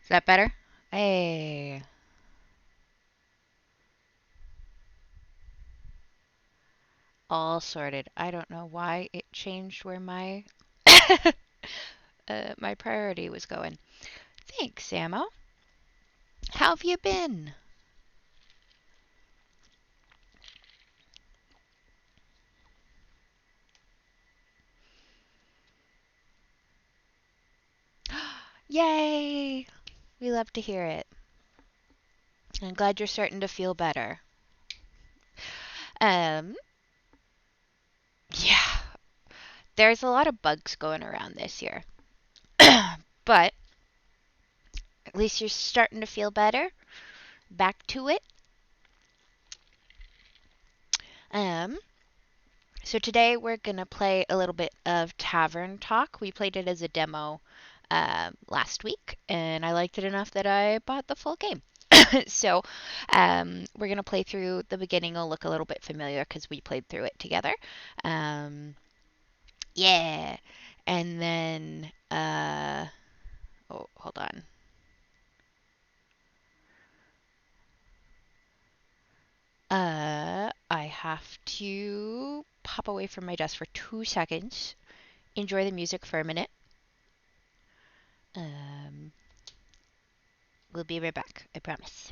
Is that better? Hey. All sorted. I don't know why it changed where my my priority was going. Thanks, Samo. How have you been? Yay! We love to hear it. I'm glad you're starting to feel better. Um, yeah, there's a lot of bugs going around this year. But at least you're starting to feel better. Back to it. Um, so today we're gonna play a little bit of Tavern Talk. We played it as a demo last week, and I liked it enough that I bought the full game. So we're gonna play through the beginning. Will look a little bit familiar because we played through it together. Um, yeah, and then oh, hold on. I have to pop away from my desk for 2 seconds. Enjoy the music for a minute. Um, we'll be right back. I promise.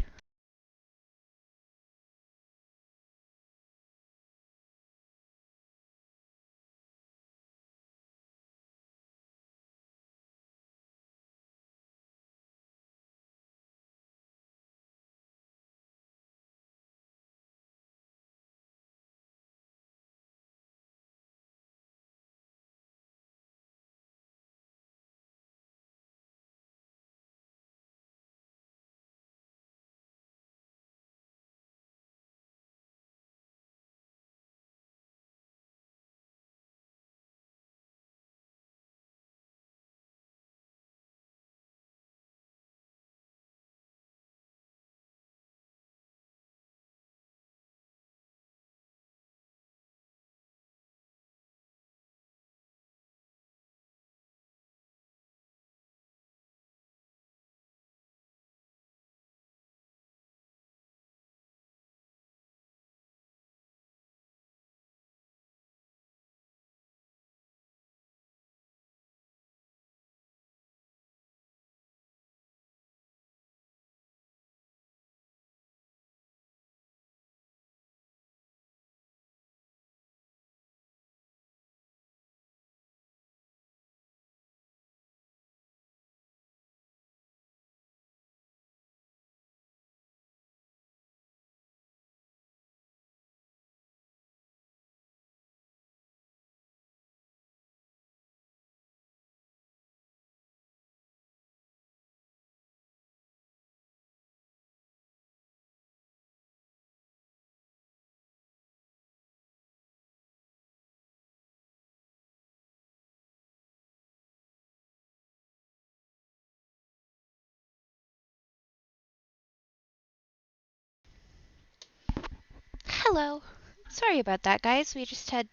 Hello. Sorry about that, guys. We just had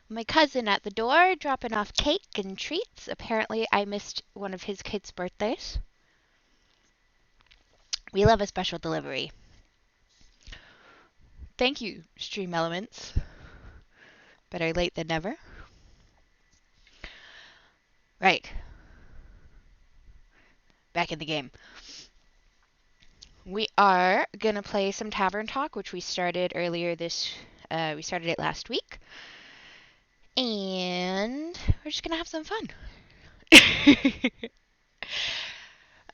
my cousin at the door dropping off cake and treats. Apparently, I missed one of his kids' birthdays. We love a special delivery. Thank you, Stream Elements. Better late than never. Right, back in the game. We are gonna play some Tavern Talk, which we started earlier this. We started it last week, and we're just gonna have some fun.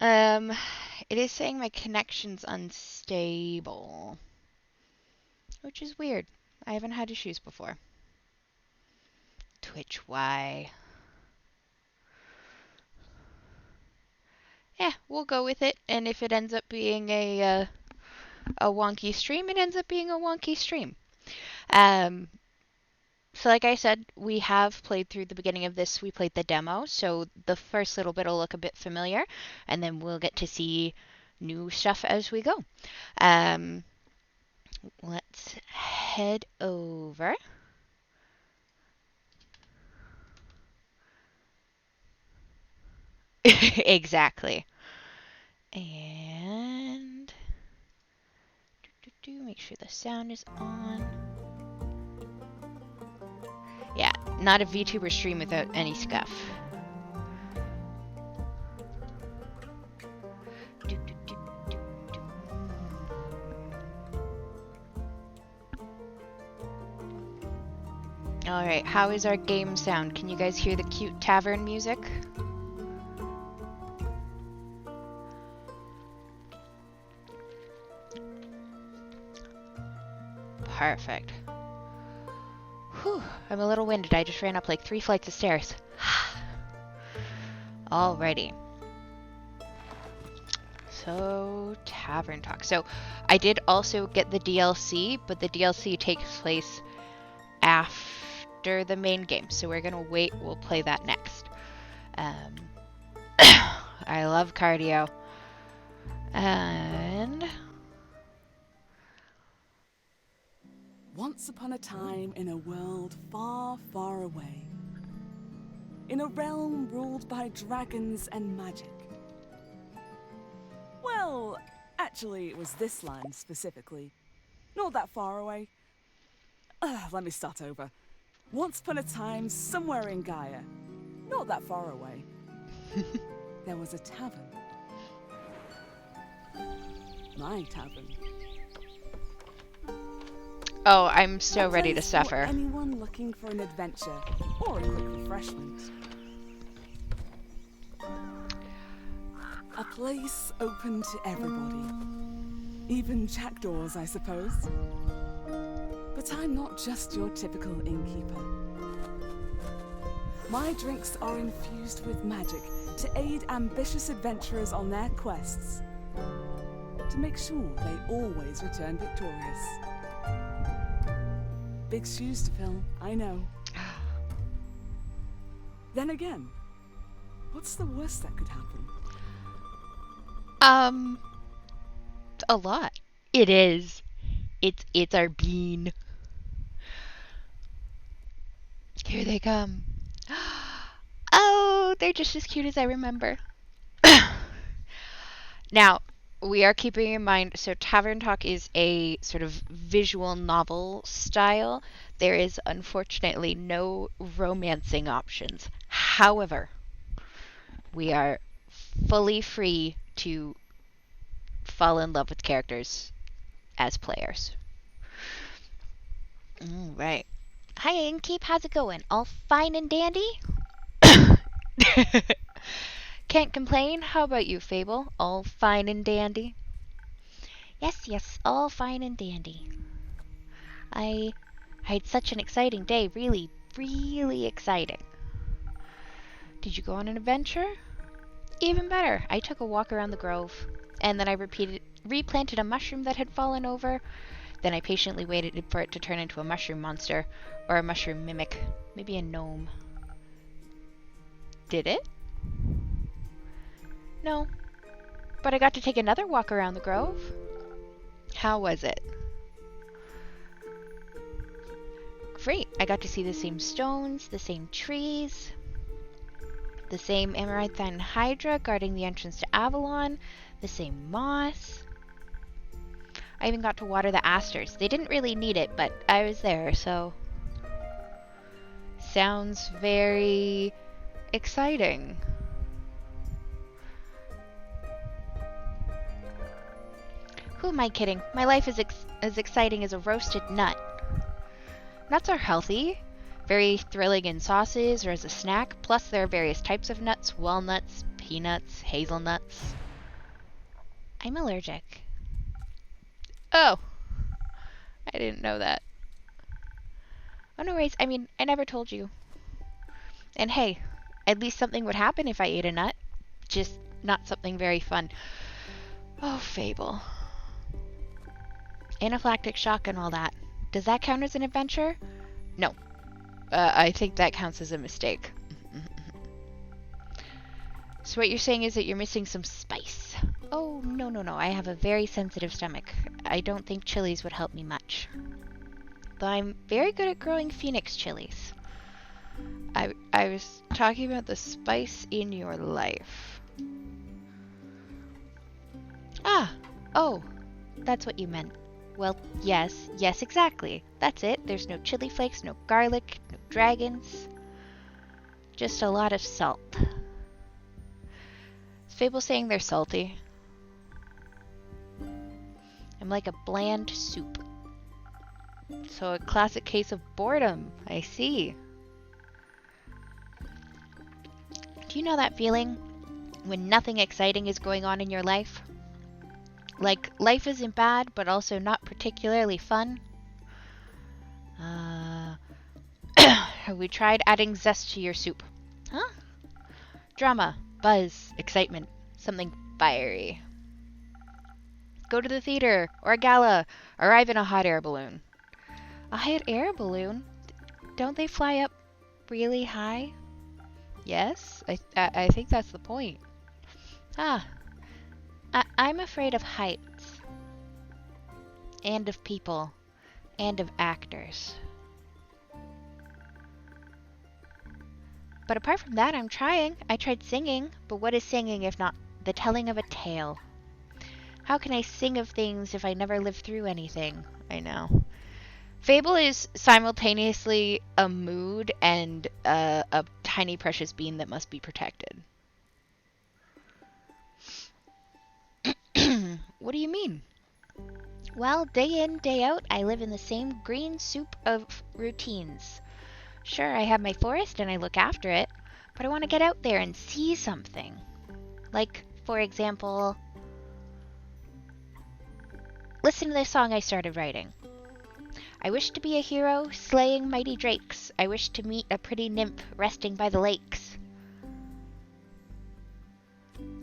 um, it is saying my connection's unstable, which is weird. I haven't had issues before. Twitch, why? Yeah, we'll go with it. And if it ends up being a wonky stream, it ends up being a wonky stream. Um, so like I said, we have played through the beginning of this. We played the demo, so the first little bit will look a bit familiar, and then we'll get to see new stuff as we go. Um, let's head over. Exactly. And make sure the sound is on. Yeah, not a VTuber stream without any scuff. Alright, how is our game sound? Can you guys hear the cute tavern music? Perfect. Whew, I'm a little winded. I just ran up like 3 flights of stairs. Alrighty. So, Tavern Talk. So, I did also get the DLC, but the DLC takes place after the main game. So we're gonna wait. We'll play that next. I love cardio. And... Once upon a time in a world far, far away, in a realm ruled by dragons and magic. Well, actually, it was this land specifically. Not that far away. Let me start over. Once upon a time, somewhere in Gaia, not that far away, there was a tavern. My tavern. Oh, I'm so ready to suffer. For anyone looking for an adventure or a quick refreshment. A place open to everybody. Even jackdaws, I suppose. But I'm not just your typical innkeeper. My drinks are infused with magic to aid ambitious adventurers on their quests. To make sure they always return victorious. Big shoes to fill, I know. Then again, what's the worst that could happen? A lot. It is. It's our bean. Here they come. Oh, they're just as cute as I remember. Now, we are keeping in mind, so Tavern Talk is a sort of visual novel style. There is unfortunately no romancing options. However, we are fully free to fall in love with characters as players. All right. Hi, Innkeep. How's it going? All fine and dandy? Can't complain. How about you, Fable? All fine and dandy? Yes, all fine and dandy. I had such an exciting day. Really, really exciting. Did you go on an adventure? Even better. I took a walk around the grove, and then I replanted a mushroom that had fallen over. Then I patiently waited for it to turn into a mushroom monster, or a mushroom mimic, maybe a gnome. Did it? No. But I got to take another walk around the grove. How was it? Great. I got to see the same stones, the same trees, the same Amaranthine Hydra guarding the entrance to Avalon, the same moss. I even got to water the asters. They didn't really need it, but I was there, so... Sounds very exciting. Who am I kidding? My life is as exciting as a roasted nut. Nuts are healthy, very thrilling in sauces or as a snack, plus there are various types of nuts, walnuts, peanuts, hazelnuts. I'm allergic. Oh, I didn't know that. Oh, no worries. I mean, I never told you. And hey, at least something would happen if I ate a nut. Just not something very fun. Oh, Fable. Anaphylactic shock and all that. Does that count as an adventure? No. I think that counts as a mistake. So what you're saying is that you're missing some spice. Oh, no. I have a very sensitive stomach. I don't think chilies would help me much. Though I'm very good at growing phoenix chilies. I was talking about the spice in your life. Ah, oh, that's what you meant. Well, yes, exactly. That's it. There's no chili flakes, no garlic, no dragons. Just a lot of salt. Is Fable saying they're salty? I'm like a bland soup. So a classic case of boredom. I see. Do you know that feeling when nothing exciting is going on in your life? Like, life isn't bad, but also not particularly fun? Uh, have we tried adding zest to your soup? Huh? Drama, buzz, excitement, something fiery. Go to the theater, or a gala, arrive in a hot air balloon. A hot air balloon? Don't they fly up really high? Yes, I think that's the point. Ah, I'm afraid of heights. And of people. And of actors. But apart from that, I'm trying. I tried singing, but what is singing if not the telling of a tale? How can I sing of things if I never lived through anything? I know. Fable is simultaneously a mood and a tiny precious bean that must be protected. What do you mean? Well, day in, day out, I live in the same green soup of routines. Sure, I have my forest and I look after it, but I want to get out there and see something. Like, for example, listen to this song I started writing. I wish to be a hero, slaying mighty drakes. I wish to meet a pretty nymph resting by the lakes.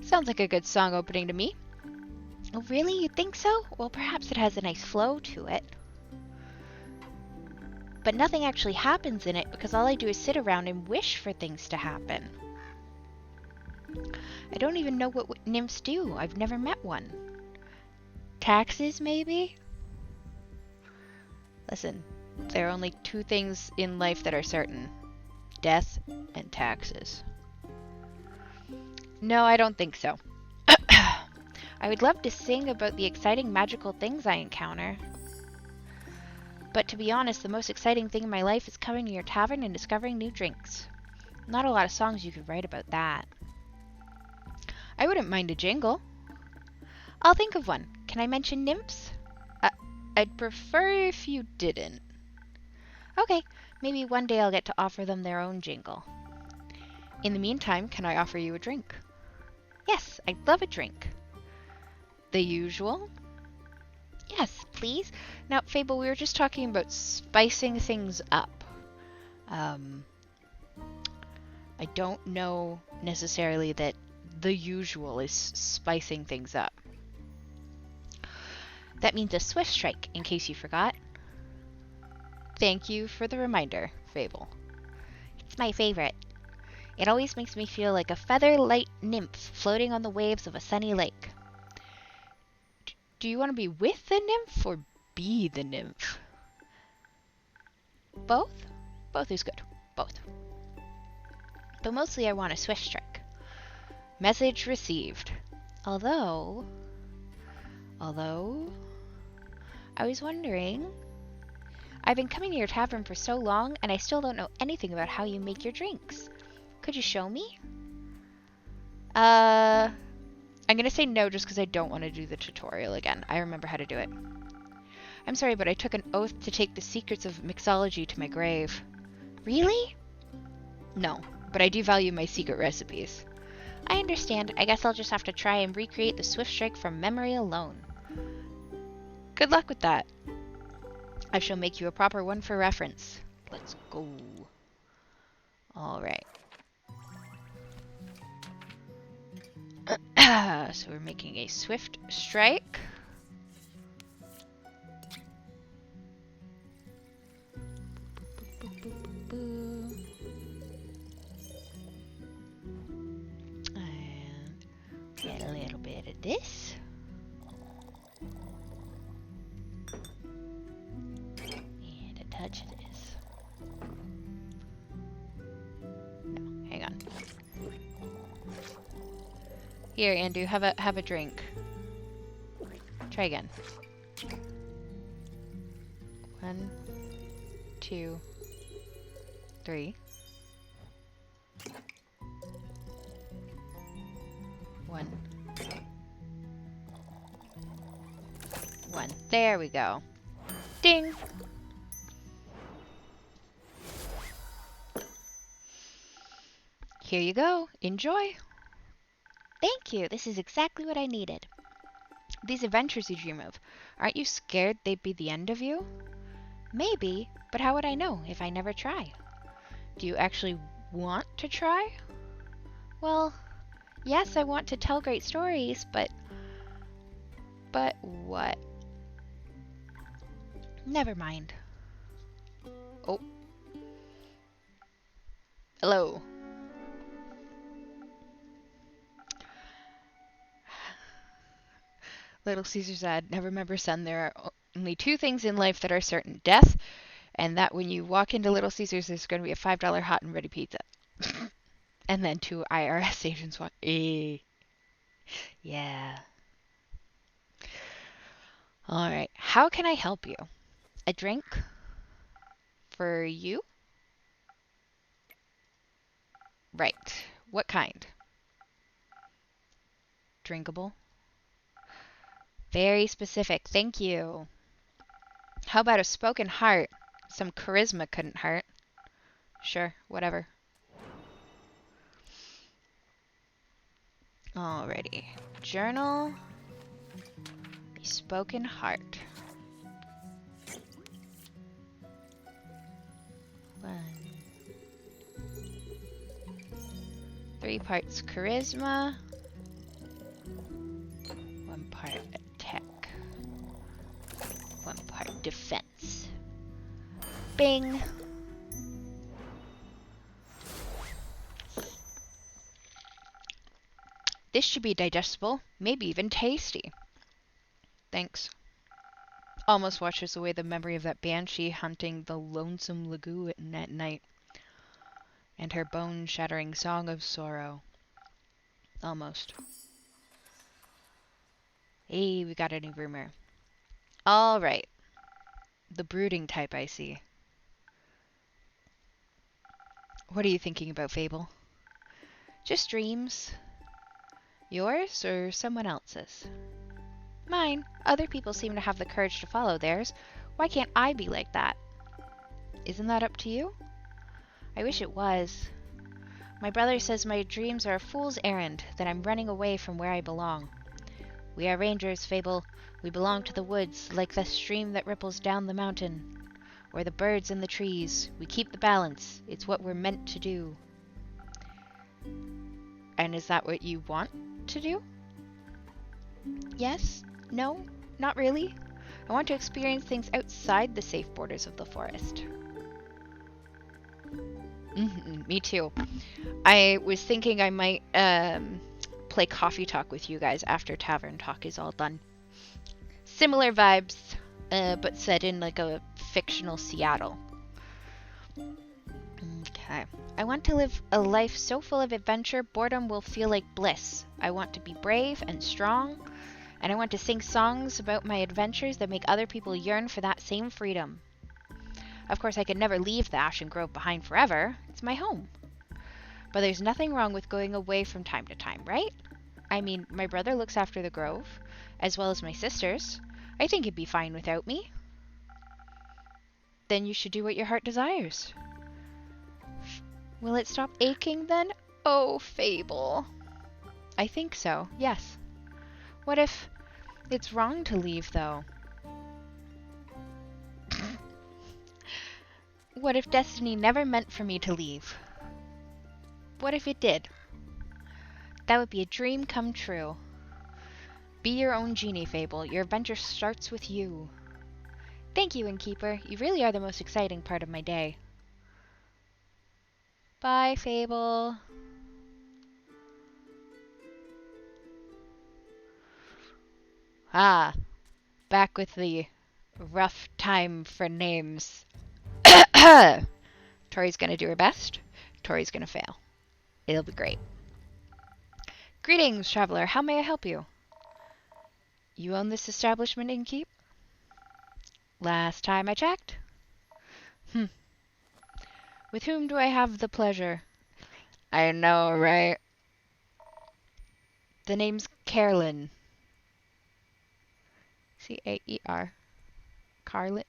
Sounds like a good song opening to me. Oh, really? You think so? Well, perhaps it has a nice flow to it. But nothing actually happens in it because all I do is sit around and wish for things to happen. I don't even know what nymphs do. I've never met one. Taxes, maybe? Listen, there are only two things in life that are certain. Death and taxes. No, I don't think so. I would love to sing about the exciting magical things I encounter. But to be honest, the most exciting thing in my life is coming to your tavern and discovering new drinks. Not a lot of songs you could write about that. I wouldn't mind a jingle. I'll think of one. Can I mention nymphs? I'd prefer if you didn't. Okay, maybe one day I'll get to offer them their own jingle. In the meantime, can I offer you a drink? Yes, I'd love a drink. The usual? Yes, please. Now, Fable, we were just talking about spicing things up. I don't know necessarily that the usual is spicing things up. That means a swift strike, in case you forgot. Thank you for the reminder, Fable. It's my favorite. It always makes me feel like a feather-light nymph floating on the waves of a sunny lake. Do you want to be with the nymph or be the nymph? Both? Both is good. Both. But mostly I want a swift strike. Message received. Although, I was wondering, I've been coming to your tavern for so long and I still don't know anything about how you make your drinks. Could you show me? I'm gonna say no just because I don't want to do the tutorial again. I remember how to do it. I'm sorry, but I took an oath to take the secrets of mixology to my grave. Really? No, but I do value my secret recipes. I understand. I guess I'll just have to try and recreate the Swift Strike from memory alone. Good luck with that. I shall make you a proper one for reference. Let's go. Alright. So we're making a Swift Strike. And get a little bit of this. And a touch of this. No, hang on. Here, Andrew, have a drink. Try again. 1, 2, 3. 1, 1. There we go. Ding! Here you go. Enjoy. Thank you. This is exactly what I needed. These adventures you dream of, aren't you scared they'd be the end of you? Maybe, but how would I know if I never try? Do you actually want to try? Well, yes, I want to tell great stories, but what? Never mind. Oh. Hello. Little Caesar said, "Now remember, son, there are only two things in life that are certain: death, and that when you walk into Little Caesars, there's going to be a $5 hot and ready pizza." And then two IRS agents walk. Yeah. All right. How can I help you? A drink? For you? Right. What kind? Drinkable? Very specific. Thank you. How about a spoken heart? Some charisma couldn't hurt. Sure, whatever. Alrighty. Journal. A spoken heart. 1. 3 parts charisma. 1 part attack. 1 part defense. Bing! This should be digestible, maybe even tasty. Thanks. Almost washes away the memory of that banshee hunting the lonesome lagoon at night, and her bone-shattering song of sorrow. Almost. Hey, we got a new rumor. All right. The brooding type, I see. What are you thinking about, Fable? Just dreams. Yours or someone else's? Mine. Other people seem to have the courage to follow theirs. Why can't I be like that? Isn't that up to you? I wish it was. My brother says my dreams are a fool's errand, that I'm running away from where I belong. We are rangers, Fable. We belong to the woods, like the stream that ripples down the mountain. Or the birds in the trees. We keep the balance. It's what we're meant to do. And is that what you want to do? Yes? No? Not really? I want to experience things outside the safe borders of the forest. Me too. I was thinking I might play Coffee Talk with you guys after Tavern Talk is all done. Similar vibes, but set in like a fictional Seattle. Okay. I want to live a life so full of adventure, boredom will feel like bliss. I want to be brave and strong, and I want to sing songs about my adventures that make other people yearn for that same freedom. Of course, I could never leave the Ashen Grove behind forever. It's my home. But there's nothing wrong with going away from time to time, right? I mean, my brother looks after the Grove, as well as my sisters. I think he'd be fine without me. Then you should do what your heart desires. Will it stop aching then? Oh, Fable. I think so, yes. What if it's wrong to leave, though? What if destiny never meant for me to leave? What if it did? That would be a dream come true. Be your own genie, Fable. Your adventure starts with you. Thank you, Innkeeper. You really are the most exciting part of my day. Bye, Fable. Ah, back with the rough time for names. Tori's gonna do her best. Tori's gonna fail. It'll be great. Greetings, traveler. How may I help you? You own this establishment, Innkeep? Last time I checked. Hmm. With whom do I have the pleasure? I know, right? The name's Carolyn. C-A-E-R. Carlin.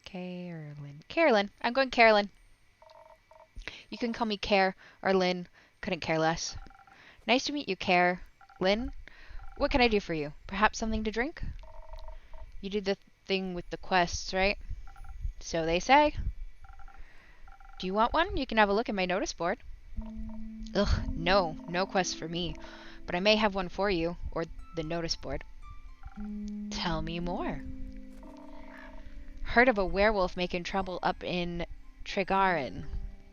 Carolyn. Carolyn. I'm going Carolyn. You can call me Care or Lynn. Couldn't care less. Nice to meet you, Care. Lynn, what can I do for you? Perhaps something to drink? You did the thing with the quests, right? So they say. Do you want one? You can have a look at my notice board. Ugh, no. No quest for me. But I may have one for you. Or the notice board. Tell me more. Heard of a werewolf making trouble up in Tregarin.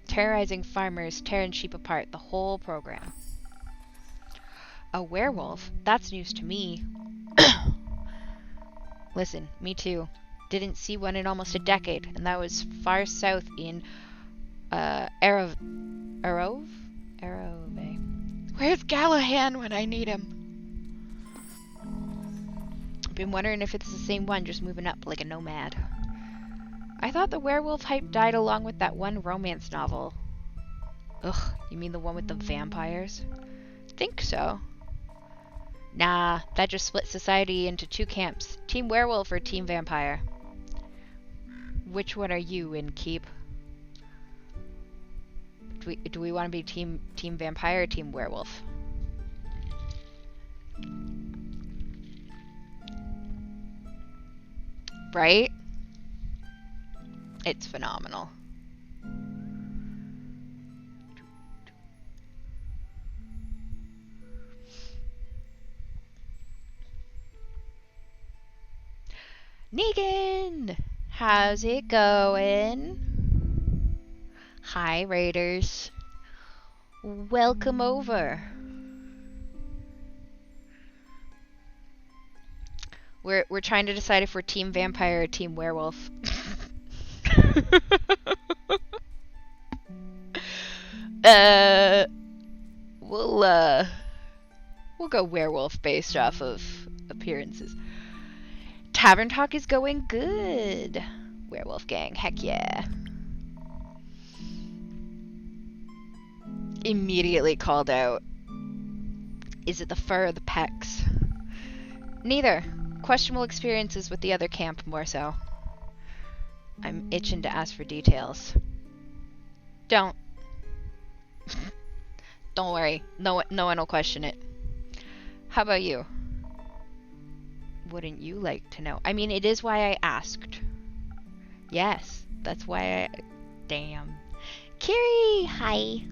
Terrorizing farmers, tearing sheep apart. The whole program. A werewolf? That's news to me. Listen, me too. Didn't see one in almost a decade, and that was far south in Arove? Where's Gallahan when I need him? Been wondering if it's the same one, just moving up like a nomad. I thought the werewolf hype died along with that one romance novel. Ugh, you mean the one with the vampires? Think so. Nah, that just split society into two camps. Team werewolf or team vampire. Which one are you, Innkeep? Do we want to be team vampire or team werewolf? Right? It's phenomenal. Negan! How's it going? Hi, Raiders. Welcome over. We're trying to decide if we're team vampire or team werewolf. We'll go werewolf based off of appearances. Tavern talk is going good. Werewolf gang, heck yeah. Immediately called out. Is it the fur or the pecs? Neither. Questionable experiences with the other camp, more so. I'm itching to ask for details. Don't. Don't worry. No one will question it. How about you? Wouldn't you like to know? I mean, it is why I asked. Yes, that's why I... Damn. Kiri! Hi.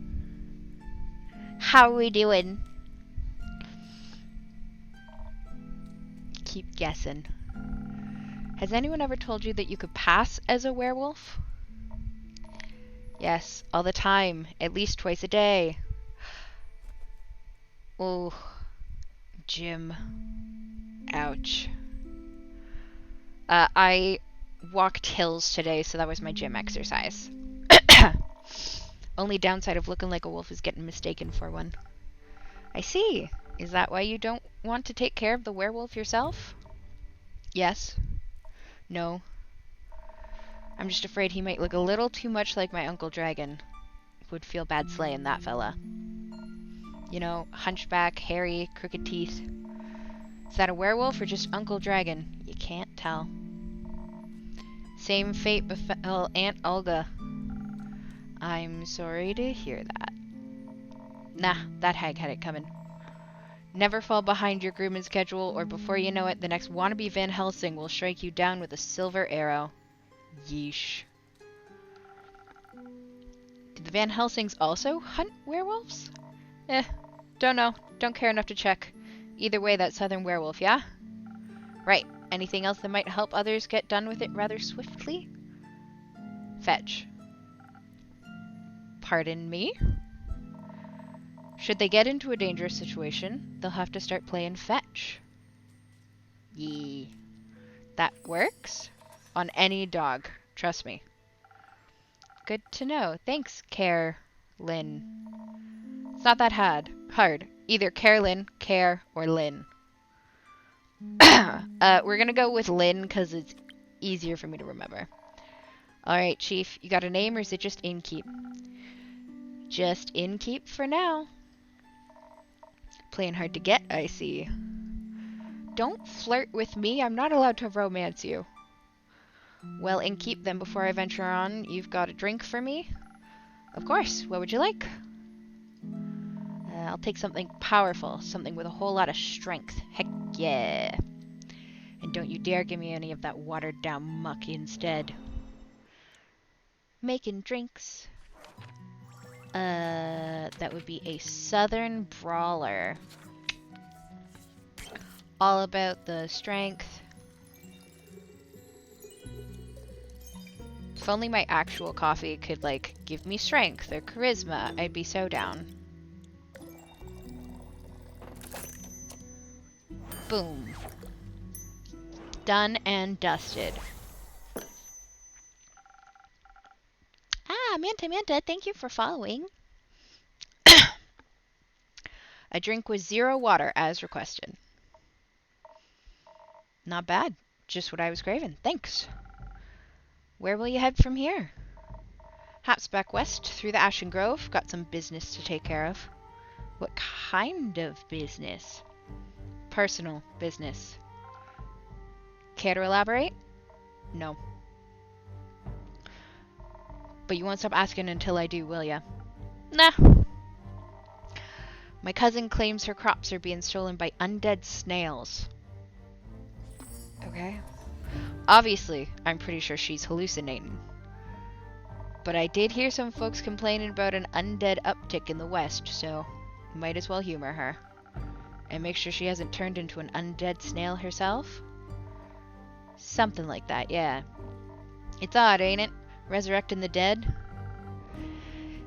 How are we doing? Keep guessing. Has anyone ever told you that you could pass as a werewolf? Yes, all the time. At least twice a day. Oh, Jim. Ouch. I walked hills today, so that was my gym exercise. Only downside of looking like a wolf is getting mistaken for one. I see. Is that why you don't want to take care of the werewolf yourself? Yes. No. I'm just afraid he might look a little too much like my Uncle Dragon. Would feel bad slaying that fella. You know, hunchback, hairy, crooked teeth. Is that a werewolf or just Uncle Dragon? You can't tell. Same fate befell Aunt Olga. I'm sorry to hear that. Nah, that hag had it coming. Never fall behind your grooming schedule, or before you know it, the next wannabe Van Helsing will strike you down with a silver arrow. Yeesh. Did the Van Helsings also hunt werewolves? Don't know. Don't care enough to check. Either way, that southern werewolf, yeah? Right. Anything else that might help others get done with it rather swiftly? Fetch. Pardon me? Should they get into a dangerous situation, they'll have to start playing fetch. Yee. That works? On any dog. Trust me. Good to know. Thanks, Care Lynn. It's not that hard. Either Carolyn, Care, or Lynn. We're gonna go with Lynn because it's easier for me to remember. Alright, Chief, you got a name or is it just Innkeep? Just Innkeep for now. Playing hard to get, I see. Don't flirt with me, I'm not allowed to romance you. Well, Innkeep, then before I venture on, you've got a drink for me? Of course, what would you like? I'll take something powerful, something with a whole lot of strength. Heck yeah. And don't you dare give me any of that watered down muck instead. Making drinks. That would be a Southern Brawler. All about the strength. If only my actual coffee could, like, give me strength or charisma, I'd be so down. Boom. Done and dusted. Ah, Manta, thank you for following. A drink with 0 water as requested. Not bad. Just what I was craving. Thanks. Where will you head from here? Hops back west through the Ashen Grove. Got some business to take care of. What kind of business? Personal business. Care to elaborate? No. But you won't stop asking until I do, will ya? Nah. My cousin claims her crops are being stolen by undead snails. Okay. Obviously, I'm pretty sure she's hallucinating. But I did hear some folks complaining about an undead uptick in the west, so might as well humor her. And make sure she hasn't turned into an undead snail herself? Something like that, yeah. It's odd, ain't it? Resurrecting the dead?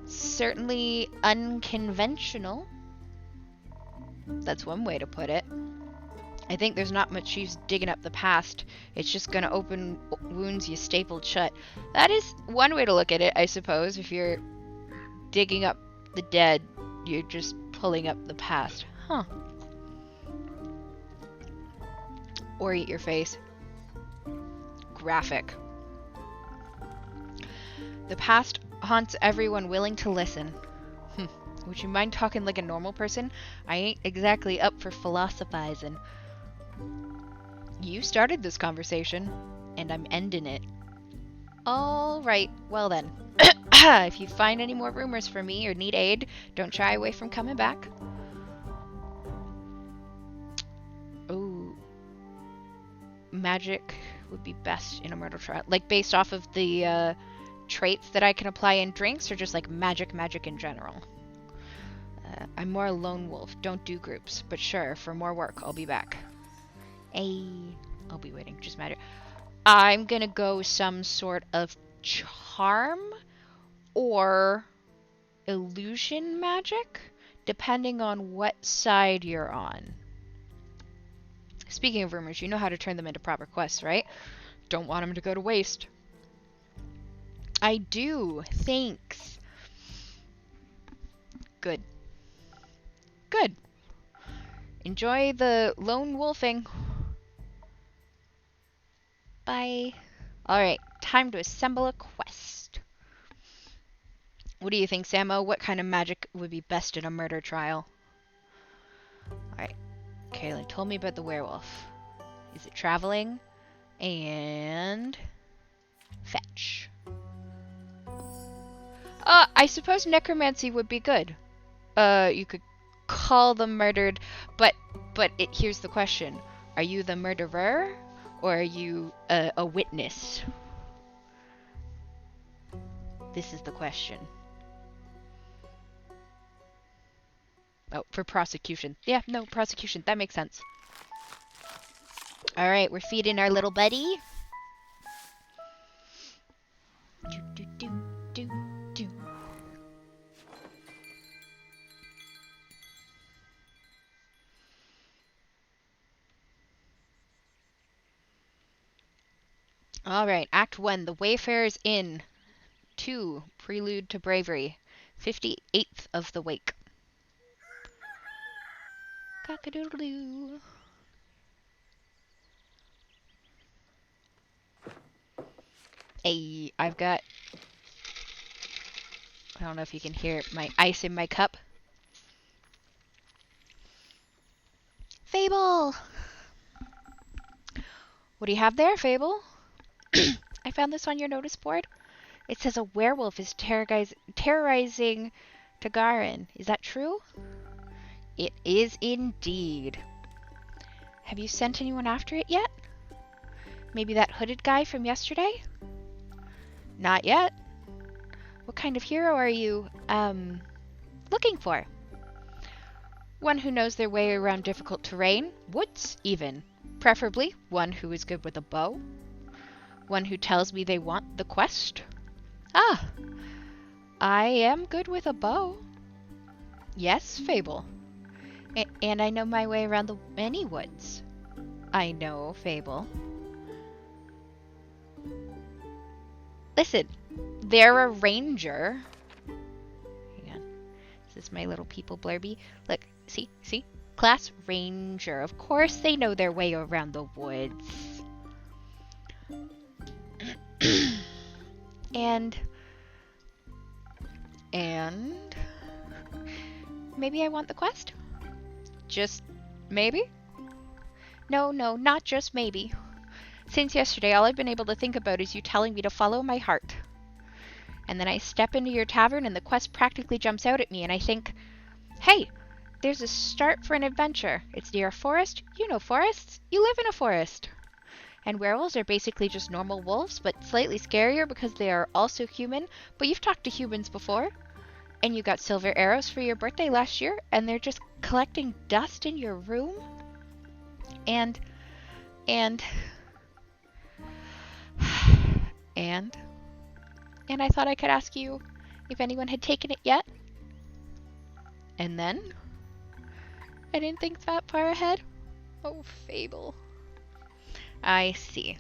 Certainly unconventional. That's one way to put it. I think there's not much use digging up the past. It's just gonna open wounds you stapled shut. That is one way to look at it, I suppose. If you're digging up the dead, you're just pulling up the past. Huh. Or eat your face. Graphic. The past haunts everyone willing to listen. Would you mind talking like a normal person? I ain't exactly up for philosophizing. You started this conversation, and I'm ending it. Alright, well then. If you find any more rumors for me or need aid, don't shy away from coming back. Ooh. Magic would be best in a murder trial. Like, based off of the traits that I can apply in drinks, or just like magic in general? I'm more a lone wolf, don't do groups. But sure, for more work, I'll be back. I'll be waiting, just matter. I'm gonna go some sort of charm or illusion magic, depending on what side you're on. Speaking of rumors, you know how to turn them into proper quests, right? Don't want them to go to waste. I do, thanks. Good. Good. Enjoy the lone wolfing. Bye. Alright, time to assemble a quest. What do you think, Samo? What kind of magic would be best in a murder trial? Alright. Kaylin told me about the werewolf. Is it traveling? And fetch. I suppose necromancy would be good. You could call them murdered, but here's the question. Are you the murderer? Or are you a witness? This is the question. Oh, for prosecution. Yeah, no, prosecution. That makes sense. Alright, we're feeding our little buddy. Alright, Act 1, The Wayfarer's Inn. 2, Prelude to Bravery. 58th of the Wake. . Cock-a-doodle-doo. I've got, I don't know if you can hear my ice in my cup. Fable! What do you have there, Fable? I found this on your notice board. It says a werewolf is terrorizing Tagarin. Is that true? It is indeed. Have you sent anyone after it yet? Maybe that hooded guy from yesterday? Not yet. What kind of hero are you, looking for? One who knows their way around difficult terrain, woods even. Preferably one who is good with a bow. One who tells me they want the quest. Ah, I am good with a bow. Yes, Fable. And I know my way around the many woods. I know, Fable. Listen, they're a ranger. Hang on. This is my little people blurby. Look, see? Class ranger. Of course they know their way around the woods. And maybe I want the quest? Just maybe? No, not just maybe. Since yesterday, all I've been able to think about is you telling me to follow my heart. And then I step into your tavern and the quest practically jumps out at me and I think, hey, there's a start for an adventure. It's near a forest. You know forests. You live in a forest. And werewolves are basically just normal wolves, but slightly scarier because they are also human. But you've talked to humans before. And you got silver arrows for your birthday last year, and they're just collecting dust in your room. And I thought I could ask you if anyone had taken it yet. And then I didn't think that far ahead. Oh, Fable. I see.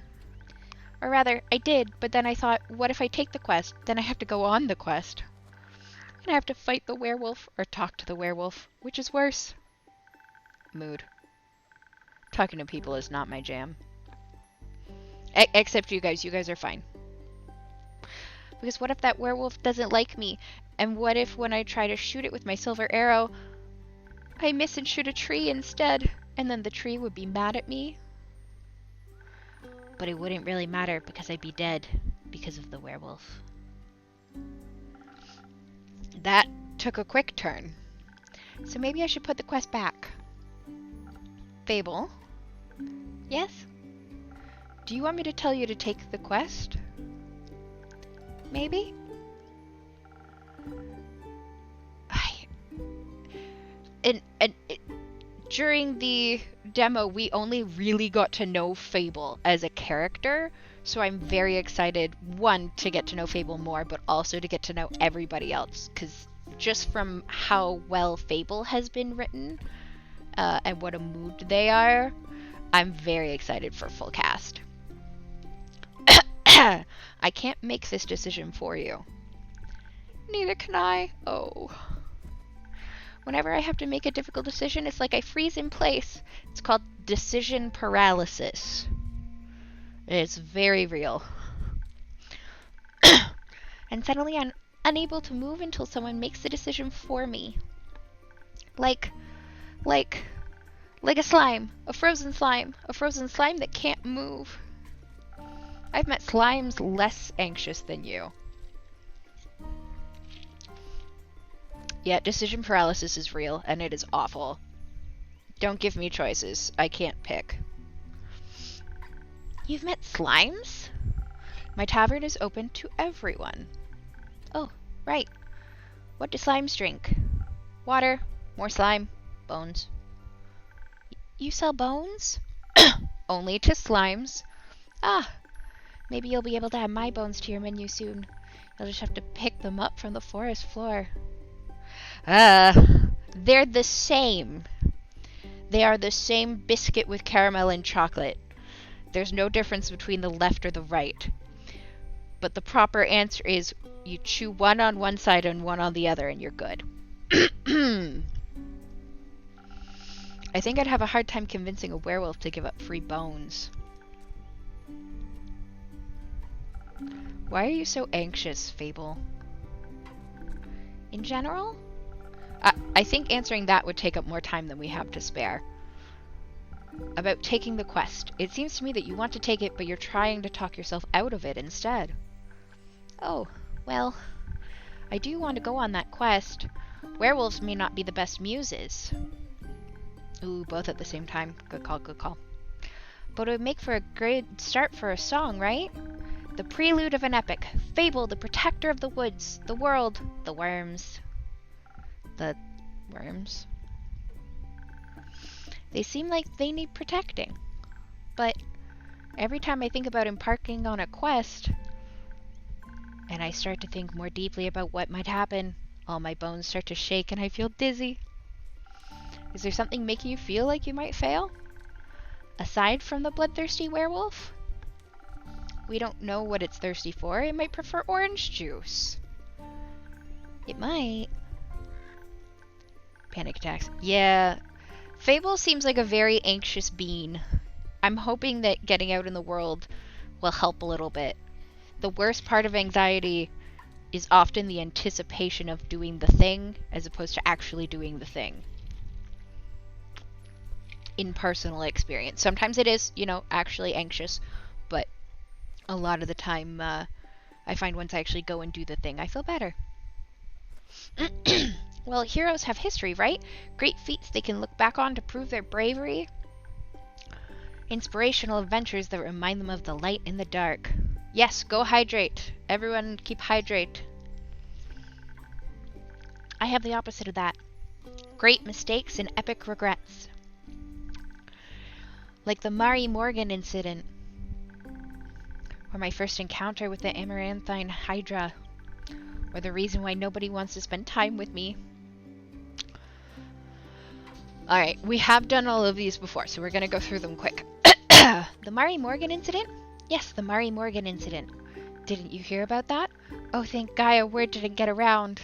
Or rather, I did, but then I thought, what if I take the quest? Then I have to go on the quest. And I have to fight the werewolf, or talk to the werewolf, which is worse. Mood. Talking to people is not my jam. Except you guys are fine. Because what if that werewolf doesn't like me? And what if when I try to shoot it with my silver arrow, I miss and shoot a tree instead? And then the tree would be mad at me? But it wouldn't really matter because I'd be dead because of the werewolf. That took a quick turn. So maybe I should put the quest back. Fable? Yes? Do you want me to tell you to take the quest? Maybe? During the demo, we only really got to know Fable as a character, so I'm very excited, one, to get to know Fable more, but also to get to know everybody else, because just from how well Fable has been written, and what a mood they are, I'm very excited for full cast. I can't make this decision for you. Neither can I. Oh. Whenever I have to make a difficult decision, it's like I freeze in place. It's called decision paralysis. It's very real. And suddenly I'm unable to move until someone makes the decision for me. Like a slime. A frozen slime. A frozen slime that can't move. I've met slimes less anxious than you. Yeah, decision paralysis is real, and it is awful. Don't give me choices. I can't pick. You've met slimes? My tavern is open to everyone. Oh, right. What do slimes drink? Water, more slime, bones. You sell bones? Only to slimes. Ah, maybe you'll be able to add my bones to your menu soon. You'll just have to pick them up from the forest floor. They're the same. They are the same biscuit with caramel and chocolate. There's no difference between the left or the right. But the proper answer is you chew one on one side and one on the other and you're good. I think I'd have a hard time convincing a werewolf to give up free bones. Why are you so anxious, Fable? In general? I think answering that would take up more time than we have to spare. About taking the quest. It seems to me that you want to take it, but you're trying to talk yourself out of it instead. Oh, well, I do want to go on that quest. Werewolves may not be the best muses. Ooh, both at the same time. Good call, good call. But it would make for a great start for a song, right? The prelude of an epic. Fable, the protector of the woods, the world, the worms. The worms? They seem like they need protecting. But every time I think about embarking on a quest, and I start to think more deeply about what might happen, all my bones start to shake and I feel dizzy. Is there something making you feel like you might fail? Aside from the bloodthirsty werewolf? We don't know what it's thirsty for. It might prefer orange juice. It might. Panic attacks. Yeah. Fable seems like a very anxious being. I'm hoping that getting out in the world will help a little bit. The worst part of anxiety is often the anticipation of doing the thing as opposed to actually doing the thing. In personal experience. Sometimes it is, actually anxious, but a lot of the time, I find once I actually go and do the thing, I feel better. Well, heroes have history, right? Great feats they can look back on to prove their bravery. Inspirational adventures that remind them of the light in the dark. Yes, go hydrate. Everyone keep hydrate. I have the opposite of that. Great mistakes and epic regrets. Like the Mari Morgan incident, or my first encounter with the Amaranthine Hydra, or the reason why nobody wants to spend time with me. Alright, we have done all of these before, so we're going to go through them quick. The Mari Morgan incident? Yes, the Mari Morgan incident. Didn't you hear about that? Oh, thank Gaia, word didn't get around.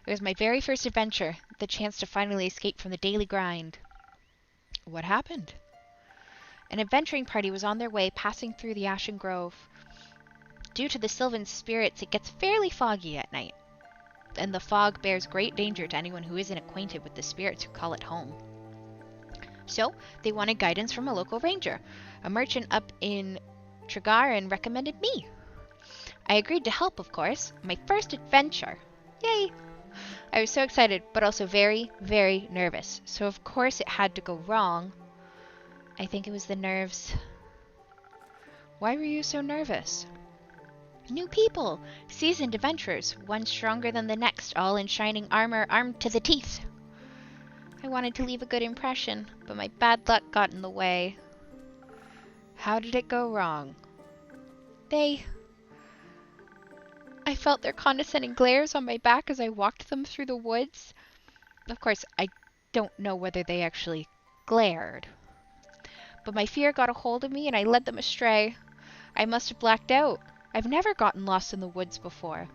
It was my very first adventure, the chance to finally escape from the daily grind. What happened? An adventuring party was on their way, passing through the Ashen Grove. Due to the Sylvan spirits, it gets fairly foggy at night, and the fog bears great danger to anyone who isn't acquainted with the spirits who call it home. So, they wanted guidance from a local ranger. A merchant up in Tregarin recommended me. I agreed to help, of course. My first adventure. Yay! I was so excited, but also very, very nervous. So of course it had to go wrong. I think it was the nerves. Why were you so nervous? New people, seasoned adventurers, one stronger than the next, all in shining armor, armed to the teeth. I wanted to leave a good impression, but my bad luck got in the way. How did it go wrong? I felt their condescending glares on my back as I walked them through the woods. Of course, I don't know whether they actually glared. But my fear got a hold of me and I led them astray. I must have blacked out. I've never gotten lost in the woods before.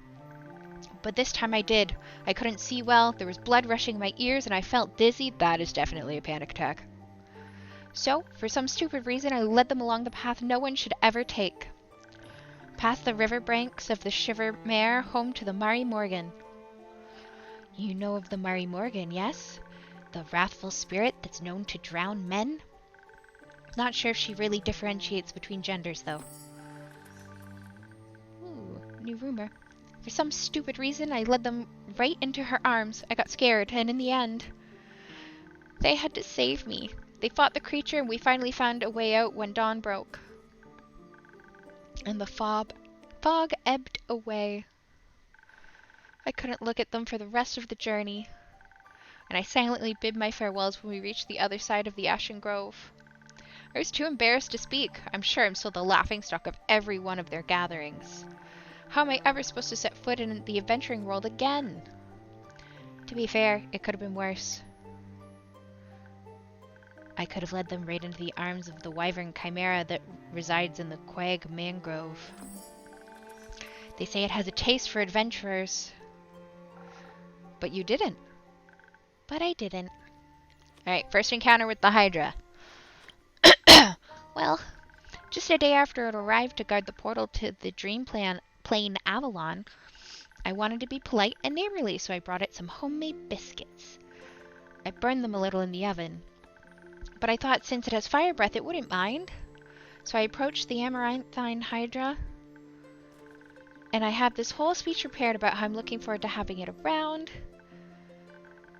But this time I did. I couldn't see well, there was blood rushing my ears, and I felt dizzy. That is definitely a panic attack. So, for some stupid reason, I led them along the path no one should ever take. Past the river banks of the Shiver Mare, home to the Mari Morgan. You know of the Mari Morgan, yes? The wrathful spirit that's known to drown men? Not sure if she really differentiates between genders, though. Ooh, new rumor. For some stupid reason, I led them right into her arms. I got scared, and in the end, they had to save me. They fought the creature, and we finally found a way out when dawn broke. And the fog ebbed away. I couldn't look at them for the rest of the journey, and I silently bid my farewells when we reached the other side of the Ashen Grove. I was too embarrassed to speak. I'm sure I'm still the laughingstock of every one of their gatherings. How am I ever supposed to set foot in the adventuring world again? To be fair, it could have been worse. I could have led them right into the arms of the wyvern chimera that resides in the Quag Mangrove. They say it has a taste for adventurers. But you didn't. But I didn't. Alright, first encounter with the Hydra. Well, just a day after it arrived to guard the portal to the Dream plain Avalon, I wanted to be polite and neighborly, so I brought it some homemade biscuits. I burned them a little in the oven, but I thought since it has fire breath it wouldn't mind. So I approached the Amaranthine Hydra, and I had this whole speech prepared about how I'm looking forward to having it around,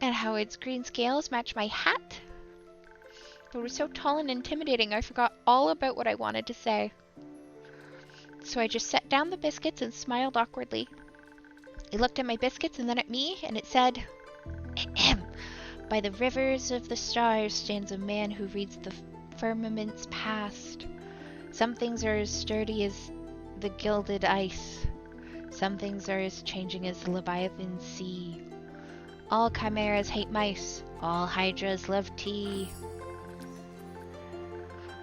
and how its green scales match my hat. But it was so tall and intimidating I forgot all about what I wanted to say. So I just set down the biscuits and smiled awkwardly. It looked at my biscuits and then at me, and it said, "Ahem. By the rivers of the stars stands a man who reads the firmament's past. Some things are as sturdy as the gilded ice. Some things are as changing as the Leviathan sea. All chimeras hate mice. All hydras love tea."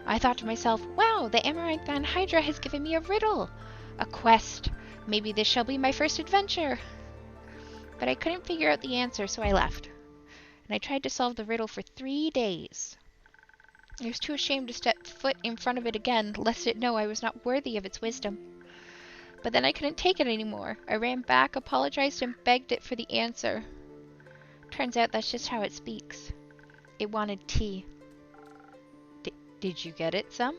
I thought to myself, wow, the Amaranthine Hydra has given me a riddle. A quest. Maybe this shall be my first adventure. But I couldn't figure out the answer, so I left. And I tried to solve the riddle for 3 days. I was too ashamed to step foot in front of it again, lest it know I was not worthy of its wisdom. But then I couldn't take it anymore. I ran back, apologized, and begged it for the answer. Turns out that's just how it speaks. It wanted tea. Did you get it, some?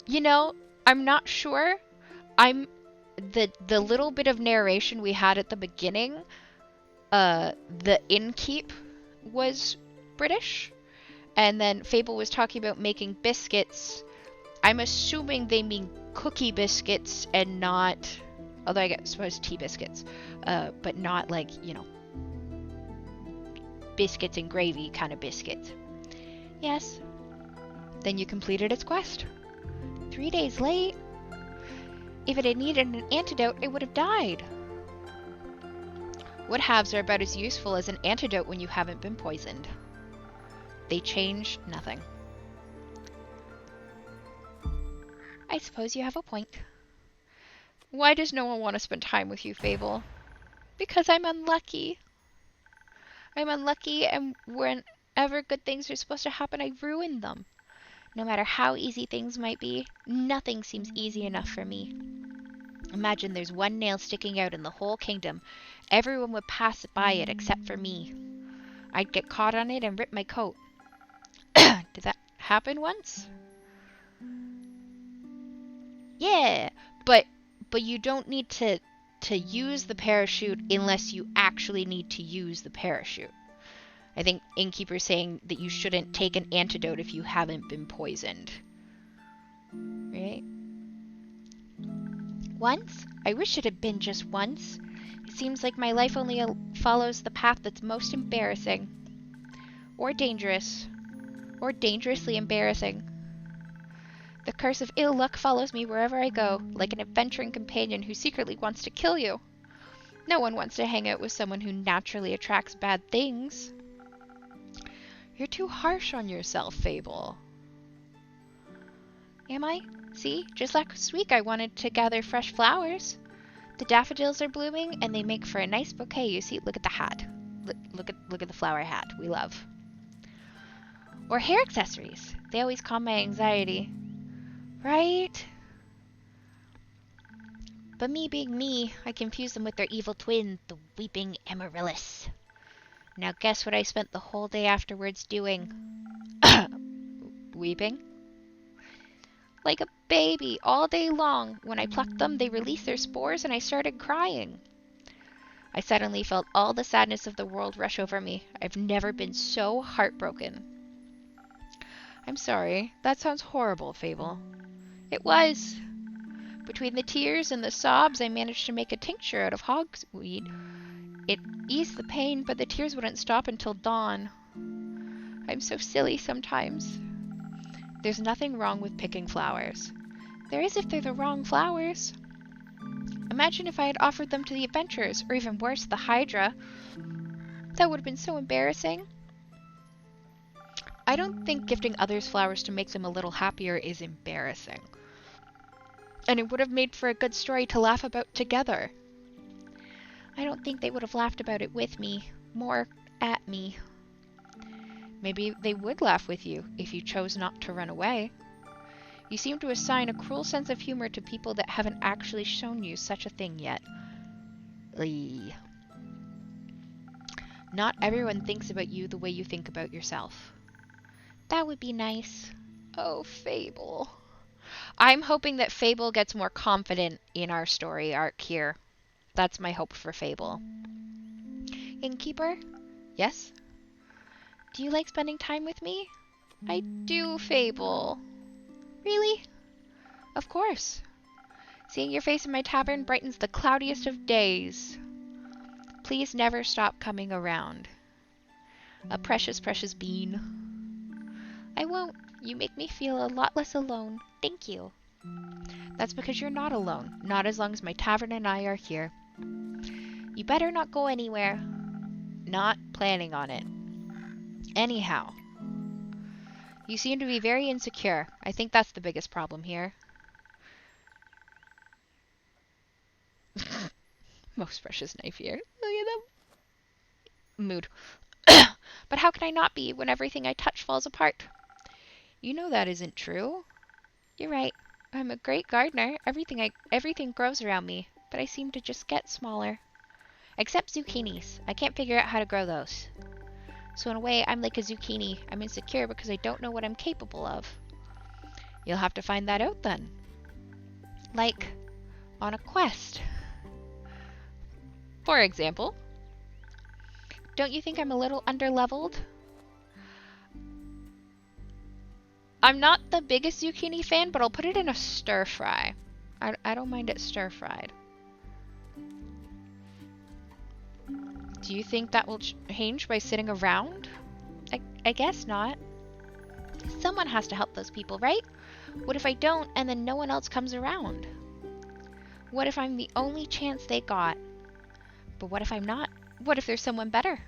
You know, I'm not sure. The little bit of narration we had at the beginning, the innkeep was British, and then Fable was talking about making biscuits. I'm assuming they mean cookie biscuits and not, although I suppose tea biscuits, but not like, you know, biscuits and gravy kind of biscuits. Yes. Then you completed its quest. 3 days late. If it had needed an antidote, it would have died. Wood halves are about as useful as an antidote when you haven't been poisoned. They change nothing. I suppose you have a point. Why does no one want to spend time with you, Fable? Because I'm unlucky. I'm unlucky, and whenever good things are supposed to happen, I ruin them. No matter how easy things might be, nothing seems easy enough for me. Imagine there's one nail sticking out in the whole kingdom. Everyone would pass by it except for me. I'd get caught on it and rip my coat. Did that happen once? Yeah, but you don't need to use the parachute unless you actually need to use the parachute. I think Innkeeper's saying that you shouldn't take an antidote if you haven't been poisoned. Right? Once? I wish it had been just once. It seems like my life only follows the path that's most embarrassing. Or dangerous. Or dangerously embarrassing. The curse of ill luck follows me wherever I go, like an adventuring companion who secretly wants to kill you. No one wants to hang out with someone who naturally attracts bad things. You're too harsh on yourself, Fable. Am I? See, just last week I wanted to gather fresh flowers. The daffodils are blooming, and they make for a nice bouquet. You see, look at the hat. Look at the flower hat we love. Or hair accessories. They always calm my anxiety. Right? But me being me, I confuse them with their evil twin, the weeping Amaryllis. Now guess what I spent the whole day afterwards doing? Weeping? Like a baby, all day long. When I plucked them, they released their spores and I started crying. I suddenly felt all the sadness of the world rush over me. I've never been so heartbroken. I'm sorry. That sounds horrible, Fable. It was. Between the tears and the sobs, I managed to make a tincture out of hogsweed. It eased the pain, but the tears wouldn't stop until dawn. I'm so silly sometimes. There's nothing wrong with picking flowers. There is if they're the wrong flowers. Imagine if I had offered them to the adventurers, or even worse, the Hydra. That would have been so embarrassing. I don't think gifting others flowers to make them a little happier is embarrassing. And it would have made for a good story to laugh about together. I don't think they would have laughed about it with me, more at me. Maybe they would laugh with you if you chose not to run away. You seem to assign a cruel sense of humor to people that haven't actually shown you such a thing yet. Eey. Not everyone thinks about you the way you think about yourself. That would be nice. Oh, Fable. I'm hoping that Fable gets more confident in our story arc here. That's my hope for Fable. Innkeeper? Yes? Do you like spending time with me? I do, Fable. Really? Of course. Seeing your face in my tavern brightens the cloudiest of days. Please never stop coming around. A precious, precious bean. I won't. You make me feel a lot less alone. Thank you. That's because you're not alone. Not as long as my tavern and I are here. You better not go anywhere. Not planning on it. Anyhow. You seem to be very insecure. I think that's the biggest problem here. Most precious knife here. Look at them. Mood. But how can I not be when everything I touch falls apart? You know that isn't true. You're right. I'm a great gardener. Everything grows around me, but I seem to just get smaller. Except zucchinis. I can't figure out how to grow those. So in a way, I'm like a zucchini. I'm insecure because I don't know what I'm capable of. You'll have to find that out then. Like, on a quest. For example, don't you think I'm a little underleveled? I'm not the biggest zucchini fan, but I'll put it in a stir fry. I don't mind it stir fried. Do you think that will change by sitting around? I guess not. Someone has to help those people, right? What if I don't and then no one else comes around? What if I'm the only chance they got? But what if I'm not? What if there's someone better?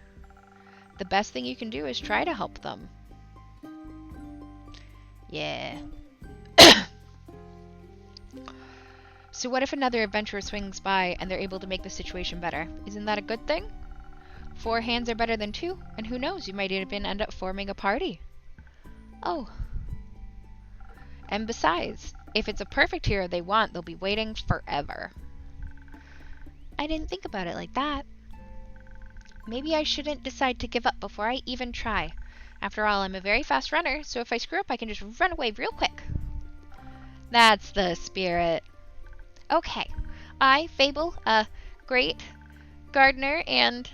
The best thing you can do is try to help them. Yeah. So what if another adventurer swings by and they're able to make the situation better? Isn't that a good thing? 4 hands are better than 2, and who knows, you might even end up forming a party. Oh. And besides, if it's a perfect hero they want, they'll be waiting forever. I didn't think about it like that. Maybe I shouldn't decide to give up before I even try. After all, I'm a very fast runner, so if I screw up, I can just run away real quick. That's the spirit. Okay. I, Fable, a great gardener and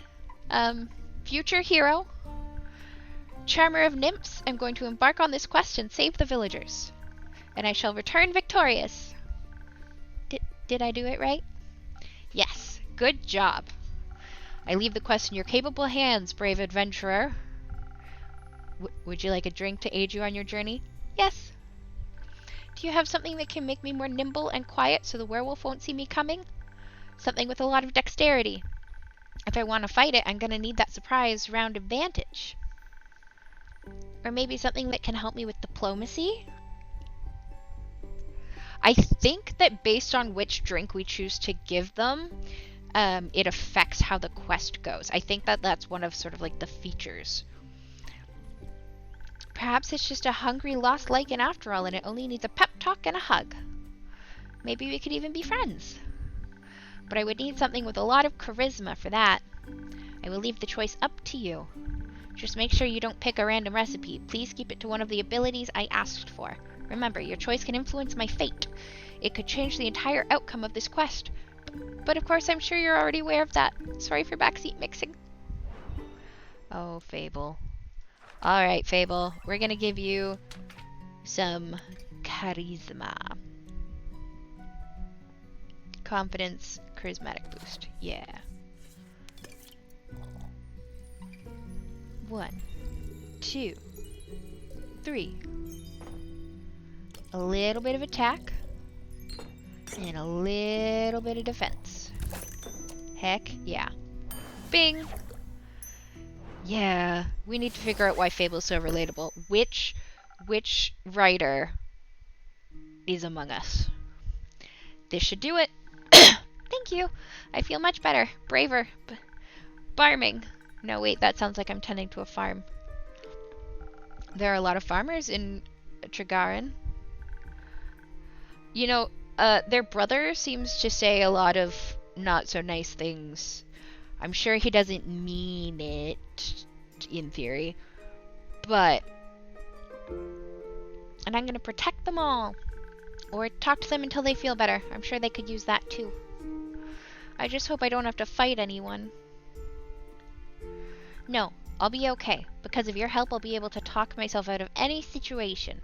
future hero, charmer of nymphs, am going to embark on this quest and save the villagers. And I shall return victorious. Did I do it right? Yes. Good job. I leave the quest in your capable hands, brave adventurer. Would you like a drink to aid you on your journey? Yes. Do you have something that can make me more nimble and quiet so the werewolf won't see me coming? Something with a lot of dexterity. If I want to fight it, I'm going to need that surprise round advantage. Or maybe something that can help me with diplomacy? I think that based on which drink we choose to give them, it affects how the quest goes. I think that that's one of sort of like the features. Perhaps it's just a hungry lost lycan after all, and it only needs a pep talk and a hug. Maybe we could even be friends. But I would need something with a lot of charisma for that. I will leave the choice up to you. Just make sure you don't pick a random recipe. Please keep it to one of the abilities I asked for. Remember, your choice can influence my fate. It could change the entire outcome of this quest. But of course, I'm sure you're already aware of that. Sorry for backseat mixing. Oh, Fable. Alright, Fable. We're gonna give you some charisma. Confidence, charismatic boost. Yeah. 1, 2, 3. A little bit of attack. And a little bit of defense. Heck yeah. Bing! Yeah, we need to figure out why Fable's so relatable. Which writer is among us? This should do it. Thank you. I feel much better. Braver. Farming. No, wait, that sounds like I'm tending to a farm. There are a lot of farmers in Tregarin. You know, their brother seems to say a lot of not so nice things. I'm sure he doesn't mean it, in theory, but... And I'm gonna protect them all. Or talk to them until they feel better. I'm sure they could use that too. I just hope I don't have to fight anyone. No, I'll be okay. Because of your help, I'll be able to talk myself out of any situation.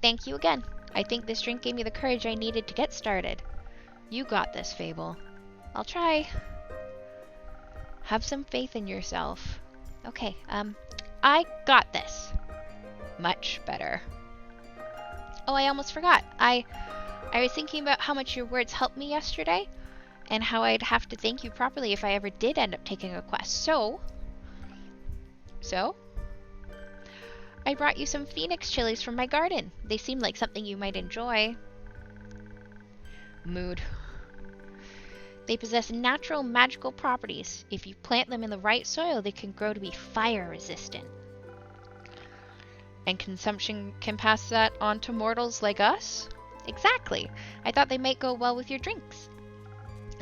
Thank you again. I think this drink gave me the courage I needed to get started. You got this, Fable. I'll try. Have some faith in yourself. Okay, I got this. Much better. Oh, I almost forgot. I was thinking about how much your words helped me yesterday, and how I'd have to thank you properly if I ever did end up taking a quest. So, I brought you some phoenix chilies from my garden. They seem like something you might enjoy. Mood. They possess natural magical properties. If you plant them in the right soil, they can grow to be fire resistant. And consumption can pass that on to mortals like us? Exactly. I thought they might go well with your drinks.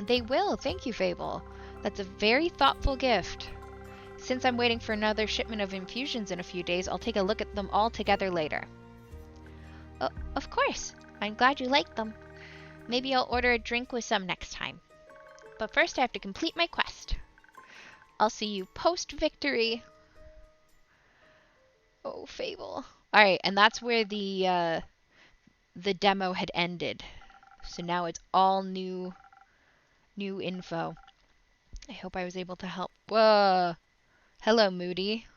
They will, thank you, Fable. That's a very thoughtful gift. Since I'm waiting for another shipment of infusions in a few days, I'll take a look at them all together later. Of course. I'm glad you like them. Maybe I'll order a drink with some next time. But first I have to complete my quest. I'll see you post-victory. Oh, Fable. Alright, and that's where the demo had ended. So now it's all new info. I hope I was able to help. Whoa. Hello, Moody.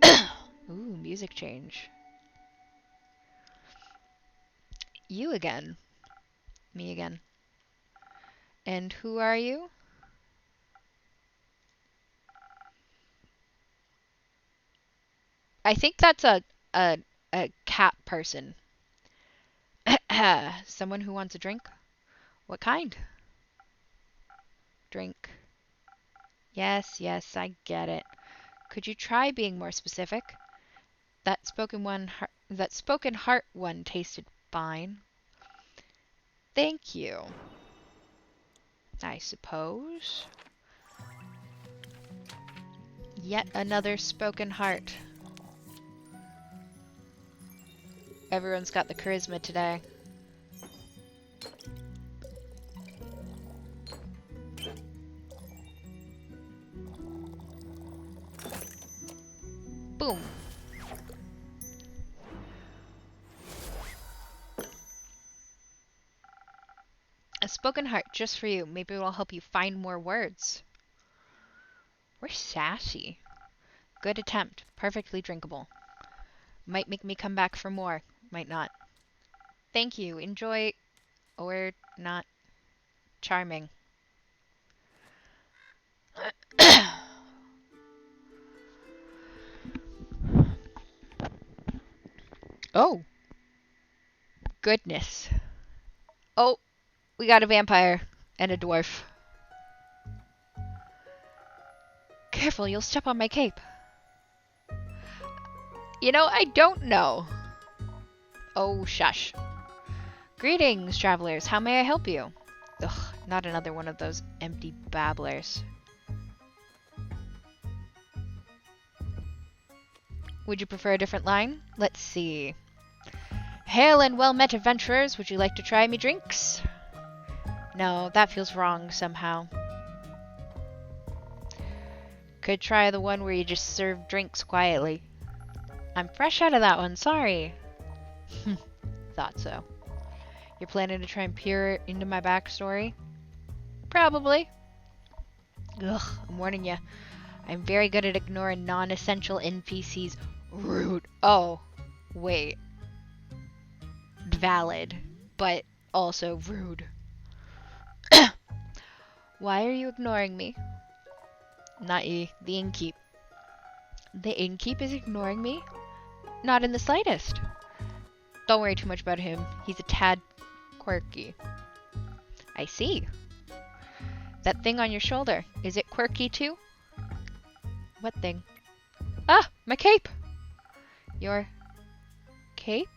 Ooh, music change. You again. Me again. And who are you? I think that's a cat person. Someone who wants a drink? What kind? Drink. Yes, I get it. Could you try being more specific? That spoken heart one tasted fine. Thank you. I suppose. Yet another spoken heart. Everyone's got the charisma today. Boom. A spoken heart just for you. Maybe it'll help you find more words. We're sassy. Good attempt. Perfectly drinkable. Might make me come back for more. Might not. Thank you. Enjoy. Or not. Charming. Oh. Goodness. Oh. We got a vampire. And a dwarf. Careful, you'll step on my cape. You know, I don't know. Oh, shush. Greetings, travelers. How may I help you? Ugh, not another one of those empty babblers. Would you prefer a different line? Let's see. Hail and well-met adventurers. Would you like to try me drinks? No, that feels wrong somehow. Could try the one where you just serve drinks quietly. I'm fresh out of that one, sorry. Thought so. You're planning to try and peer into my backstory? Probably. Ugh, I'm warning you. I'm very good at ignoring non-essential NPCs. Rude. Oh, wait. Valid, but also rude. Why are you ignoring me? Not you, the innkeep. The innkeep is ignoring me? Not in the slightest. Don't worry too much about him. He's a tad quirky. I see. That thing on your shoulder, is it quirky too? What thing? Ah, my cape! Your cape?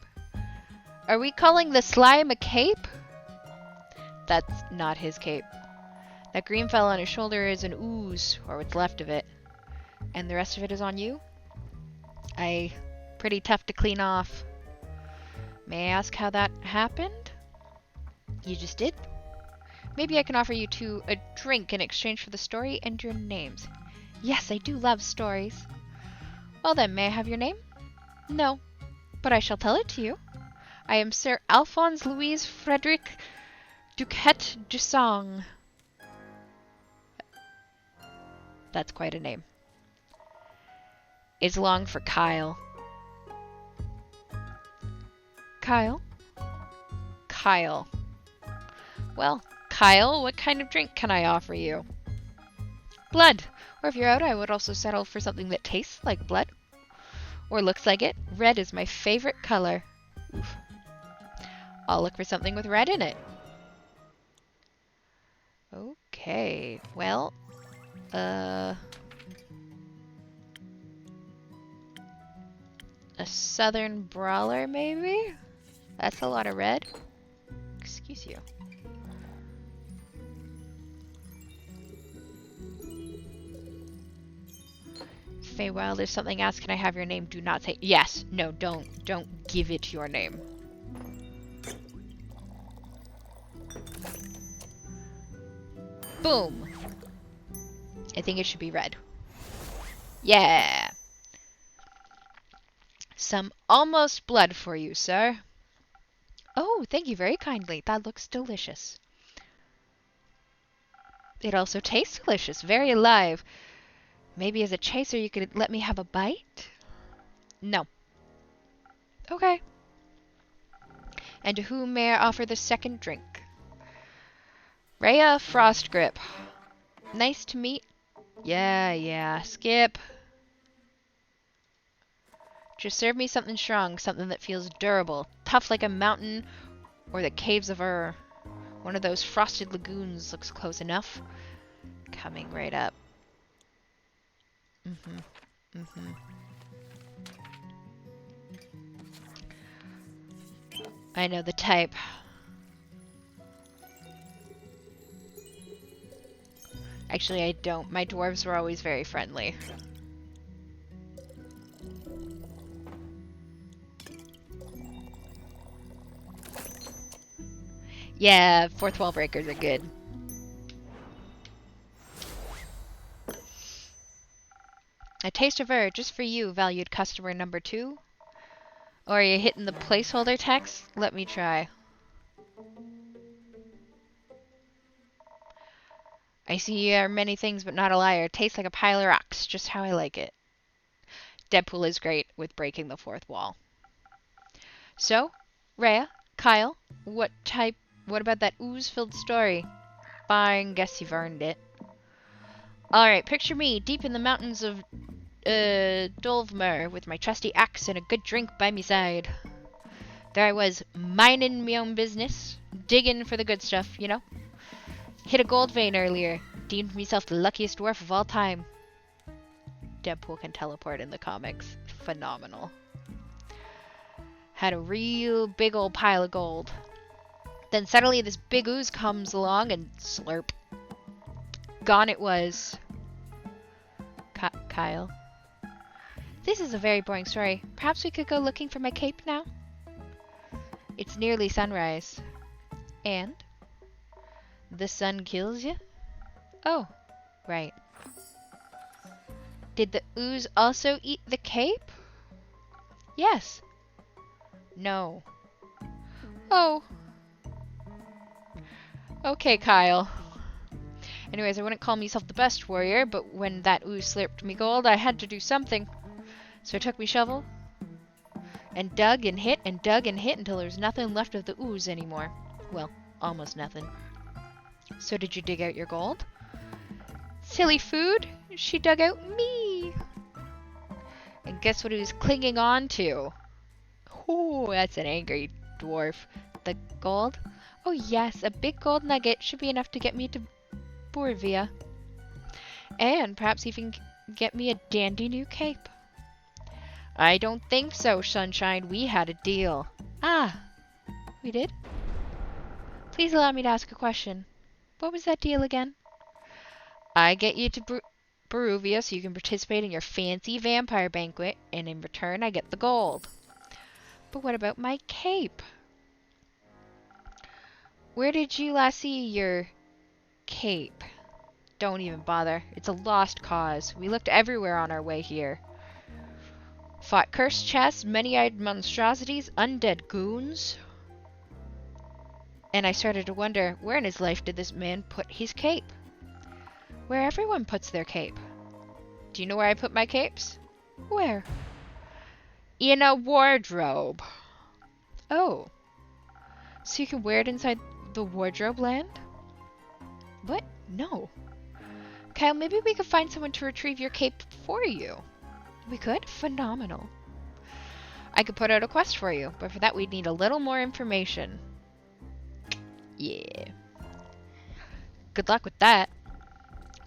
Are we calling the slime a cape? That's not his cape. That green fell on his shoulder is an ooze, or what's left of it. And the rest of it is on you? Pretty tough to clean off. May I ask how that happened? You just did? Maybe I can offer you two a drink in exchange for the story and your names. Yes, I do love stories. Well then, may I have your name? No, but I shall tell it to you. I am Sir Alphonse Louis Frederic Duquette Dusang. That's quite a name. It's long for Kyle. Kyle? Kyle. Well, Kyle, what kind of drink can I offer you? Blood. Or if you're out, I would also settle for something that tastes like blood. Or looks like it. Red is my favorite color. Oof. I'll look for something with red in it. Okay, well, a southern brawler, maybe? That's a lot of red. Excuse you. Feywild, there's something else. Can I have your name? Do not say yes. No, don't give it your name. Boom. I think it should be red. Yeah. Some almost blood for you, sir. Oh, thank you very kindly. That looks delicious. It also tastes delicious, very alive. Maybe as a chaser you could let me have a bite? No. Okay. And to whom may I offer the second drink? Rhea Frostgrip. Nice to meet. Yeah. Skip. Just serve me something strong, something that feels durable, tough like a mountain or the caves of Ur. One of those frosted lagoons looks close enough. Coming right up. I know the type. Actually, I don't. My dwarves were always very friendly. Yeah, fourth wall breakers are good. A taste of Ur, just for you, valued customer number 2. Or are you hitting the placeholder text? Let me try. I see you are many things but not a liar. Tastes like a pile of rocks, just how I like it. Deadpool is great with breaking the fourth wall. So, Rhea, Kyle, what about that ooze-filled story? Fine, guess you've earned it. Alright, picture me deep in the mountains of Dolvmer with my trusty axe and a good drink by me side. There I was, minding me own business, digging for the good stuff, you know. Hit a gold vein earlier, deemed myself the luckiest dwarf of all time. Deadpool can teleport in the comics. Phenomenal. Had a real big old pile of gold. Then suddenly this big ooze comes along and slurp. Gone it was. Kyle. This is a very boring story. Perhaps we could go looking for my cape now? It's nearly sunrise. And? The sun kills you? Oh, right. Did the ooze also eat the cape? Yes. No. Oh. Okay, Kyle. Anyways, I wouldn't call myself the best warrior, but when that ooze slurped me gold, I had to do something. So I took me shovel and dug and hit until there was nothing left of the ooze anymore. Well, almost nothing. So did you dig out your gold? Silly food, she dug out me. And guess what he was clinging on to? Oh, that's an angry dwarf. The gold? Oh yes, a big gold nugget should be enough to get me to Borvia. And perhaps even get me a dandy new cape. I don't think so, Sunshine. We had a deal. Ah, We did? Please allow me to ask a question. What was that deal again? I get you to Baruvia so you can participate in your fancy vampire banquet, and in return I get the gold. But what about my cape? Where did you last see your cape? Don't even bother. It's a lost cause. We looked everywhere on our way here. Fought cursed chests, many-eyed monstrosities, undead goons. And I started to wonder, where in his life did this man put his cape? Where everyone puts their cape. Do you know where I put my capes? Where? In a wardrobe. Oh. So you can wear it inside the wardrobe land? What? No. Kyle, maybe we could find someone to retrieve your cape for you. We could? Phenomenal. I could put out a quest for you, but for that we'd need a little more information. Yeah. Good luck with that.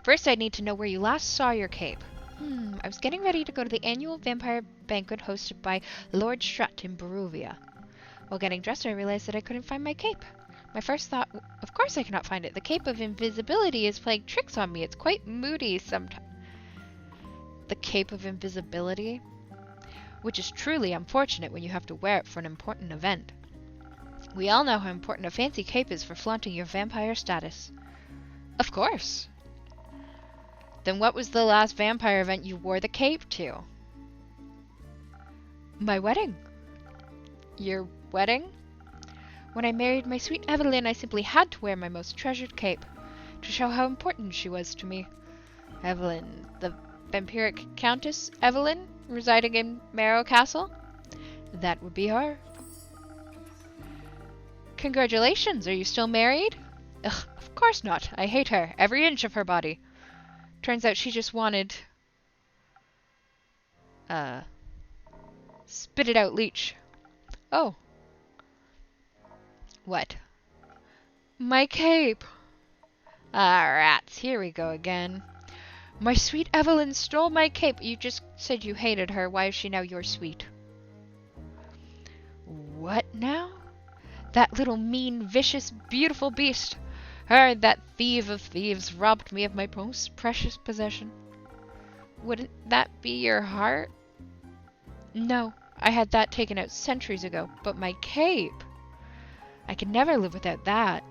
First, I'd need to know where you last saw your cape. I was getting ready to go to the annual vampire banquet hosted by Lord Strutt in Baruvia. While getting dressed, I realized that I couldn't find my cape. My first thought, of course I cannot find it. The cape of invisibility is playing tricks on me. It's quite moody sometimes. The cape of invisibility? Which is truly unfortunate when you have to wear it for an important event. We all know how important a fancy cape is for flaunting your vampire status. Of course. Then what was the last vampire event you wore the cape to? My wedding. Your wedding? When I married my sweet Evelyn, I simply had to wear my most treasured cape to show how important she was to me. Evelyn, the vampiric Countess Evelyn, residing in Marrow Castle? That would be her. Congratulations, are you still married? Ugh, of course not. I hate her, every inch of her body. Turns out she just wanted... Spit it out, leech. Oh. What? My cape. Ah, rats, here we go again. My sweet Evelyn stole my cape. You just said you hated her. Why is she now your sweet? What now? That little mean, vicious, beautiful beast. Her, that thief of thieves, robbed me of my most precious possession. Wouldn't that be your heart? No, I had that taken out centuries ago, but my cape... I could never live without that.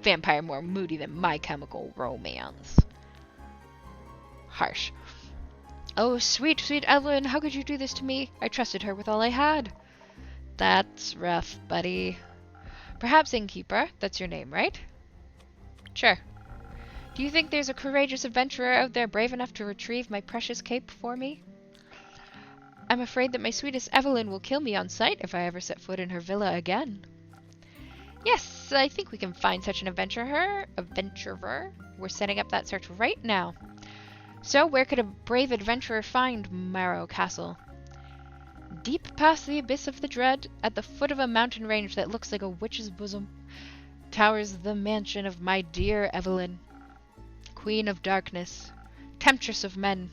Vampire more moody than My Chemical Romance. Harsh. Oh, sweet, sweet Evelyn, how could you do this to me? I trusted her with all I had. That's rough, buddy. Perhaps Innkeeper, that's your name, right? Sure. Do you think there's a courageous adventurer out there brave enough to retrieve my precious cape for me? I'm afraid that my sweetest Evelyn will kill me on sight if I ever set foot in her villa again. Yes, I think we can find such an adventurer. We're setting up that search right now. So, where could a brave adventurer find Marrow Castle? Deep past the abyss of the dread, at the foot of a mountain range that looks like a witch's bosom, towers the mansion of my dear Evelyn, Queen of Darkness, Temptress of Men,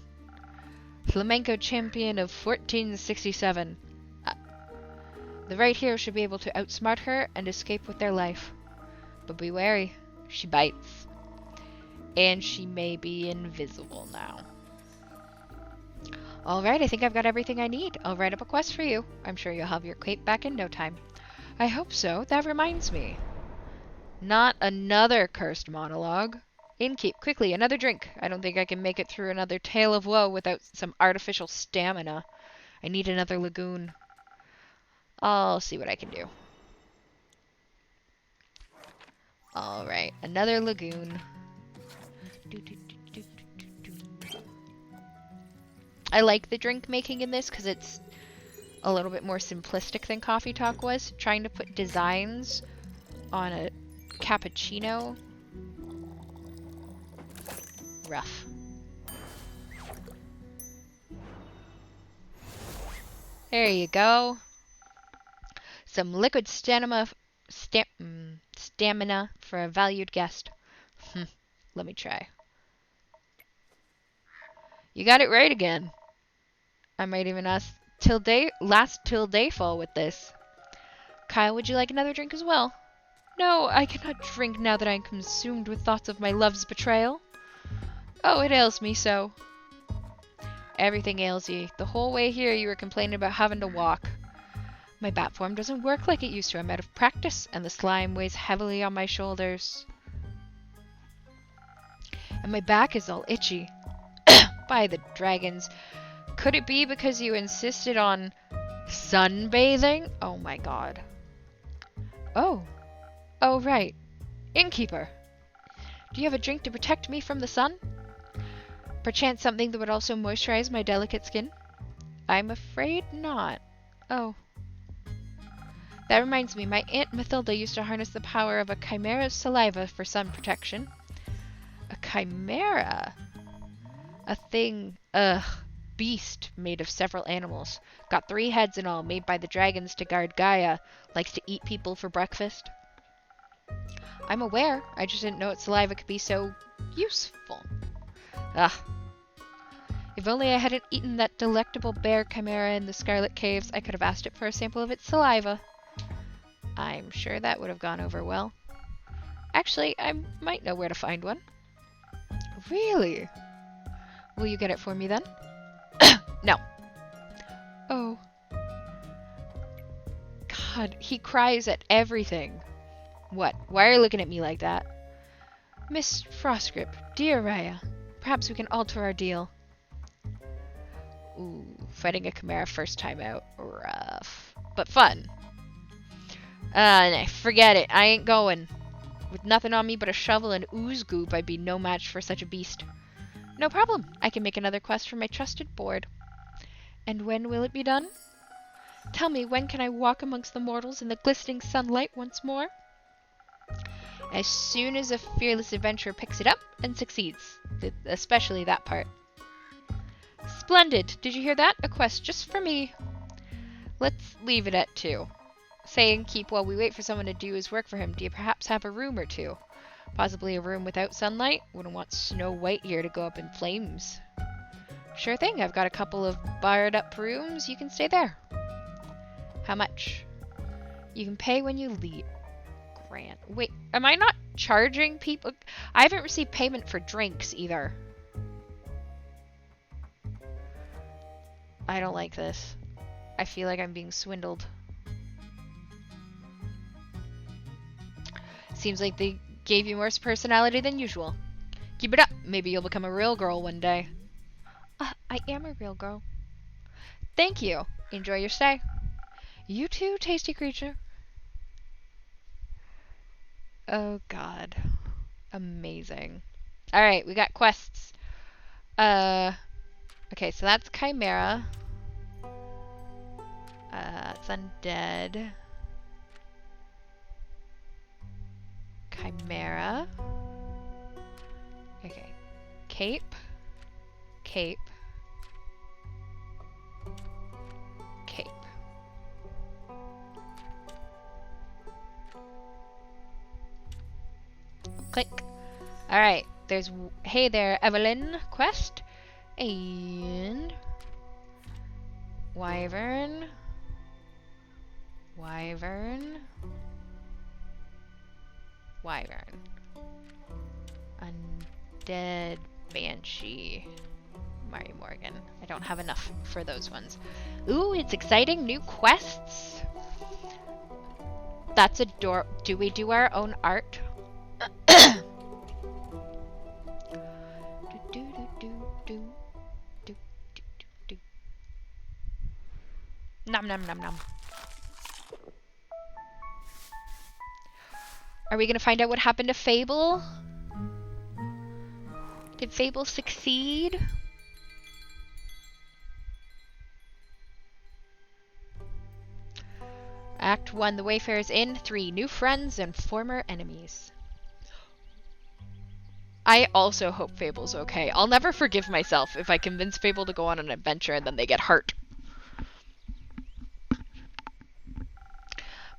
Flamenco champion of 1467. The right hero should be able to outsmart her and escape with their life. But be wary, she bites. And she may be invisible now. Alright, I think I've got everything I need. I'll write up a quest for you. I'm sure you'll have your cape back in no time. I hope so. That reminds me. Not another cursed monologue. Innkeep, quickly, another drink. I don't think I can make it through another tale of woe without some artificial stamina. I need another lagoon. I'll see what I can do. Alright, another lagoon. I like the drink making in this because it's a little bit more simplistic than Coffee Talk was. Trying to put designs on a cappuccino. Rough. There you go. Some liquid stamina for a valued guest. Let me try. You got it right again. I might even ask last till dayfall with this. Kyle, would you like another drink as well? No, I cannot drink now that I am consumed with thoughts of my love's betrayal. Oh, it ails me so. Everything ails ye. The whole way here you were complaining about having to walk. My bat form doesn't work like it used to. I'm out of practice, and the slime weighs heavily on my shoulders. And my back is all itchy. By the dragons. Could it be because you insisted on sunbathing? Oh my god. Oh. Oh, right. Innkeeper. Do you have a drink to protect me from the sun? Perchance something that would also moisturize my delicate skin? I'm afraid not. Oh. That reminds me, my Aunt Mathilda used to harness the power of a chimera's saliva for sun protection. A chimera? A thing, beast made of several animals. Got 3 heads in all, made by the dragons to guard Gaia. Likes to eat people for breakfast. I'm aware, I just didn't know its saliva could be so useful. Ugh. If only I hadn't eaten that delectable bear chimera in the Scarlet Caves, I could have asked it for a sample of its saliva. I'm sure that would have gone over well. Actually, I might know where to find one. Really? Will you get it for me then? No. Oh. God, he cries at everything. What? Why are you looking at me like that? Miss Frostgrip, dear Raya, perhaps we can alter our deal. Ooh, fighting a chimera first time out. Rough. But fun. Nah, forget it. I ain't going. With nothing on me but a shovel and ooze goop, I'd be no match for such a beast. No problem. I can make another quest for my trusted board. And when will it be done? Tell me, when can I walk amongst the mortals in the glistening sunlight once more? As soon as a fearless adventurer picks it up and succeeds. Especially that part. Splendid! Did you hear that? A quest just for me. Let's leave it at 2. Say and keep while we wait for someone to do his work for him. Do you perhaps have a room or 2? Possibly a room without sunlight? Wouldn't want Snow White here to go up in flames. Sure thing, I've got a couple of barred up rooms. You can stay there. How much? You can pay when you leave. Grant. Wait, am I not charging people? I haven't received payment for drinks either. I don't like this. I feel like I'm being swindled. Seems like they gave you more personality than usual. Keep it up. Maybe you'll become a real girl one day. I am a real girl. Thank you. Enjoy your stay. You too, tasty creature. Oh god. Amazing. Alright, we got quests. Okay, so that's Chimera. It's undead. Chimera. Okay. Cape. Cape. Cape. Click. Alright, there's Hey There Evelyn quest. And Wyvern. Wyvern. Wyvern. Undead Banshee. Mary Morgan. I don't have enough for those ones. Ooh, it's exciting. New quests. That's adorable. Do we do our own art? Nom nom nom nom. Are we gonna find out what happened to Fable? Did Fable succeed? Act 1, The Wayfarer's Inn. 3, New friends and former enemies. I also hope Fable's okay. I'll never forgive myself if I convince Fable to go on an adventure and then they get hurt.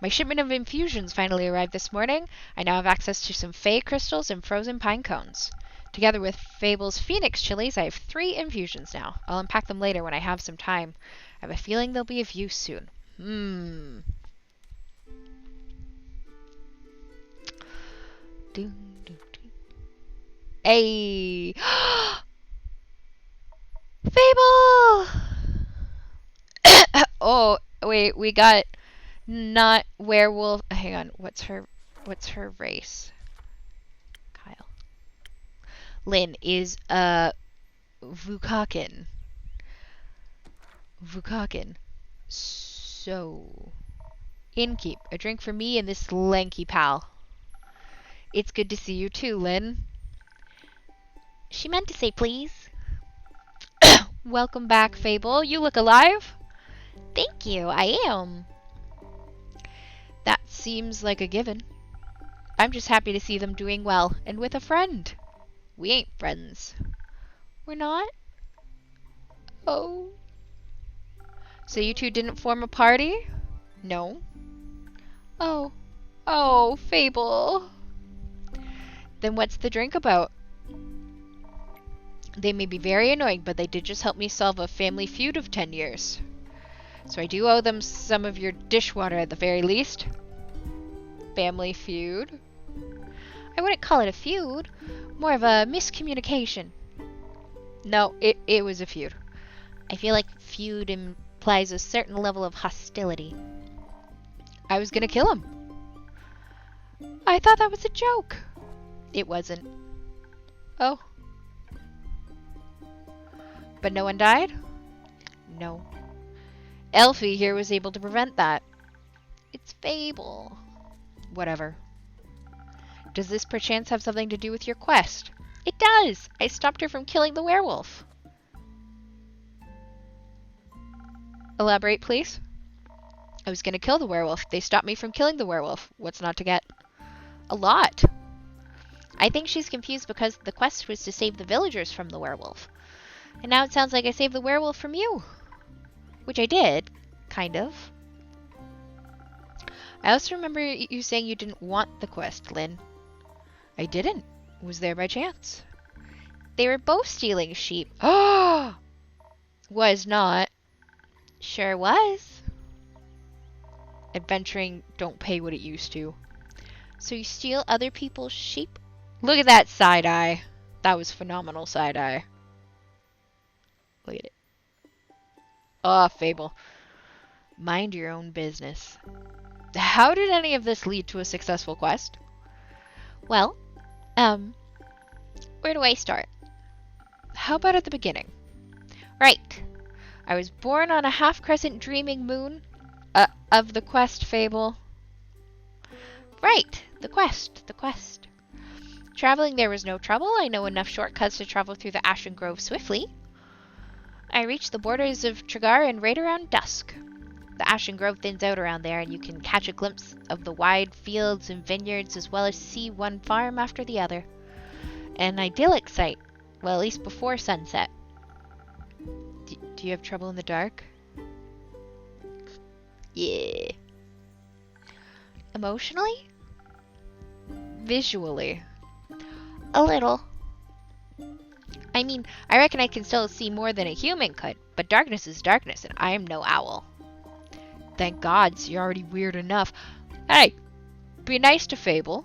My shipment of infusions finally arrived this morning. I now have access to some Fey crystals and frozen pine cones. Together with Fable's Phoenix chilies, I have 3 infusions now. I'll unpack them later when I have some time. I have a feeling they'll be of use soon. Hey! Fable! Oh, wait, we got not werewolf. Hang on, what's her race? Kyle. Lynn is Vukakin. So, innkeep, a drink for me and this lanky pal. It's good to see you too, Lynn. She meant to say please. Welcome back, Fable. You look alive. Thank you, I am. That seems like a given. I'm just happy to see them doing well, and with a friend. We ain't friends. We're not? Oh. So you two didn't form a party? No. Oh. Oh, Fable. Then what's the drink about? They may be very annoying, but they did just help me solve a family feud of 10 years. So I do owe them some of your dishwater at the very least. Family feud? I wouldn't call it a feud. More of a miscommunication. No, it was a feud. I feel like feud implies a certain level of hostility. I was gonna kill him. I thought that was a joke. It wasn't. Oh. But no one died? No. Elfie here was able to prevent that. It's Fable. Whatever. Does this perchance have something to do with your quest? It does! I stopped her from killing the werewolf. Elaborate, please. I was gonna kill the werewolf. They stopped me from killing the werewolf. What's not to get? A lot. I think she's confused because the quest was to save the villagers from the werewolf. And now it sounds like I saved the werewolf from you. Which I did, kind of. I also remember you saying you didn't want the quest, Lynn. I didn't. It was there by chance. They were both stealing sheep. Oh! Was not. Sure was. Adventuring don't pay what it used to. So you steal other people's sheep? Look at that side eye. That was phenomenal side eye. Look at it. Oh, Fable. Mind your own business. How did any of this lead to a successful quest? Well, where do I start? How about at the beginning? Right. I was born on a half-crescent dreaming moon of the quest, Fable. Right. The quest. Traveling there was no trouble. I know enough shortcuts to travel through the Ashen Grove swiftly. I reached the borders of Tregarin right around dusk. The Ashen Grove thins out around there, and you can catch a glimpse of the wide fields and vineyards as well as see one farm after the other. An idyllic sight. Well, at least before sunset. Do you have trouble in the dark? Yeah. Emotionally? Visually? A little. I mean, I reckon I can still see more than a human could, but darkness is darkness, and I am no owl. Thank God, so you're already weird enough. Hey, be nice to Fable.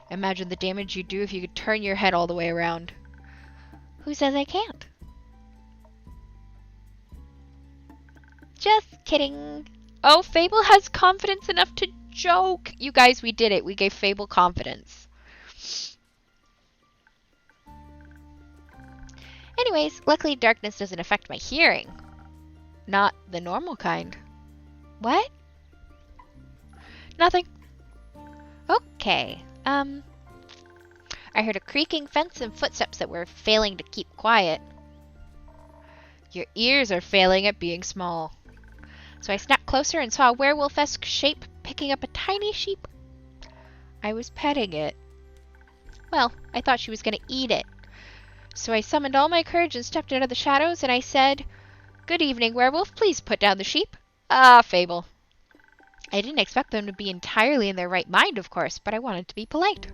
Imagine the damage you'd do if you could turn your head all the way around. Who says I can't? Just kidding. Oh, Fable has confidence enough to joke. You guys, we did it. We gave Fable confidence. Anyways, luckily darkness doesn't affect my hearing. Not the normal kind. What? Nothing. Okay. I heard a creaking fence and footsteps that were failing to keep quiet. Your ears are failing at being small. So I snapped closer and saw a werewolf-esque shape picking up a tiny sheep. I was petting it. Well, I thought she was going to eat it. So I summoned all my courage and stepped out of the shadows, and I said, "Good evening, werewolf. Please put down the sheep." Ah, Fable. I didn't expect them to be entirely in their right mind, of course, but I wanted to be polite.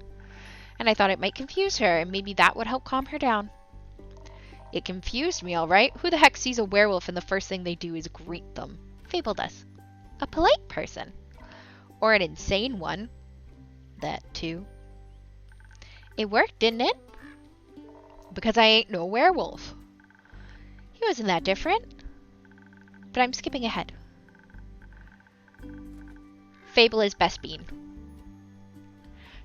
and I thought it might confuse her, and maybe that would help calm her down. It confused me, all right. Who the heck sees a werewolf and the first thing they do is greet them? Fable does. A polite person. Or an insane one. That too. It worked, didn't it? Because I ain't no werewolf. He wasn't that different. But I'm skipping ahead. Fable is best bean.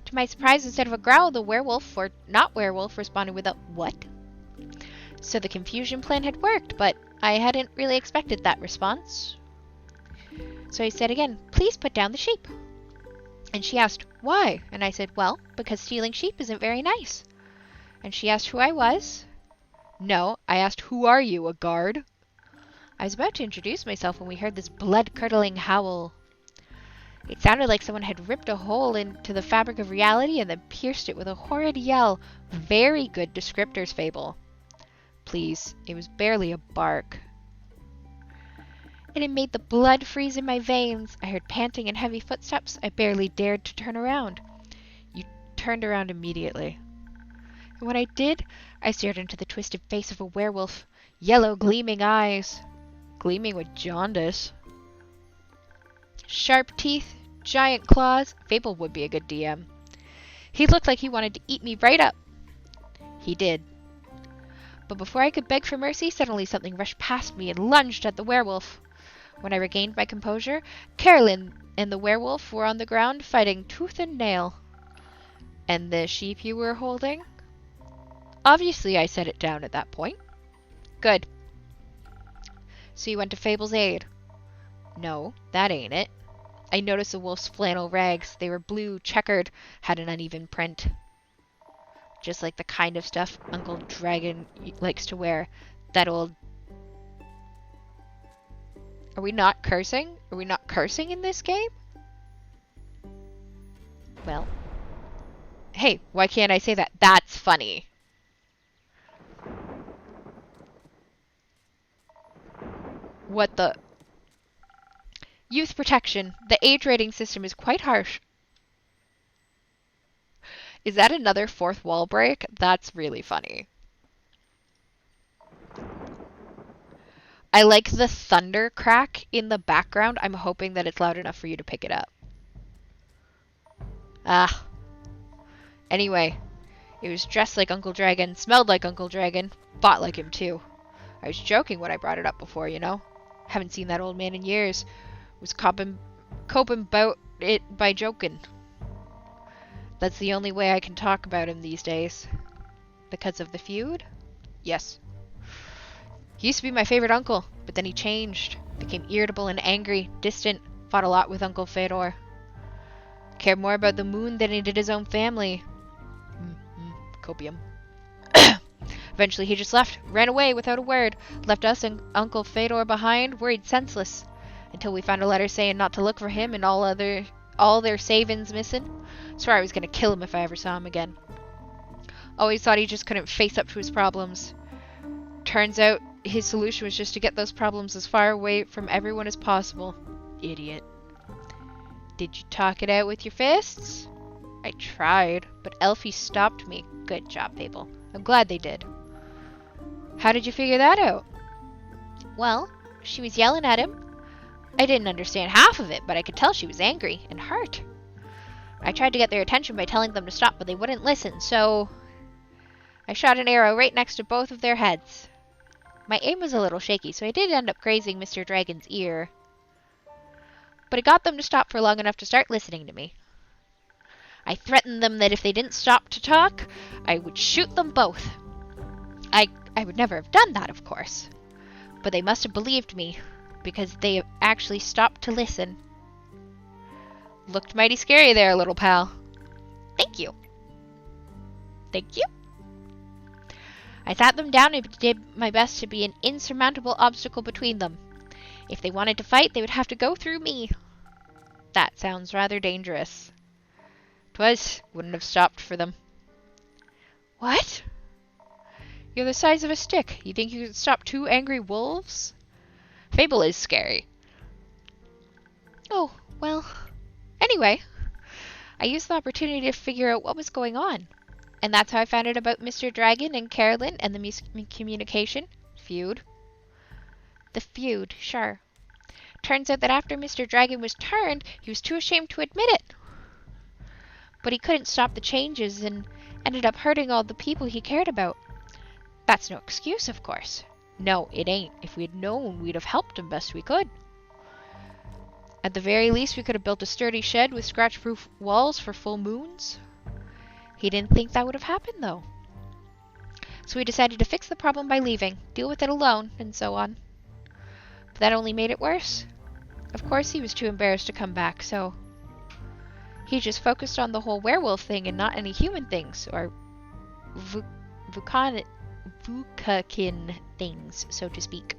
To my surprise, instead of a growl, the werewolf, or not werewolf, responded with a what? So the confusion plan had worked, but I hadn't really expected that response. So I said again, please put down the sheep. And she asked, why? And I said, well, because stealing sheep isn't very nice. And she asked who I was. No, I asked, who are you, a guard? I was about to introduce myself when we heard this blood-curdling howl. It sounded like someone had ripped a hole into the fabric of reality and then pierced it with a horrid yell. Very good descriptors, Fable. Please, it was barely a bark. And it made the blood freeze in my veins. I heard panting and heavy footsteps. I barely dared to turn around. You turned around immediately. And when I did, I stared into the twisted face of a werewolf. Yellow gleaming eyes. Gleaming with jaundice. Sharp teeth, giant claws. Fable would be a good DM. He looked like he wanted to eat me right up. He did. But before I could beg for mercy, suddenly something rushed past me and lunged at the werewolf. When I regained my composure, Carolyn and the werewolf were on the ground fighting tooth and nail. And the sheep you were holding? Obviously, I set it down at that point. Good. So you went to Fable's aid? No, that ain't it. I noticed the wolf's flannel rags. They were blue, checkered, had an uneven print. Just like the kind of stuff Uncle Dragon likes to wear. That old... Are we not cursing? Are we not cursing in this game? Well. Hey, why can't I say that? That's funny. What the... Youth protection. The age rating system is quite harsh. Is that another fourth wall break? That's really funny. I like the thunder crack in the background. I'm hoping that it's loud enough for you to pick it up. Ah. Anyway, it was dressed like Uncle Dragon, smelled like Uncle Dragon, fought like him too. I was joking when I brought it up before, you know? Haven't seen that old man in years. Was coping about it by joking. That's the only way I can talk about him these days. Because of the feud? Yes. He used to be my favorite uncle, but then he changed. Became irritable and angry, distant, fought a lot with Uncle Fedor. Cared more about the moon than he did his own family. Copium. Eventually he just left, ran away without a word, left us and Uncle Fedor behind, worried senseless, until we found a letter saying not to look for him and all their savings missing. Swore I was gonna kill him if I ever saw him again. Always thought he just couldn't face up to his problems. Turns out his solution was just to get those problems as far away from everyone as possible. Idiot. Did you talk it out with your fists? I tried, but Elfie stopped me. Good job, Fable. I'm glad they did. How did you figure that out? Well, she was yelling at him. I didn't understand half of it, but I could tell she was angry and hurt. I tried to get their attention by telling them to stop, but they wouldn't listen, so... I shot an arrow right next to both of their heads. My aim was a little shaky, so I did end up grazing Mr. Dragon's ear. But it got them to stop for long enough to start listening to me. I threatened them that if they didn't stop to talk, I would shoot them both. I would never have done that, of course. But they must have believed me, because they actually stopped to listen. Looked mighty scary there, little pal. Thank you. Thank you. I sat them down and did my best to be an insurmountable obstacle between them. If they wanted to fight, they would have to go through me. That sounds rather dangerous. 'Twas. Wouldn't have stopped for them. What? You're the size of a stick. You think you could stop 2 angry wolves? Fable is scary. Oh, well. Anyway, I used the opportunity to figure out what was going on. And that's how I found out about Mr. Dragon and Carolyn and the miscommunication. Feud. The feud, sure. Turns out that after Mr. Dragon was turned, he was too ashamed to admit it. But he couldn't stop the changes and ended up hurting all the people he cared about. That's no excuse, of course. No, it ain't. If we'd known, we'd have helped him best we could. At the very least, we could have built a sturdy shed with scratch-proof walls for full moons. He didn't think that would have happened, though. So we decided to fix the problem by leaving, deal with it alone, and so on. But that only made it worse. Of course, he was too embarrassed to come back, so he just focused on the whole werewolf thing and not any human things, or Vukakin things, so to speak.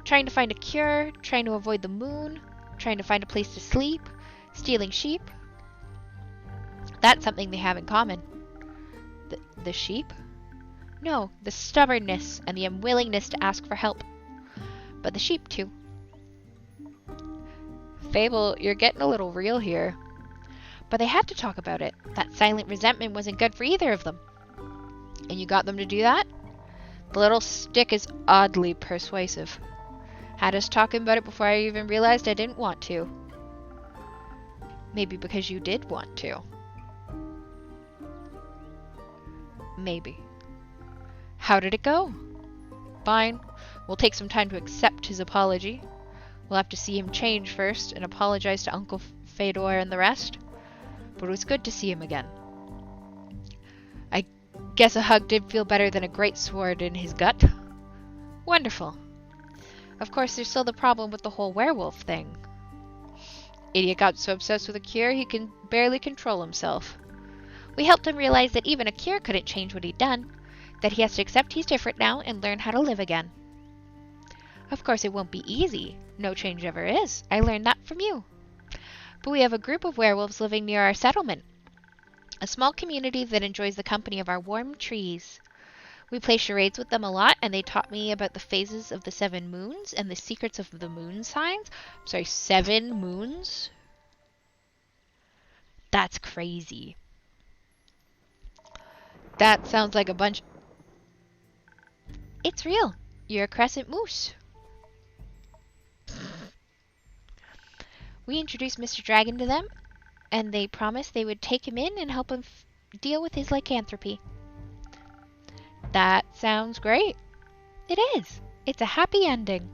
Trying to find a cure, trying to avoid the moon, trying to find a place to sleep, stealing sheep. That's something they have in common. The sheep? No, the stubbornness and the unwillingness to ask for help. But the sheep, too. Fable, you're getting a little real here. But they had to talk about it. That silent resentment wasn't good for either of them. And you got them to do that? The little stick is oddly persuasive. Had us talking about it before I even realized I didn't want to. Maybe because you did want to. Maybe. How did it go? Fine. We'll take some time to accept his apology. We'll have to see him change first and apologize to Uncle Fedor and the rest. But it was good to see him again. I guess a hug did feel better than a great sword in his gut. Wonderful. Of course, there's still the problem with the whole werewolf thing. Idiot got so obsessed with a cure he can barely control himself. We helped him realize that even a cure couldn't change what he'd done, that he has to accept he's different now and learn how to live again. Of course, it won't be easy. No change ever is. I learned that from you. But we have a group of werewolves living near our settlement. A small community that enjoys the company of our warm trees. We play charades with them a lot, and they taught me about the phases of the 7 moons and the secrets of the moon signs. I'm sorry, 7 moons? That's crazy. That sounds like a bunch... It's real. You're a crescent moose. We introduced Mr. Dragon to them, and they promised they would take him in and help him deal with his lycanthropy. That sounds great. It is. It's a happy ending.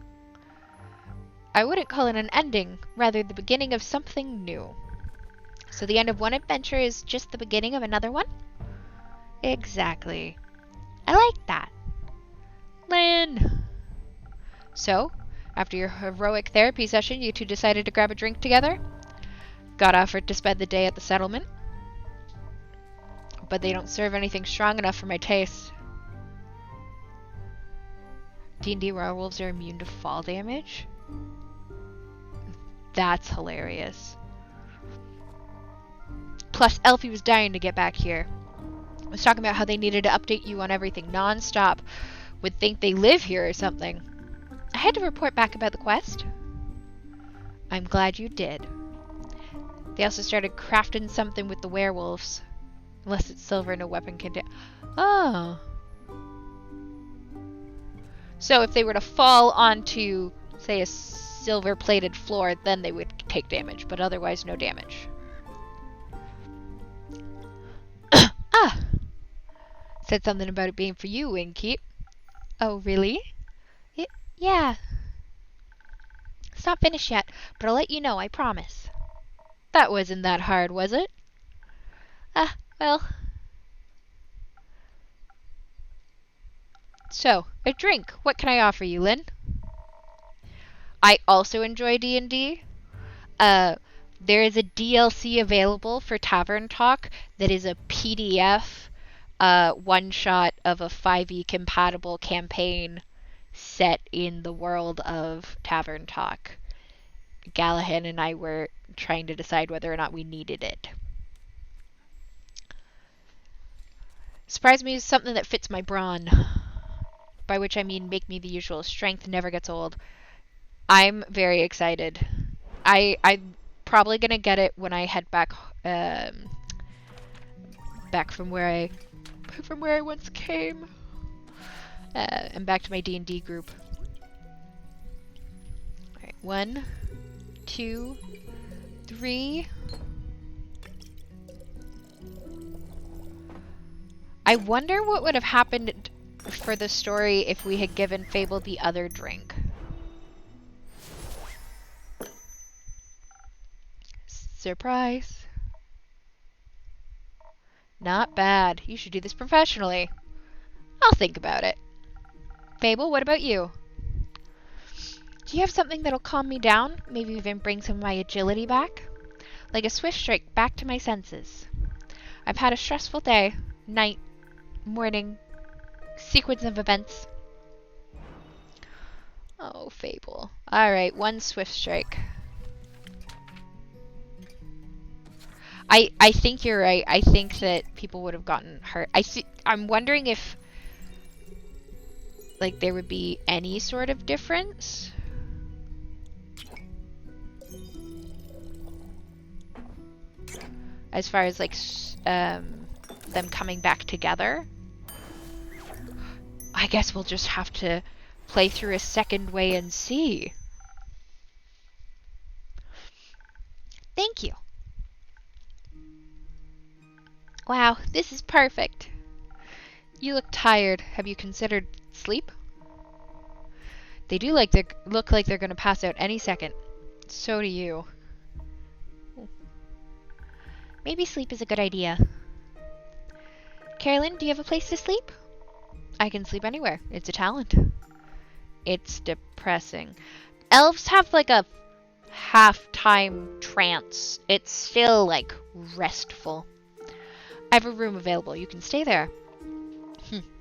I wouldn't call it an ending, rather the beginning of something new. So the end of one adventure is just the beginning of another one? Exactly. I like that. Lynn! So, after your heroic therapy session, you two decided to grab a drink together? Got offered to spend the day at the settlement? But they don't serve anything strong enough for my taste. D&D werewolves are immune to fall damage? That's hilarious. Plus, Elfie was dying to get back here. I was talking about how they needed to update you on everything non-stop. Would think they live here or something. I had to report back about the quest. I'm glad you did. They also started crafting something with the werewolves. Unless it's silver, no weapon can Oh. So if they were to fall onto, say, a silver-plated floor, then they would take damage, but otherwise no damage. Ah! Said something about it being for you, Wingkeep. Oh, really? Yeah. It's not finished yet, but I'll let you know, I promise. That wasn't that hard, was it? Well. So, a drink. What can I offer you, Lynn? I also enjoy D&D. There is a DLC available for Tavern Talk that is a PDF one-shot of a 5e compatible campaign set in the world of Tavern Talk. Gallahan and I were trying to decide whether or not we needed it. Surprise me is something that fits my brawn. By which I mean make me the usual. Strength never gets old. I'm very excited. I'm probably going to get it when I head back back from where I once came. And back to my D&D group. Alright, 1, 2, 3. I wonder what would have happened for the story if we had given Fable the other drink. Surprise. Not bad. You should do this professionally. I'll think about it. Fable, what about you? Do you have something that'll calm me down? Maybe even bring some of my agility back? Like a swift strike back to my senses. I've had a stressful day, night, morning, sequence of events. Oh, Fable. Alright, 1 swift strike. I think you're right. I think that people would have gotten hurt. I'm wondering if like there would be any sort of difference. As far as like them coming back together. I guess we'll just have to play through a second way and see. Thank you. Wow, this is perfect. You look tired. Have you considered sleep? They do look like they're gonna pass out any second. So do you. Maybe sleep is a good idea. Carolyn, do you have a place to sleep? I can sleep anywhere. It's a talent. It's depressing. Elves have like a half-time trance. It's still like restful. I have a room available. You can stay there.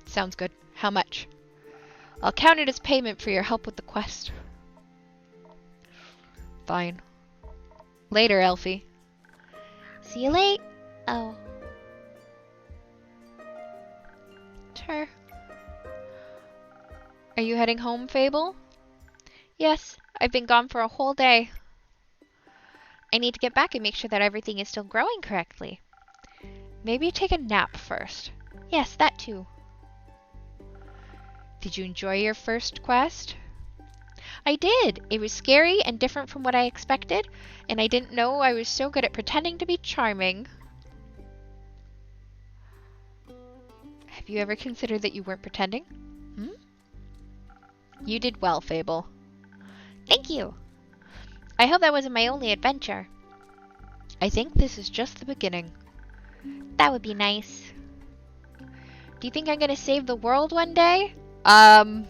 Sounds good. How much? I'll count it as payment for your help with the quest. Fine. Later, Elfie. See you late. Oh. Sure. Are you heading home, Fable? Yes, I've been gone for a whole day. I need to get back and make sure that everything is still growing correctly. Maybe take a nap first. Yes, that too. Did you enjoy your first quest? I did. It was scary and different from what I expected, and I didn't know I was so good at pretending to be charming. Have you ever considered that you weren't pretending? You did well, Fable. Thank you. I hope that wasn't my only adventure. I think this is just the beginning. That would be nice. Do you think I'm gonna save the world one day? That's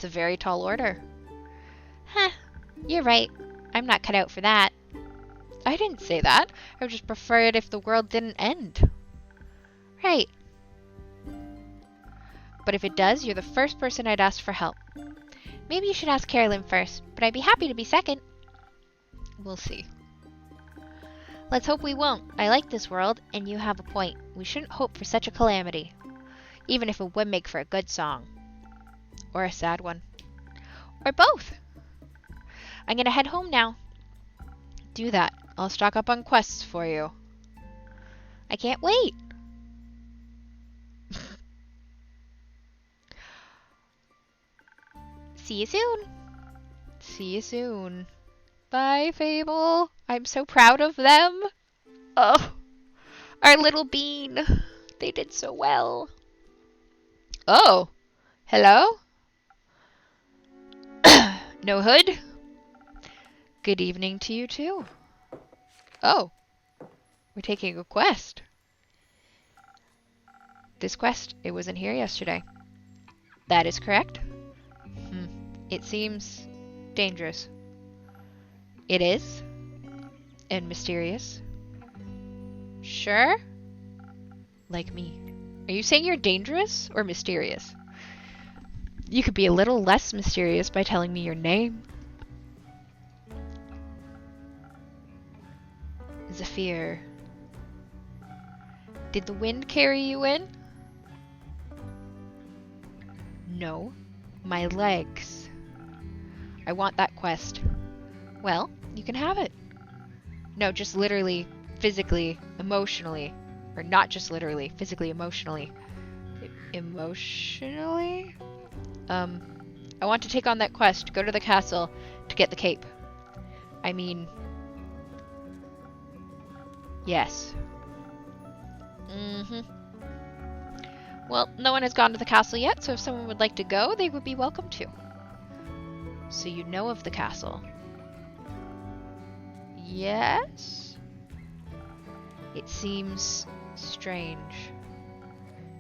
a very tall order. Huh, you're right. I'm not cut out for that. I didn't say that. I would just prefer it if the world didn't end. Right. But if it does, you're the first person I'd ask for help. Maybe you should ask Carolyn first, but I'd be happy to be second. We'll see. Let's hope we won't. I like this world, and you have a point. We shouldn't hope for such a calamity, even if it would make for a good song. Or a sad one. Or both. I'm gonna head home now. Do that. I'll stock up on quests for you. I can't wait. See you soon. See you soon. Bye, Fable. I'm so proud of them. Oh, our little bean. They did so well. Oh, hello? No hood? Good evening to you too. Oh, we're taking a quest. This quest, it wasn't here yesterday. That is correct. It seems dangerous. It is. And mysterious. Sure? Like me. Are you saying you're dangerous or mysterious? You could be a little less mysterious by telling me your name. Zephyr. Did the wind carry you in? No. My legs. I want that quest. Well, you can have it. No, just literally, physically, emotionally. Or not just literally, physically, emotionally. Emotionally? I want to take on that quest, go to the castle to get the cape. I mean, yes. Mm-hmm. Well, no one has gone to the castle yet, so if someone would like to go, they would be welcome to. So you know of the castle? Yes? It seems strange.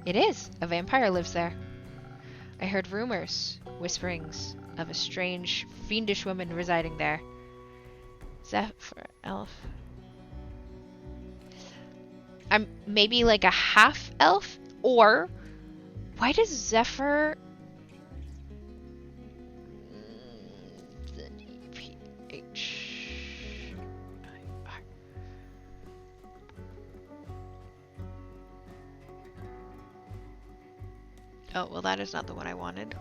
It is. A vampire lives there. I heard rumors, whisperings, of a strange, fiendish woman residing there. Zephyr elf. I'm maybe like a half elf? Or why does Zephyr Oh, well that is not the one I wanted.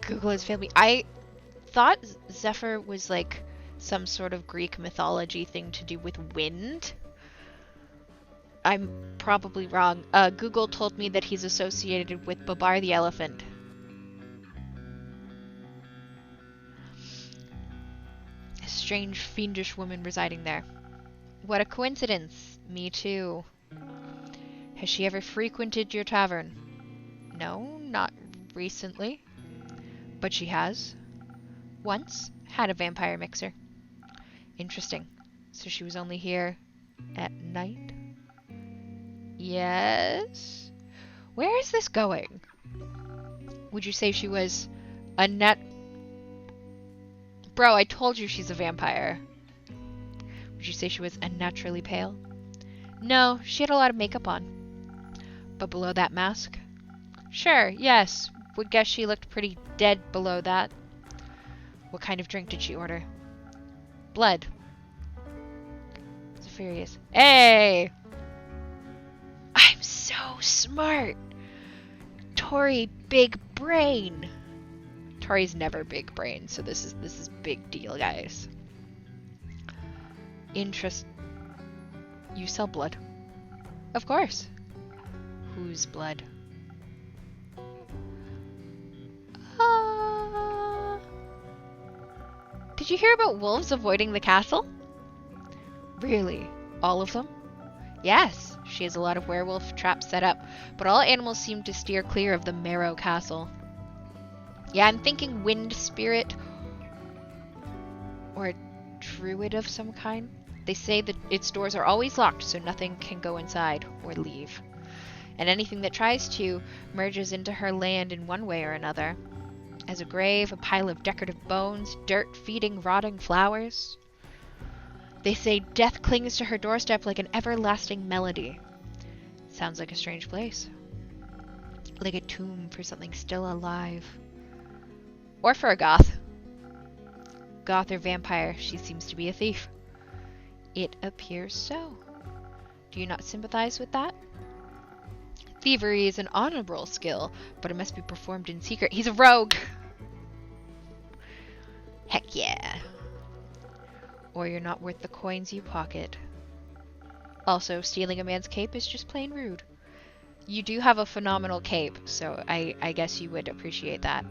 Google has failed me. I thought Zephyr was like some sort of Greek mythology thing to do with wind. I'm probably wrong. Google told me that he's associated with Babar the elephant. A strange, fiendish woman residing there. What a coincidence. Me too. Has she ever frequented your tavern? No, not recently. But she has. Once had a vampire mixer. Interesting. So she was only here at night? Yes? Where is this going? Would you say she was a net... Bro, I told you she's a vampire. Would you say she was unnaturally pale? No, she had a lot of makeup on. But below that mask? Sure, yes. Would guess she looked pretty dead below that. What kind of drink did she order? Blood. Furious. Hey! I'm so smart! Tori, big brain! Tori's never big brain, so this is big deal, guys. Interest. You sell blood? Of course. Whose blood? Did you hear about wolves avoiding the castle? Really? All of them? Yes, she has a lot of werewolf traps set up, but all animals seem to steer clear of the Marrow Castle. Yeah, I'm thinking wind spirit or a druid of some kind. They say that its doors are always locked, so nothing can go inside or leave. And anything that tries to merges into her land in one way or another. As a grave, a pile of decorative bones, dirt feeding rotting flowers. They say death clings to her doorstep like an everlasting melody. Sounds like a strange place. Like a tomb for something still alive. Or for a goth. Goth or vampire, she seems to be a thief. It appears so. Do you not sympathize with that? Thievery is an honorable skill, but it must be performed in secret. He's a rogue! Heck yeah. Or you're not worth the coins you pocket. Also, stealing a man's cape is just plain rude. You do have a phenomenal cape, so I guess you would appreciate that.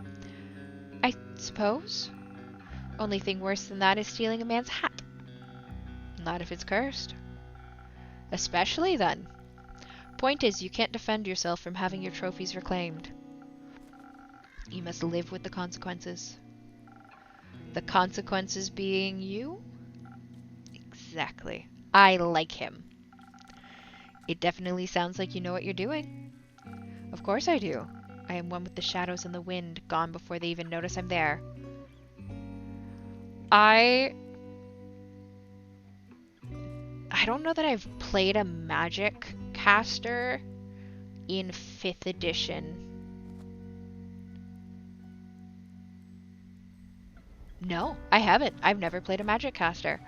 I suppose. Only thing worse than that is stealing a man's hat. Not if it's cursed. Especially then. Point is, you can't defend yourself from having your trophies reclaimed. You must live with the consequences. The consequences being you? Exactly. I like him. It definitely sounds like you know what you're doing. Of course I do. I am one with the shadows and the wind, gone before they even notice I'm there. I don't know that I've played a magic caster in 5th edition. No, I haven't. I've never played a magic caster.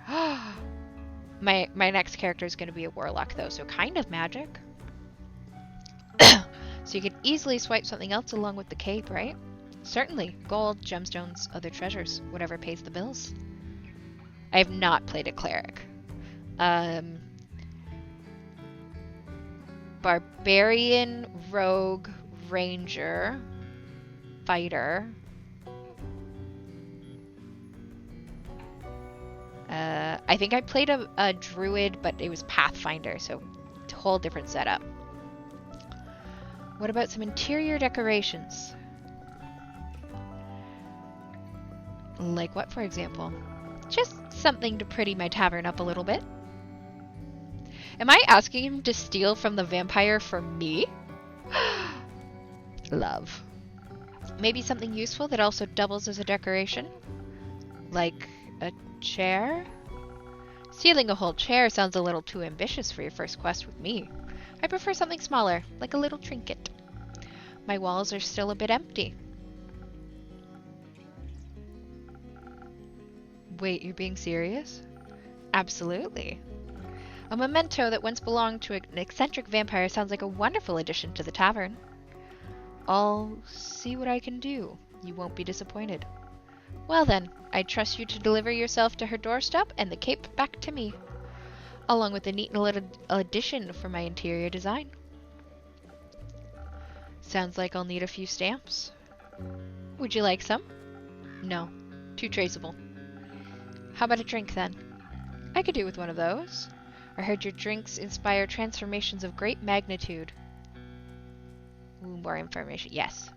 My next character is going to be a warlock, though, so kind of magic. So you could easily swipe something else along with the cape, right? Certainly. Gold, gemstones, other treasures, whatever pays the bills. I have not played a cleric. Um, Barbarian, rogue, ranger, fighter. I think I played a druid, but it was Pathfinder, so it's a whole different setup. What about some interior decorations? Like what, for example? Just something to pretty my tavern up a little bit. Am I asking him to steal from the vampire for me? Love. Maybe something useful that also doubles as a decoration? Like a chair? Stealing a whole chair sounds a little too ambitious for your first quest with me. I prefer something smaller, like a little trinket. My walls are still a bit empty. Wait, you're being serious? Absolutely. A memento that once belonged to an eccentric vampire sounds like a wonderful addition to the tavern. I'll see what I can do. You won't be disappointed. Well then, I trust you to deliver yourself to her doorstep and the cape back to me, along with a neat little addition for my interior design. Sounds like I'll need a few stamps. Would you like some? No, too traceable. How about a drink then? I could do with one of those. I heard your drinks inspire transformations of great magnitude. Ooh, more information. Yes.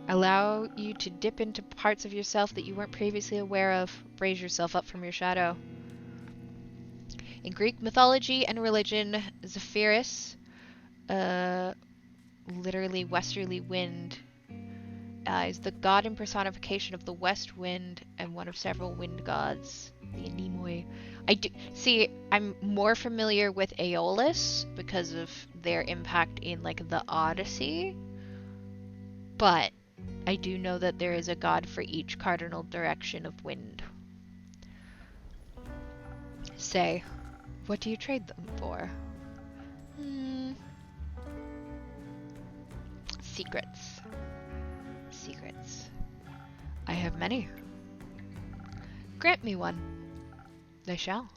Allow you to dip into parts of yourself that you weren't previously aware of. Raise yourself up from your shadow. In Greek mythology and religion, Zephyrus, literally westerly wind, is the god and personification of the west wind and one of several wind gods, the Anemoi. I'm more familiar with Aeolus because of their impact in like the Odyssey, but I do know that there is a god for each cardinal direction of wind. Say, what do you trade them for? Secrets. Secrets. I have many. Grant me one. I shall.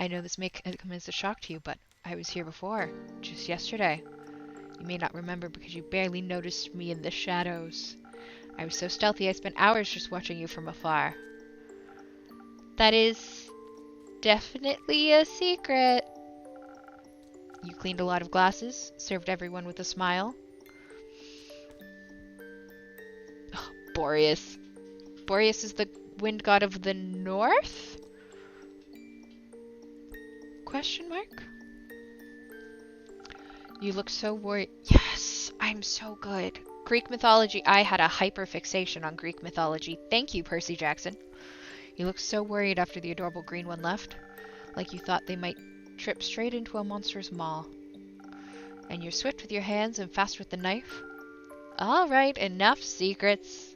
I know this may come as a shock to you, but I was here before, just yesterday. You may not remember because you barely noticed me in the shadows. I was so stealthy I spent hours just watching you from afar. That is definitely a secret. You cleaned a lot of glasses, served everyone with a smile. Oh, Boreas. Boreas is the wind god of the north? Question mark? You look so worried. Yes, I'm so good. Greek mythology. I had a hyperfixation on Greek mythology. Thank you, Percy Jackson. You look so worried after the adorable green one left. Like you thought they might trip straight into a monstrous maw. And you're swift with your hands and fast with the knife. Alright, enough secrets.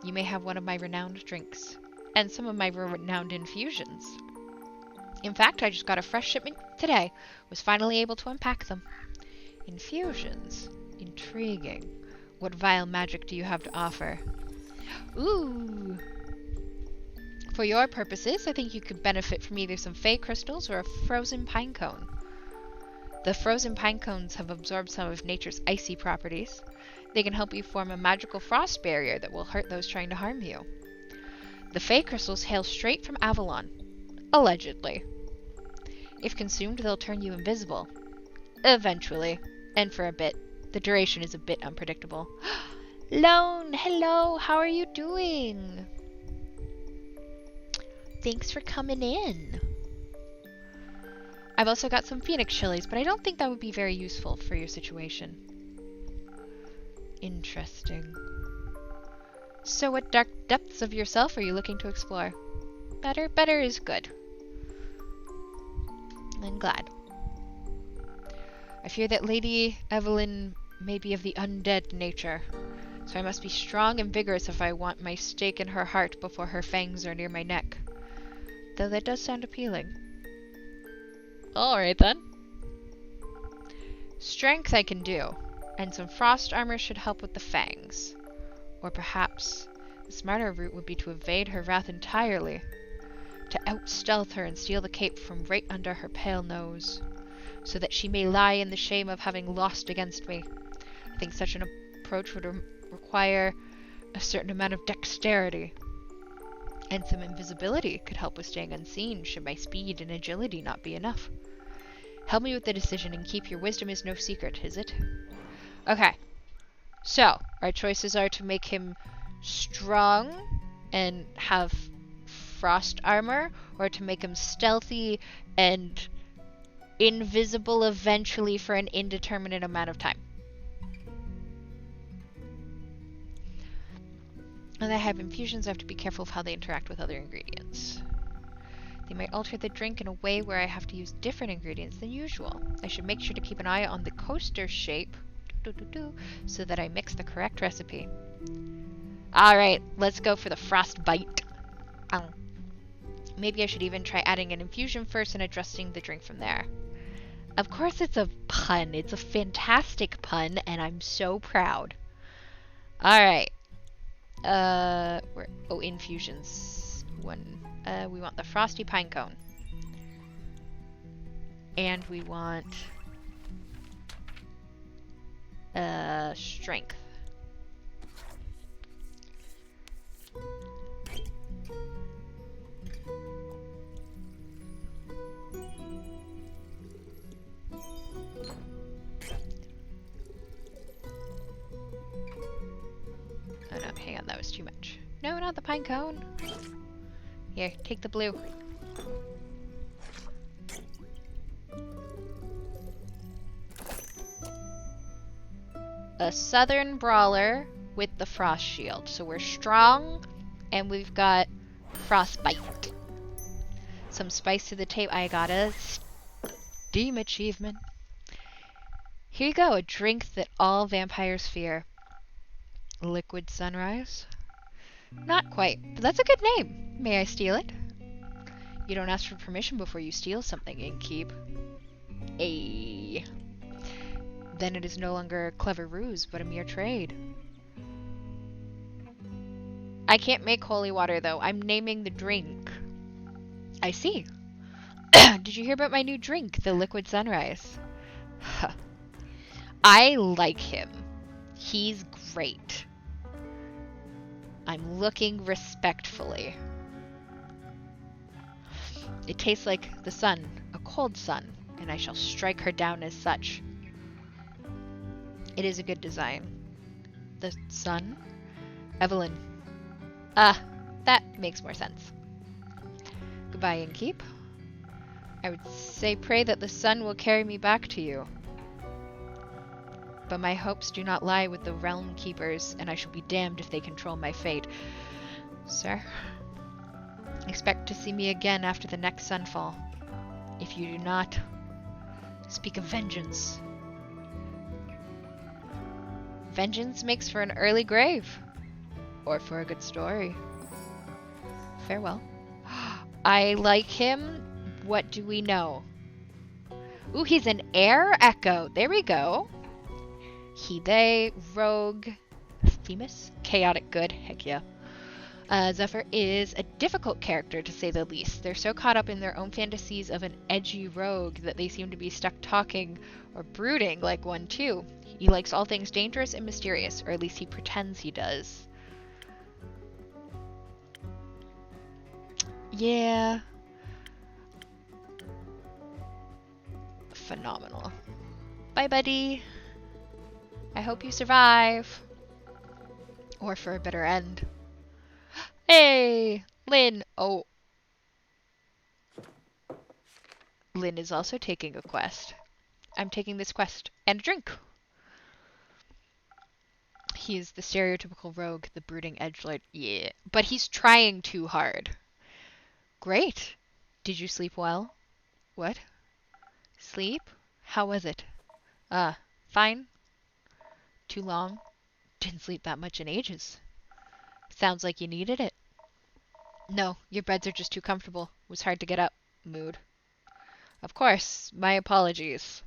You may have one of my renowned drinks. And some of my renowned infusions. In fact, I just got a fresh shipment today. Was finally able to unpack them. Infusions. Intriguing. What vile magic do you have to offer? Ooh. For your purposes, I think you could benefit from either some fey crystals or a frozen pine cone. The frozen pine cones have absorbed some of nature's icy properties. They can help you form a magical frost barrier that will hurt those trying to harm you. The fey crystals hail straight from Avalon. Allegedly. If consumed, they'll turn you invisible. Eventually. And for a bit. The duration is a bit unpredictable. Lone, hello, how are you doing? Thanks for coming in. I've also got some phoenix chilies, but I don't think that would be very useful for your situation. Interesting. So what dark depths of yourself are you looking to explore? Better is good. I'm glad. I fear that Lady Evelyn may be of the undead nature, so I must be strong and vigorous if I want my stake in her heart before her fangs are near my neck. Though that does sound appealing. Alright then. Strength I can do, and some frost armor should help with the fangs. Or perhaps the smarter route would be to evade her wrath entirely. to out-stealth her and steal the cape from right under her pale nose, so that she may lie in the shame of having lost against me. I think such an approach would require a certain amount of dexterity, and some invisibility could help with staying unseen should my speed and agility not be enough. Help me with the decision and keep your wisdom is no secret, is it? Okay, so our choices are to make him strong and have frost armor, or to make him stealthy and invisible eventually for an indeterminate amount of time. And I have infusions, I have to be careful of how they interact with other ingredients. They might alter the drink in a way where I have to use different ingredients than usual. I should make sure to keep an eye on the coaster shape so that I mix the correct recipe. Alright, let's go for the frostbite. Maybe I should even try adding an infusion first and adjusting the drink from there. Of course it's a pun. It's a fantastic pun, and I'm so proud. Alright. Infusions. We want the frosty pine cone. And we want strength. Oh no, hang on, that was too much. No, not the pine cone. Here, take the blue. A southern brawler with the frost shield. So we're strong, and we've got frostbite. Some spice to the tape. I got a Steam achievement. Here you go, a drink that all vampires fear. Liquid Sunrise? Not quite, but that's a good name. May I steal it? You don't ask for permission before you steal something, Innkeep. Then it is no longer a clever ruse, but a mere trade. I can't make holy water, though. I'm naming the drink. I see. Did you hear about my new drink, the Liquid Sunrise? I like him. He's great. I'm looking respectfully. It tastes like the sun, a cold sun, and I shall strike her down as such. It is a good design. The sun? Evelyn. That makes more sense. Goodbye, Innkeep. I would say pray that the sun will carry me back to you. But my hopes do not lie with the realm keepers, and I shall be damned if they control my fate. Sir, expect to see me again after the next sunfall. If you do not, speak of vengeance. Vengeance makes for an early grave. Or for a good story. Farewell. I like him. What do we know? Ooh, he's an air echo. There we go. He, they, rogue, Themis, chaotic good. Heck yeah. Zephyr is a difficult character, to say the least. They're so caught up in their own fantasies of an edgy rogue that they seem to be stuck talking or brooding like one too. He likes all things dangerous and mysterious, or at least he pretends he does. Yeah. Phenomenal. Bye, buddy. I hope you survive. Or for a better end. Hey! Lynn! Oh. Lynn is also taking a quest. I'm taking this quest and a drink. He is the stereotypical rogue, the brooding edgelord. Yeah. But he's trying too hard. Great. Did you sleep well? What? Sleep? How was it? Fine. Too long? Didn't sleep that much in ages. Sounds like you needed it. No, your beds are just too comfortable. It was hard to get up. Mood. Of course. My apologies.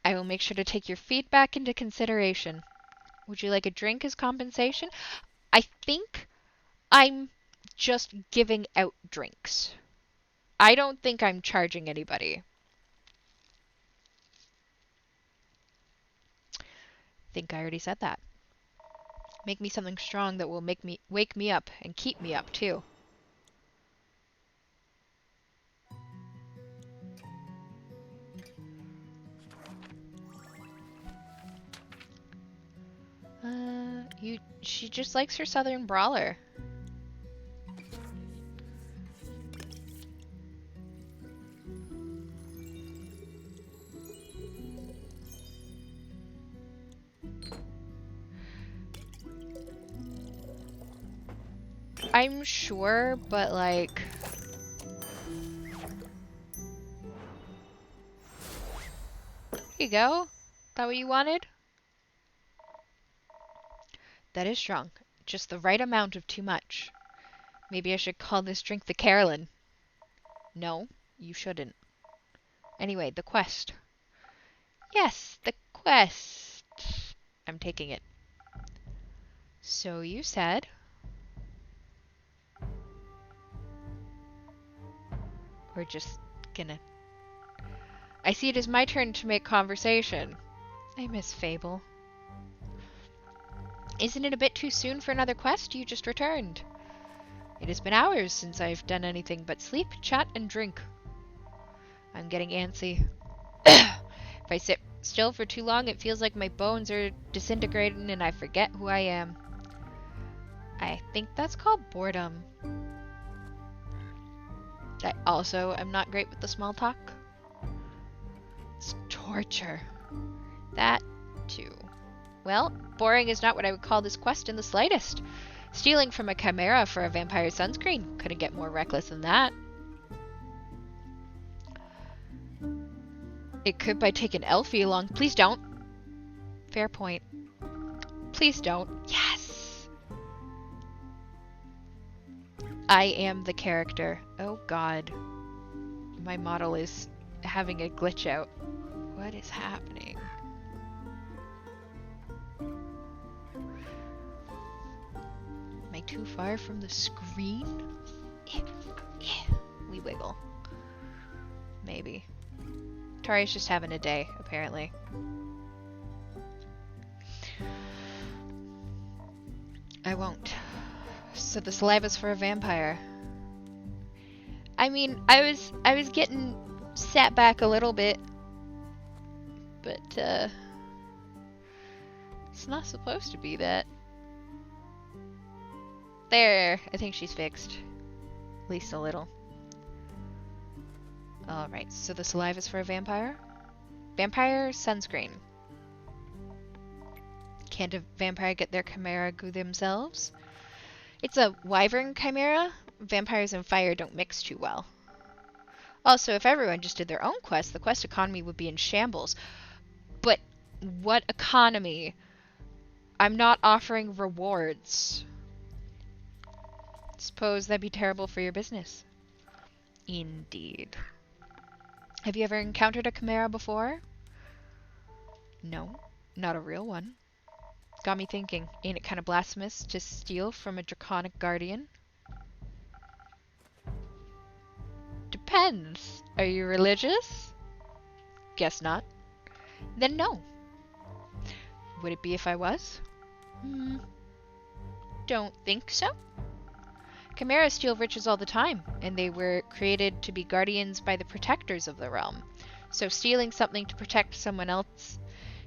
I will make sure to take your feedback into consideration. Would you like a drink as compensation? I think I'm just giving out drinks. I don't think I'm charging anybody. Think I already said that. Make me something strong that will make me wake me up and keep me up too. She just likes her Southern Brawler. I'm sure, but like... Here you go. That what you wanted? That is strong. Just the right amount of too much. Maybe I should call this drink the Carolyn. No, you shouldn't. Anyway, the quest. Yes, the quest. I'm taking it. So you said... We're just gonna... I see it as my turn to make conversation. I miss Fable. Isn't it a bit too soon for another quest? You just returned. It has been hours since I've done anything but sleep, chat, and drink. I'm getting antsy. If I sit still for too long, it feels like my bones are disintegrating and I forget who I am. I think that's called boredom. I also am not great with the small talk. It's torture. That, too. Well, boring is not what I would call this quest in the slightest. Stealing from a chimera for a vampire sunscreen. Couldn't get more reckless than that. It could by taking Elfie along. Please don't. Fair point. Please don't. Yes! I am the character. Oh god. My model is having a glitch out. What is happening? Am I too far from the screen? We wiggle. Maybe. Tari's just having a day, apparently. I won't. So the saliva's for a vampire. I mean, I was getting sat back a little bit. But, it's not supposed to be that. There! I think she's fixed. At least a little. Alright, so the saliva's for a vampire? Vampire sunscreen. Can't a vampire get their chimera goo themselves? It's a wyvern chimera. Vampires and fire don't mix too well. Also, if everyone just did their own quest, the quest economy would be in shambles. But what economy? I'm not offering rewards. Suppose that'd be terrible for your business. Indeed. Have you ever encountered a chimera before? No, not a real one. Got me thinking, ain't it kind of blasphemous to steal from a draconic guardian? Depends. Are you religious? Guess not. Then no. Would it be if I was? Don't think so. Chimeras steal riches all the time, and they were created to be guardians by the protectors of the realm. So stealing something to protect someone else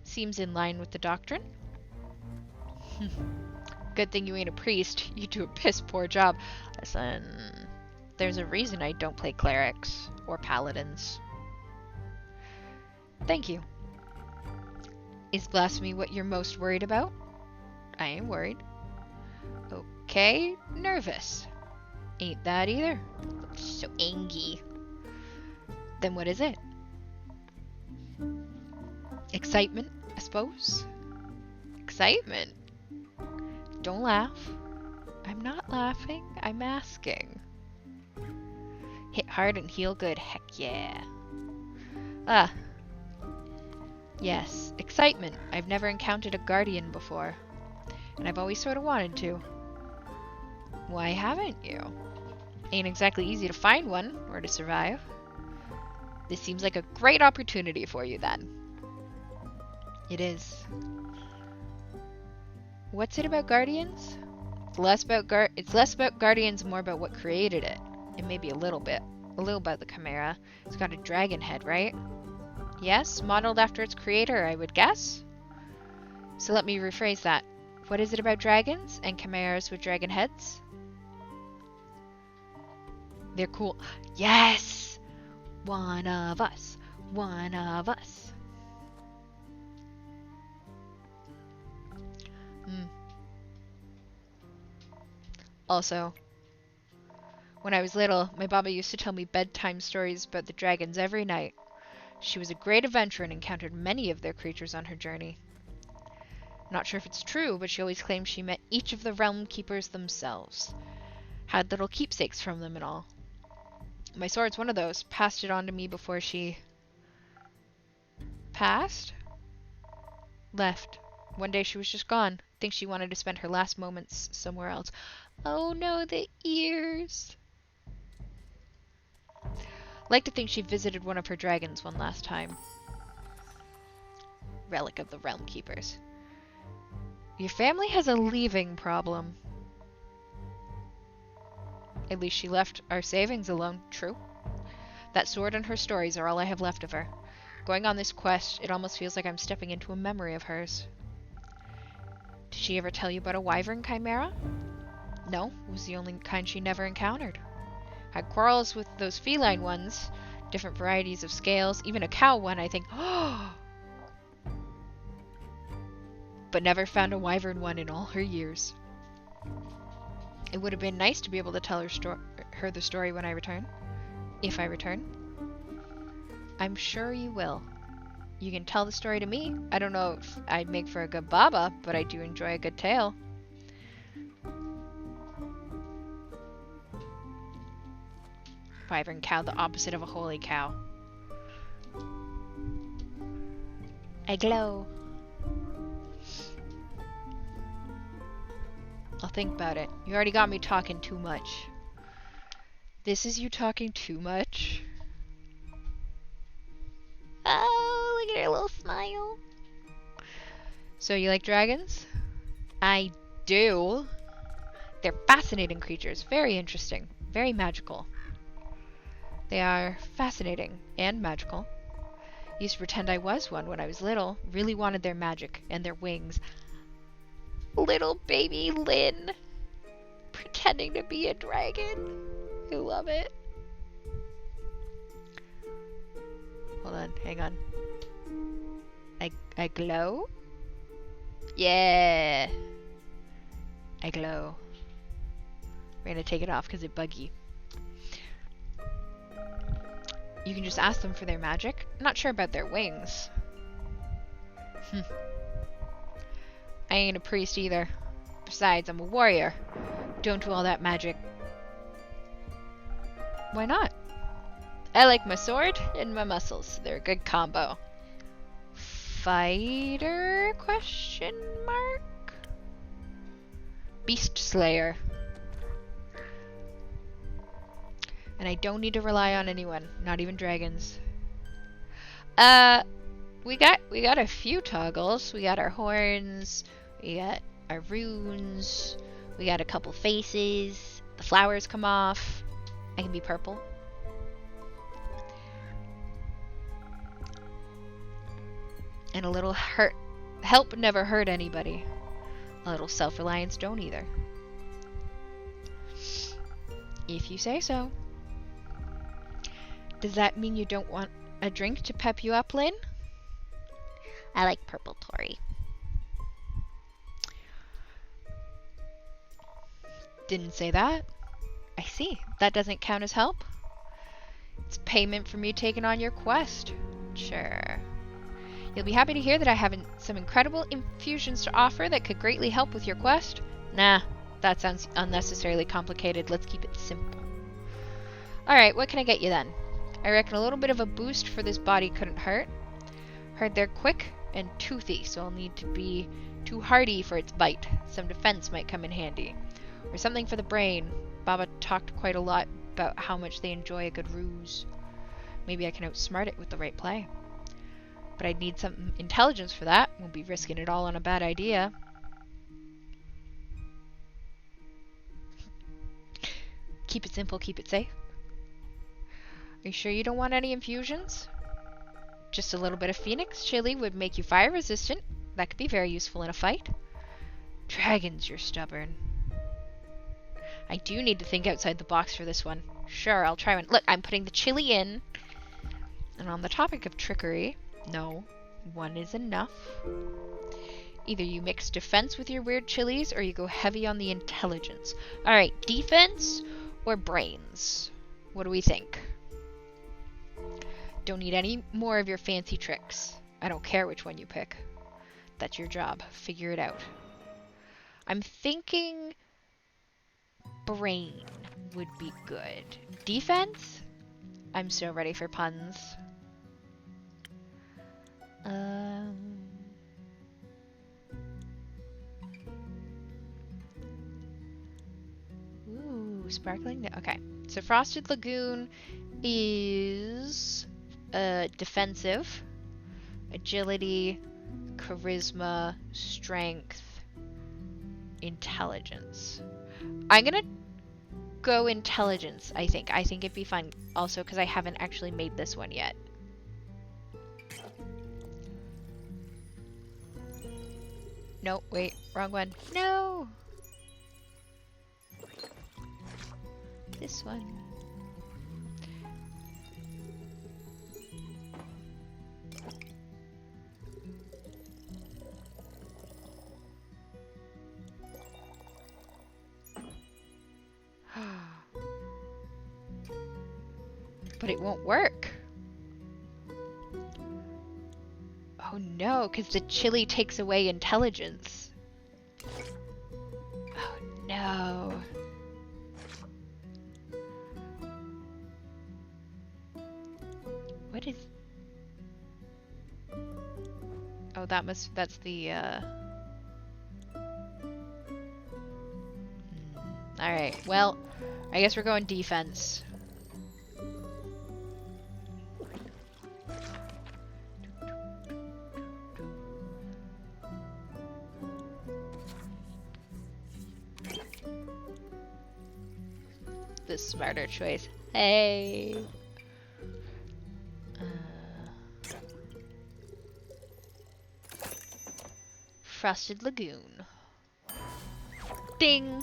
seems in line with the doctrine. Good thing you ain't a priest. You do a piss poor job. Listen, there's a reason I don't play clerics or paladins. Thank you. Is blasphemy what you're most worried about? I ain't worried. Okay, nervous. Ain't that either. So angry. Then what is it? Excitement, I suppose. Excitement? Don't laugh. I'm not laughing, I'm asking. Hit hard and heal good, heck yeah. Ah. Yes, excitement. I've never encountered a guardian before. And I've always sort of wanted to. Why haven't you? Ain't exactly easy to find one or to survive. This seems like a great opportunity for you then. It is. What's it about Guardians? It's less about Guardians, more about what created it. And maybe a little about the Chimera. It's got a dragon head, right? Yes, modeled after its creator, I would guess. So let me rephrase that. What is it about dragons and chimeras with dragon heads? They're cool. Yes! One of us. One of us. Also, when I was little, my Baba used to tell me bedtime stories about the dragons every night. She was a great adventurer and encountered many of their creatures on her journey. Not sure if it's true, but she always claimed she met each of the realm keepers themselves. Had little keepsakes from them and all. My sword's one of those. Passed it on to me before she... passed? Left. One day she was just gone. I think she wanted to spend her last moments somewhere else. Oh no, the ears! Like to think she visited one of her dragons one last time. Relic of the Realm Keepers. Your family has a leaving problem. At least she left our savings alone. True. That sword and her stories are all I have left of her. Going on this quest, it almost feels like I'm stepping into a memory of hers. Did she ever tell you about a wyvern chimera? No, it was the only kind she never encountered. Had quarrels with those feline ones, different varieties of scales, even a cow one, I think. But never found a wyvern one in all her years. It would have been nice to be able to tell her the story when I return. If I return. I'm sure you will. You can tell the story to me. I don't know if I'd make for a good Baba, but I do enjoy a good tale. Wyvern cow, the opposite of a holy cow. I glow. I'll think about it. You already got me talking too much. This is you talking too much? Oh, look at her little smile. So you like dragons? I do. They're fascinating creatures. Very interesting. Very magical. They are fascinating and magical. Used to pretend I was one when I was little. Really wanted their magic and their wings. Little baby Lynn. Pretending to be a dragon. I love it. Hold on, hang on. I glow? Yeah. I glow. We're gonna take it off because it's buggy. You can just ask them for their magic. I'm not sure about their wings. I ain't a priest either. Besides, I'm a warrior. Don't do all that magic. Why not? I like my sword and my muscles. They're a good combo. Fighter? Question mark? Beast Slayer. And I don't need to rely on anyone, not even dragons. We got a few toggles. We got our horns, we got our runes, we got a couple faces, the flowers come off. I can be purple. And a little help never hurt anybody. A little self-reliance don't either. If you say so. Does that mean you don't want a drink to pep you up, Lynn? I like purple Tori. Didn't say that. I see. That doesn't count as help? It's payment for me taking on your quest. Sure. You'll be happy to hear that I have some incredible infusions to offer that could greatly help with your quest. Nah, that sounds unnecessarily complicated. Let's keep it simple. Alright, what can I get you then? I reckon a little bit of a boost for this body couldn't hurt. Heard they're quick and toothy, so I'll need to be too hardy for its bite. Some defense might come in handy. Or something for the brain. Baba talked quite a lot about how much they enjoy a good ruse. Maybe I can outsmart it with the right play. But I'd need some intelligence for that. Won't be risking it all on a bad idea. Keep it simple, keep it safe. Are you sure you don't want any infusions? Just a little bit of Phoenix chili would make you fire resistant. That could be very useful in a fight. Dragons, you're stubborn. I do need to think outside the box for this one. Sure, I'll try one. Look, I'm putting the chili in. And on the topic of trickery, no, one is enough. Either you mix defense with your weird chilies or you go heavy on the intelligence. Alright, defense or brains? What do we think? Don't need any more of your fancy tricks. I don't care which one you pick. That's your job. Figure it out. I'm thinking brain would be good. Defense? I'm so ready for puns. Ooh, sparkling. Okay, so Frosted Lagoon is defensive, agility, charisma, strength, intelligence. I'm gonna go intelligence, I think. I think it'd be fun also because I haven't actually made this one yet. No, wait, wrong one. No! This one. But it won't work. Oh no, because the chili takes away intelligence. Oh no. What is... Oh, that's the, Alright, well, I guess we're going defense. The smarter choice. Hey! Frosted Lagoon. Ding!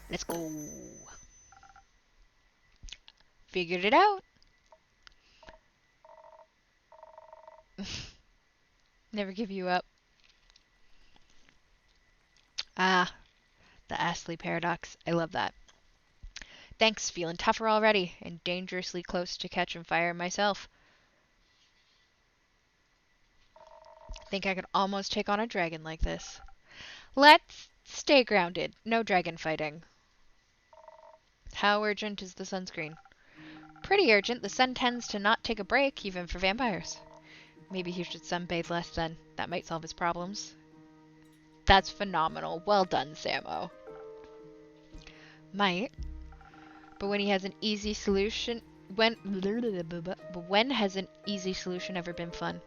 Let's go. Figured it out. Never give you up. Ah, the Astley paradox. I love that. Thanks, feeling tougher already, and dangerously close to catching fire myself. Think I could almost take on a dragon like this. Let's stay grounded. No dragon fighting. How urgent is the sunscreen? Pretty urgent. The sun tends to not take a break, even for vampires. Maybe he should sunbathe less then. That might solve his problems. That's phenomenal. Well done, Samo. Might. But when he has an easy solution... When has an easy solution ever been fun?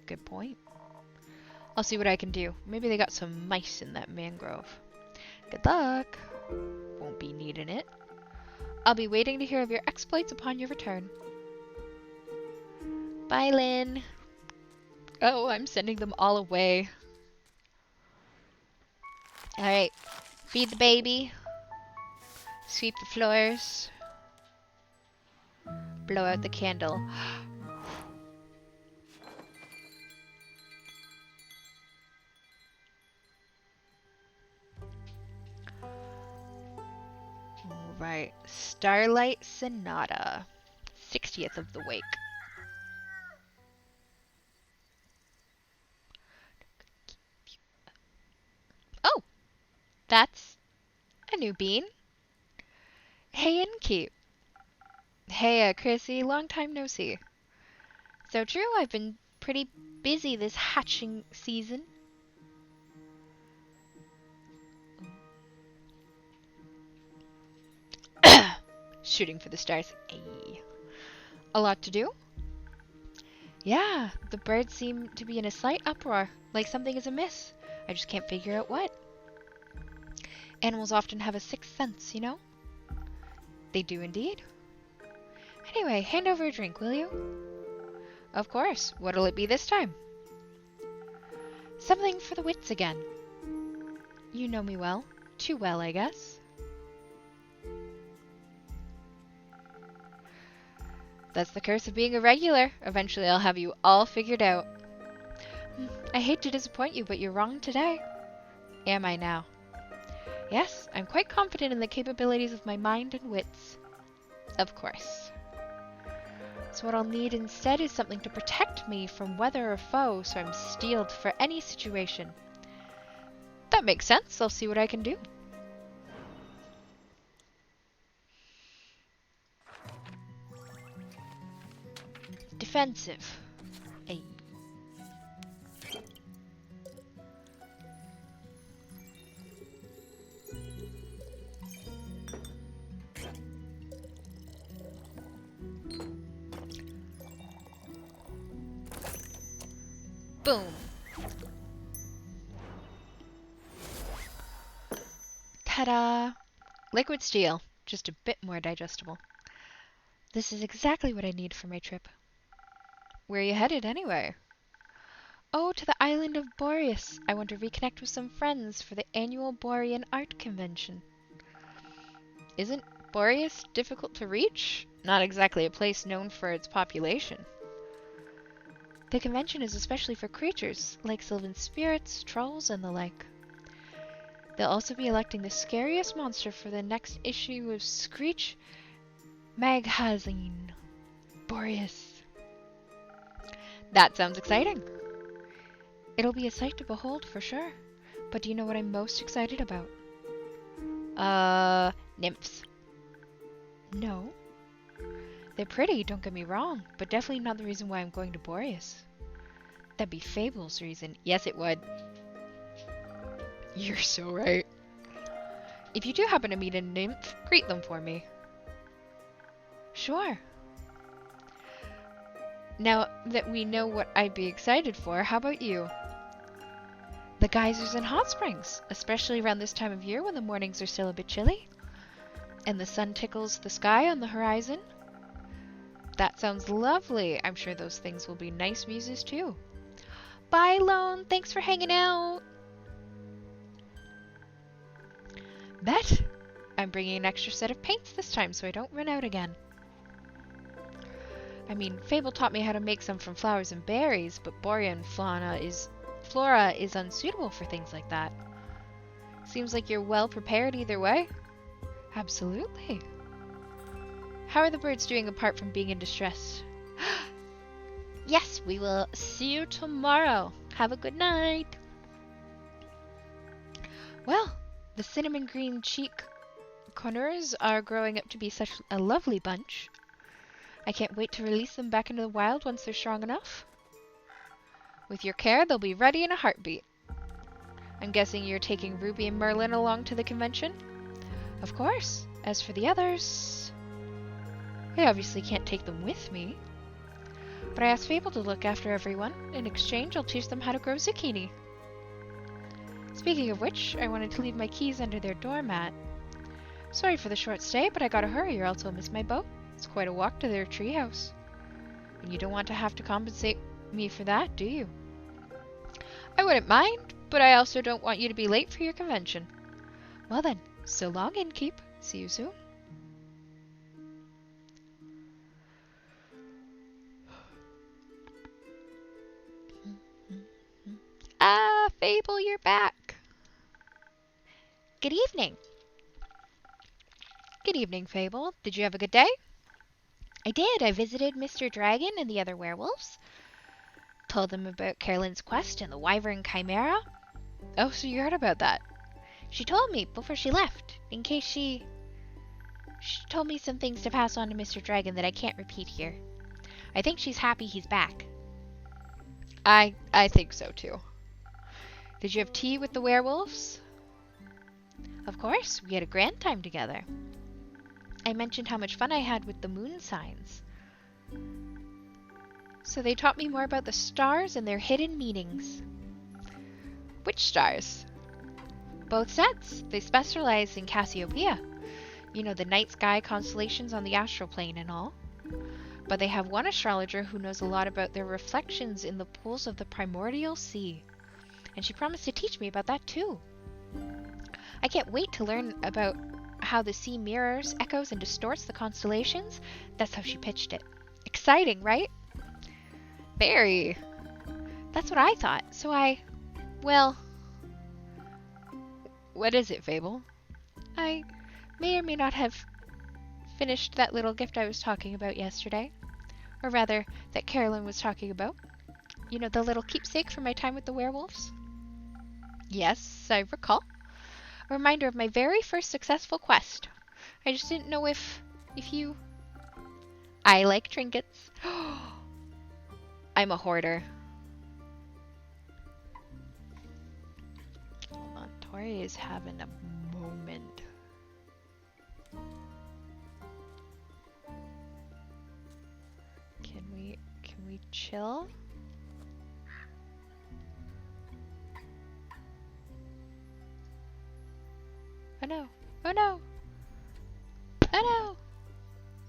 Good point. I'll see what I can do. Maybe they got some mice in that mangrove. Good luck. Won't be needing it. I'll be waiting to hear of your exploits upon your return. Bye, Lynn. Oh, I'm sending them all away. Alright. Feed the baby. Sweep the floors. Blow out the candle. Right. Starlight Sonata. 60th of the Wake. Oh! That's a new bean. Hey, Innkeep. Hey, Chrissy. Long time no see. So true, I've been pretty busy this hatching season. Shooting for the stars. Ayy. A lot to do? Yeah, the birds seem to be in a slight uproar, like something is amiss. I just can't figure out what. Animals often have a sixth sense, you know? They do indeed. Anyway, hand over a drink, will you? Of course. What'll it be this time? Something for the wits again. You know me well. Too well, I guess. That's the curse of being a regular. Eventually I'll have you all figured out. I hate to disappoint you, but you're wrong today. Am I now? Yes, I'm quite confident in the capabilities of my mind and wits. Of course. So what I'll need instead is something to protect me from weather or foe, so I'm steeled for any situation. That makes sense. I'll see what I can do. Defensive. Ay. Boom. Ta-da! Liquid steel, just a bit more digestible. This is exactly what I need for my trip. Where are you headed, anyway? Oh, to the island of Boreas. I want to reconnect with some friends for the annual Borean Art Convention. Isn't Boreas difficult to reach? Not exactly a place known for its population. The convention is especially for creatures, like sylvan spirits, trolls, and the like. They'll also be electing the scariest monster for the next issue of Screech Magazine. Boreas. That sounds exciting. It'll be a sight to behold for sure. But do you know what I'm most excited about? Nymphs. No. They're pretty, don't get me wrong, but definitely not the reason why I'm going to Boreas. That'd be Fable's reason. Yes, it would. You're so right. If you do happen to meet a nymph, greet them for me. Sure. Now that we know what I'd be excited for, how about you? The geysers and hot springs, especially around this time of year when the mornings are still a bit chilly. And the sun tickles the sky on the horizon. That sounds lovely. I'm sure those things will be nice muses too. Bye, Lone. Thanks for hanging out. Bet. I'm bringing an extra set of paints this time so I don't run out again. I mean, Fable taught me how to make some from flowers and berries, but Borean flora is unsuitable for things like that. Seems like you're well prepared either way. Absolutely. How are the birds doing apart from being in distress? Yes, we will see you tomorrow. Have a good night. Well, the cinnamon green cheek conures are growing up to be such a lovely bunch. I can't wait to release them back into the wild once they're strong enough. With your care, they'll be ready in a heartbeat. I'm guessing you're taking Ruby and Merlin along to the convention? Of course. As for the others, I obviously can't take them with me. But I asked Fable to look after everyone. In exchange, I'll teach them how to grow zucchini. Speaking of which, I wanted to leave my keys under their doormat. Sorry for the short stay, but I gotta hurry or else I'll miss my boat. It's quite a walk to their treehouse. And you don't want to have to compensate me for that, do you? I wouldn't mind, but I also don't want you to be late for your convention. Well then, so long, Innkeep. See you soon. Ah, Fable, you're back. Good evening. Good evening, Fable. Did you have a good day? I did. I visited Mr. Dragon and the other werewolves. Told them about Carolyn's quest and the Wyvern Chimera. Oh, so you heard about that? She told me before she left, in case she told me some things to pass on to Mr. Dragon that I can't repeat here. I think she's happy he's back. I think so too. Did you have tea with the werewolves? Of course, we had a grand time together. I mentioned how much fun I had with the moon signs. So they taught me more about the stars and their hidden meanings. Which stars? Both sets. They specialize in Cassiopeia. You know, the night sky constellations on the astral plane and all. But they have one astrologer who knows a lot about their reflections in the pools of the primordial sea. And she promised to teach me about that too. I can't wait to learn about how the sea mirrors, echoes, and distorts the constellations. That's how she pitched it. Exciting, right? Very. That's what I thought. Well, what is it, Fable? I may or may not have finished that little gift I was talking about yesterday. Or rather, that Carolyn was talking about. You know, the little keepsake from my time with the werewolves? Yes, I recall. A reminder of my very first successful quest. I just didn't know if you... I like trinkets. I'm a hoarder. Hold on, Tori is having a moment. Can we chill? Oh no. Oh no. Oh no.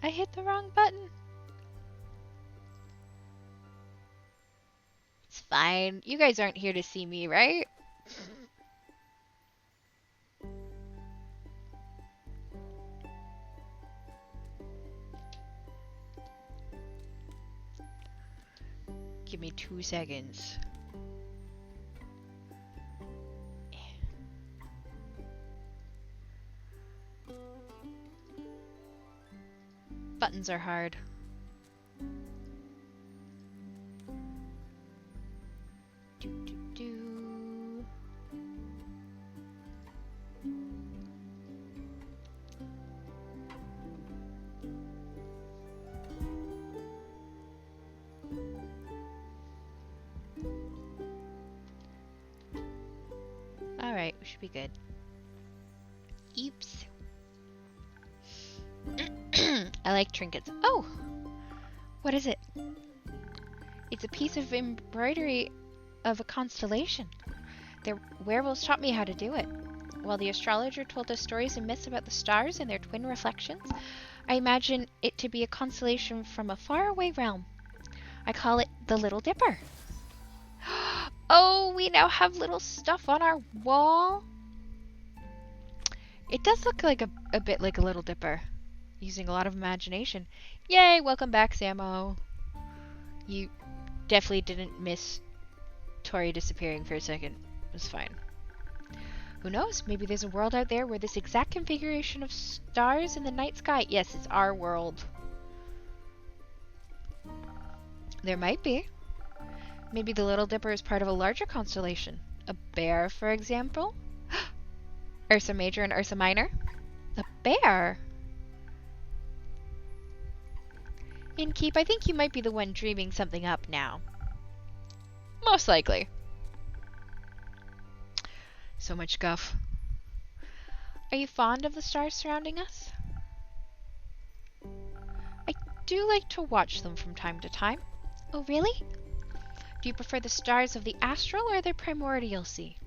I hit the wrong button. It's fine. You guys aren't here to see me, right? Give me 2 seconds. Buttons are hard. Alright, we should be good. Oops. I like trinkets. Oh! What is it? It's a piece of embroidery of a constellation. The werewolves taught me how to do it. While the astrologer told us stories and myths about the stars and their twin reflections, I imagine it to be a constellation from a faraway realm. I call it the Little Dipper. Oh, we now have little stuff on our wall. It does look like a bit like a Little Dipper. Using a lot of imagination. Yay, welcome back, Samo. You definitely didn't miss Tori disappearing for a second. It was fine. Who knows? Maybe there's a world out there where this exact configuration of stars in the night sky... Yes, it's our world. There might be. Maybe the Little Dipper is part of a larger constellation. A bear, for example? Ursa Major and Ursa Minor? A bear? Inkeep, I think you might be the one dreaming something up now. Most likely. So much guff. Are you fond of the stars surrounding us? I do like to watch them from time to time. Oh, really? Do you prefer the stars of the astral or the primordial sea?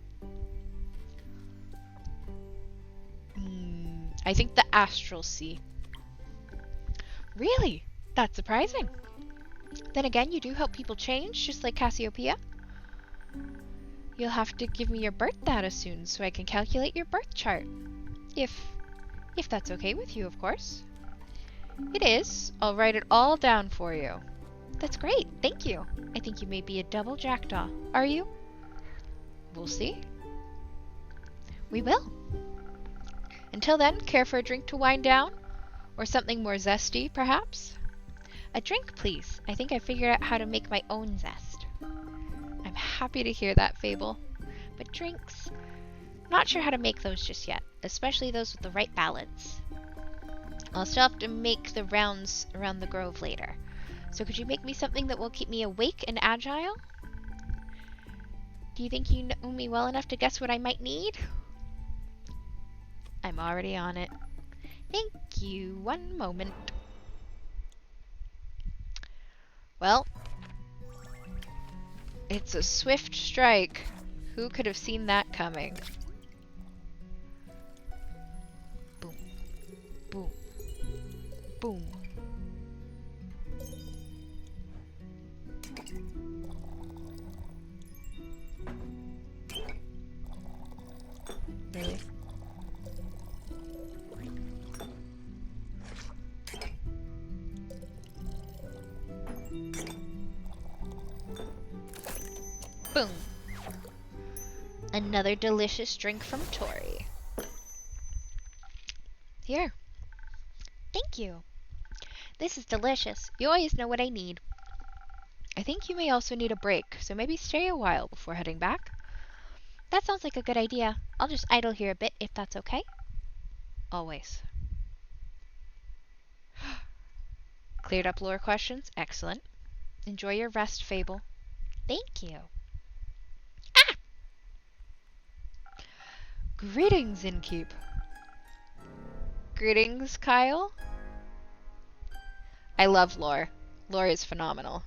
I think the astral sea. Really? That's surprising. Then again, you do help people change, just like Cassiopeia. You'll have to give me your birth data soon so I can calculate your birth chart. If that's okay with you, of course. It is. I'll write it all down for you. That's great. Thank you. I think you may be a double jackdaw. Are you? We'll see. We will. Until then, care for a drink to wind down? Or something more zesty, perhaps? A drink, please. I think I figured out how to make my own zest. I'm happy to hear that, Fable. But drinks? Not sure how to make those just yet, especially those with the right balance. I'll still have to make the rounds around the grove later. So could you make me something that will keep me awake and agile? Do you think you know me well enough to guess what I might need? I'm already on it. Thank you. One moment. Well, it's a swift strike. Who could have seen that coming? Boom. Boom. Boom. Really? Boom. Another delicious drink from Tori. Here. Thank you. This is delicious. You always know what I need. I think you may also need a break, so maybe stay a while before heading back. That sounds like a good idea. I'll just idle here a bit if that's okay. Always. Cleared up lore questions? Excellent. Enjoy your rest, Fable. Thank you. Ah! Greetings, Innkeep. Greetings, Kyle. I love Lore. Lore is phenomenal.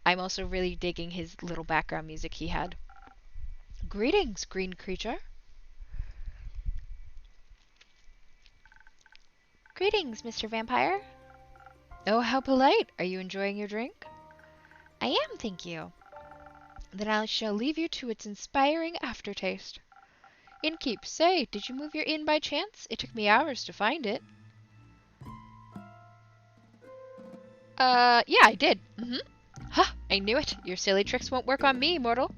I'm also really digging his little background music he had. Greetings, green creature. Greetings, Mr. Vampire. Oh, how polite. Are you enjoying your drink? I am, thank you. Then I shall leave you to its inspiring aftertaste. Innkeep, say, did you move your inn by chance? It took me hours to find it. Yeah, I did. Ha! I knew it. Your silly tricks won't work on me, mortal.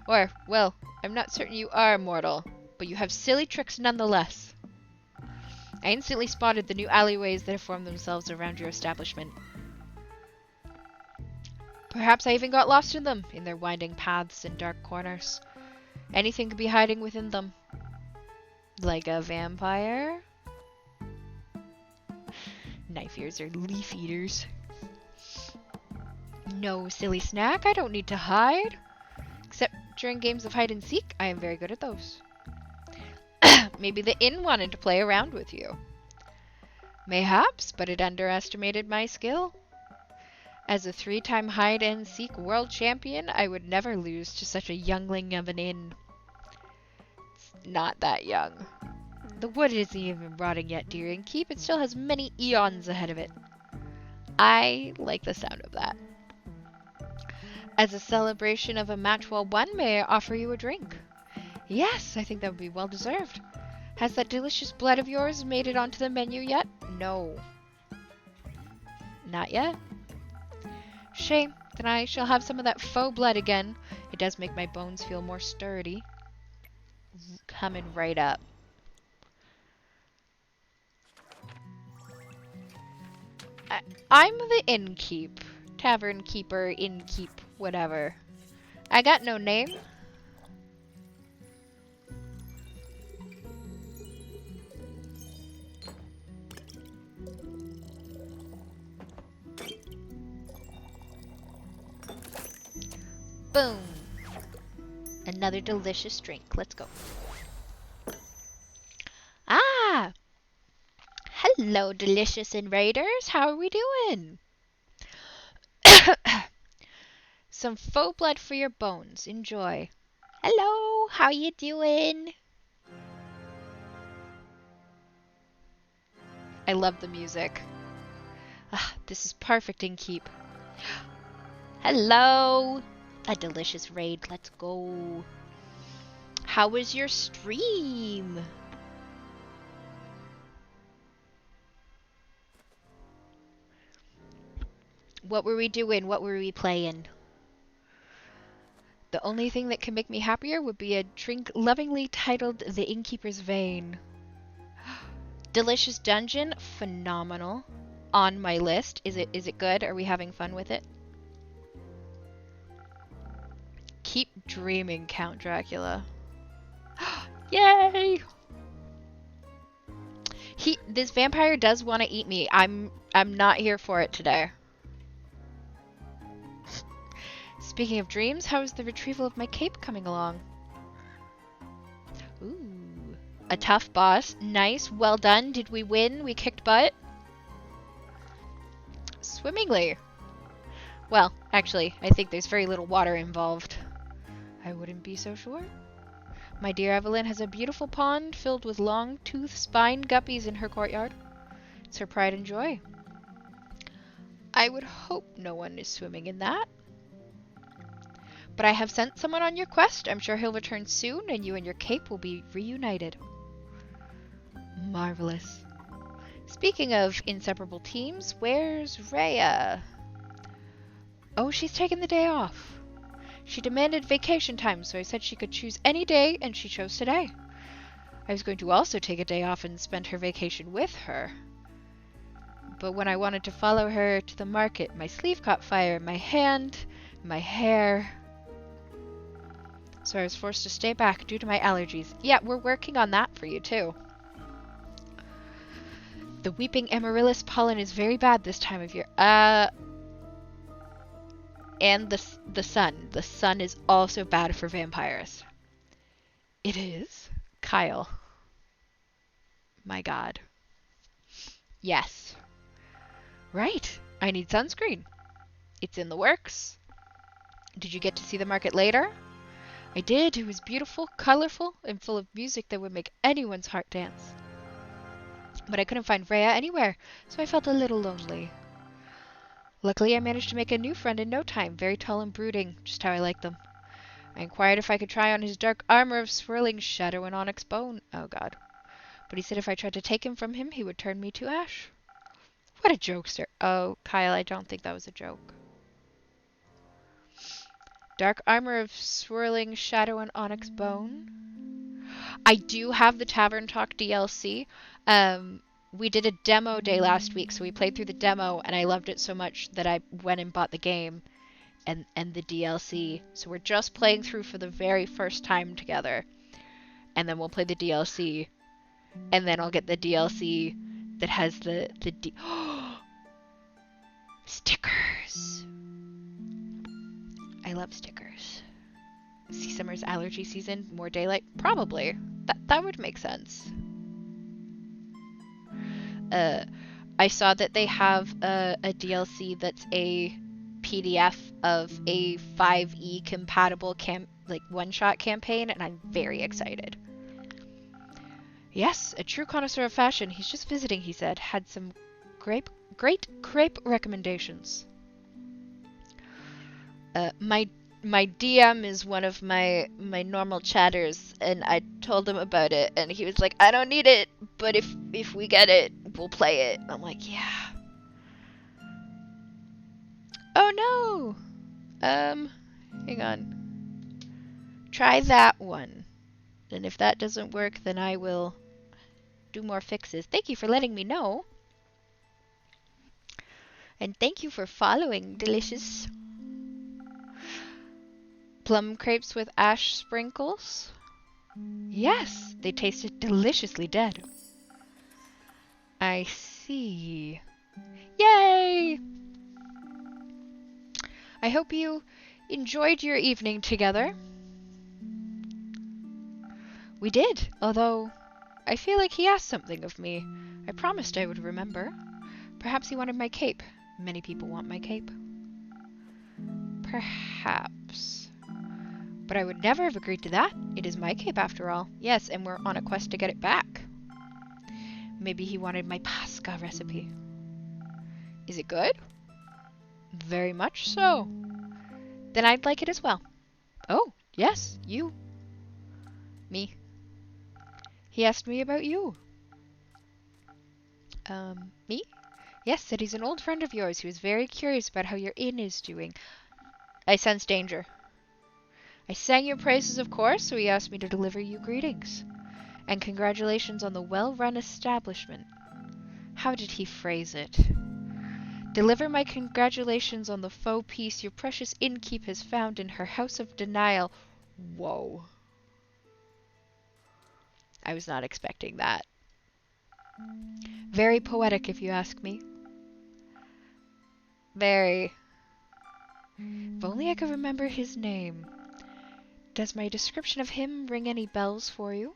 Or, well, I'm not certain you are mortal, but you have silly tricks nonetheless. I instantly spotted the new alleyways that have formed themselves around your establishment. Perhaps I even got lost in them, in their winding paths and dark corners. Anything could be hiding within them. Like a vampire? Knife ears are leaf eaters. No, silly snack, I don't need to hide. Except during games of hide and seek, I am very good at those. Maybe the inn wanted to play around with you. Mayhaps, but it underestimated my skill. As a 3-time hide and seek world champion, I would never lose to such a youngling of an inn. It's not that young. The wood isn't even rotting yet, dear Innkeep. It still has many eons ahead of it. I like the sound of that. As a celebration of a match well won, may I offer you a drink? Yes, I think that would be well deserved. Has that delicious blood of yours made it onto the menu yet? No. Not yet? Shame. Then I shall have some of that faux blood again. It does make my bones feel more sturdy. Coming right up. I'm the innkeep. Tavern keeper, innkeep, whatever. I got no name. Boom. Another delicious drink. Let's go. Ah! Hello, delicious invaders. How are we doing? Some faux blood for your bones. Enjoy. Hello, how you doing? I love the music. Ah, this is perfect, Innkeep. Hello. A delicious raid. Let's go. How was your stream? What were we doing? What were we playing? The only thing that can make me happier would be a drink lovingly titled The Innkeeper's Vein. Delicious Dungeon, phenomenal. On my list. Is it good? Are we having fun with it? Keep dreaming, Count Dracula. Yay! This vampire does want to eat me. I'm not here for it today. Speaking of dreams, how is the retrieval of my cape coming along? Ooh. A tough boss. Nice. Well done. Did we win? We kicked butt? Swimmingly. Well, actually, I think there's very little water involved. I wouldn't be so sure. My dear Evelyn has a beautiful pond filled with long-toothed spine guppies in her courtyard. It's her pride and joy. I would hope no one is swimming in that. But I have sent someone on your quest. I'm sure he'll return soon, and you and your cape will be reunited. Marvelous. Speaking of inseparable teams, where's Rhea? Oh, she's taken the day off. She demanded vacation time, so I said she could choose any day, and she chose today. I was going to also take a day off and spend her vacation with her. But when I wanted to follow her to the market, my sleeve caught fire, my hand, my hair. So I was forced to stay back due to my allergies. Yeah, we're working on that for you, too. The weeping amaryllis pollen is very bad this time of year. And the sun. The sun is also bad for vampires. It is? Kyle. My God. Yes. Right. I need sunscreen. It's in the works. Did you get to see the market later? I did. It was beautiful, colorful, and full of music that would make anyone's heart dance. But I couldn't find Rhea anywhere, so I felt a little lonely. Luckily, I managed to make a new friend in no time, very tall and brooding, just how I like them. I inquired if I could try on his dark armor of swirling shadow and onyx bone. Oh God. But he said if I tried to take him from him, he would turn me to ash. What a jokester. Oh, Kyle, I don't think that was a joke. Dark armor of swirling shadow and onyx bone. I do have the Tavern Talk DLC. We did a demo day last week, so we played through the demo, and I loved it so much that I went and bought the game and the DLC. So we're just playing through for the very first time together. And then we'll play the DLC, and then I'll get the DLC that has the stickers. I love stickers. See summer's allergy season, more daylight? Probably. That would make sense. I saw that they have a DLC that's a PDF of a 5e compatible one-shot campaign, and I'm very excited. Yes, a true connoisseur of fashion. He's just visiting, he said. Had some great crepe recommendations. My DM is one of my normal chatters, and I told him about it, and he was like, I don't need it, but if we get it, we'll play it. I'm like, yeah. Oh no! Hang on. Try that one. And if that doesn't work, then I will do more fixes. Thank you for letting me know. And thank you for following, Delicious. Plum crepes with ash sprinkles? Yes, they tasted deliciously dead. I see. Yay! I hope you enjoyed your evening together. We did, although I feel like he asked something of me. I promised I would remember. Perhaps he wanted my cape. Many people want my cape. Perhaps. But I would never have agreed to that. It is my cape after all. Yes, and we're on a quest to get it back. Maybe he wanted my Pascha recipe. Is it good? Very much so. Then I'd like it as well. Oh, yes, you. Me. He asked me about you. Me? Yes, said he's an old friend of yours who is very curious about how your inn is doing. I sense danger. I sang your praises, of course, so he asked me to deliver you greetings. And congratulations on the well-run establishment. How did he phrase it? Deliver my congratulations on the faux peace your precious innkeep has found in her house of denial. Whoa. I was not expecting that. Very poetic, if you ask me. Very. If only I could remember his name. Does my description of him ring any bells for you?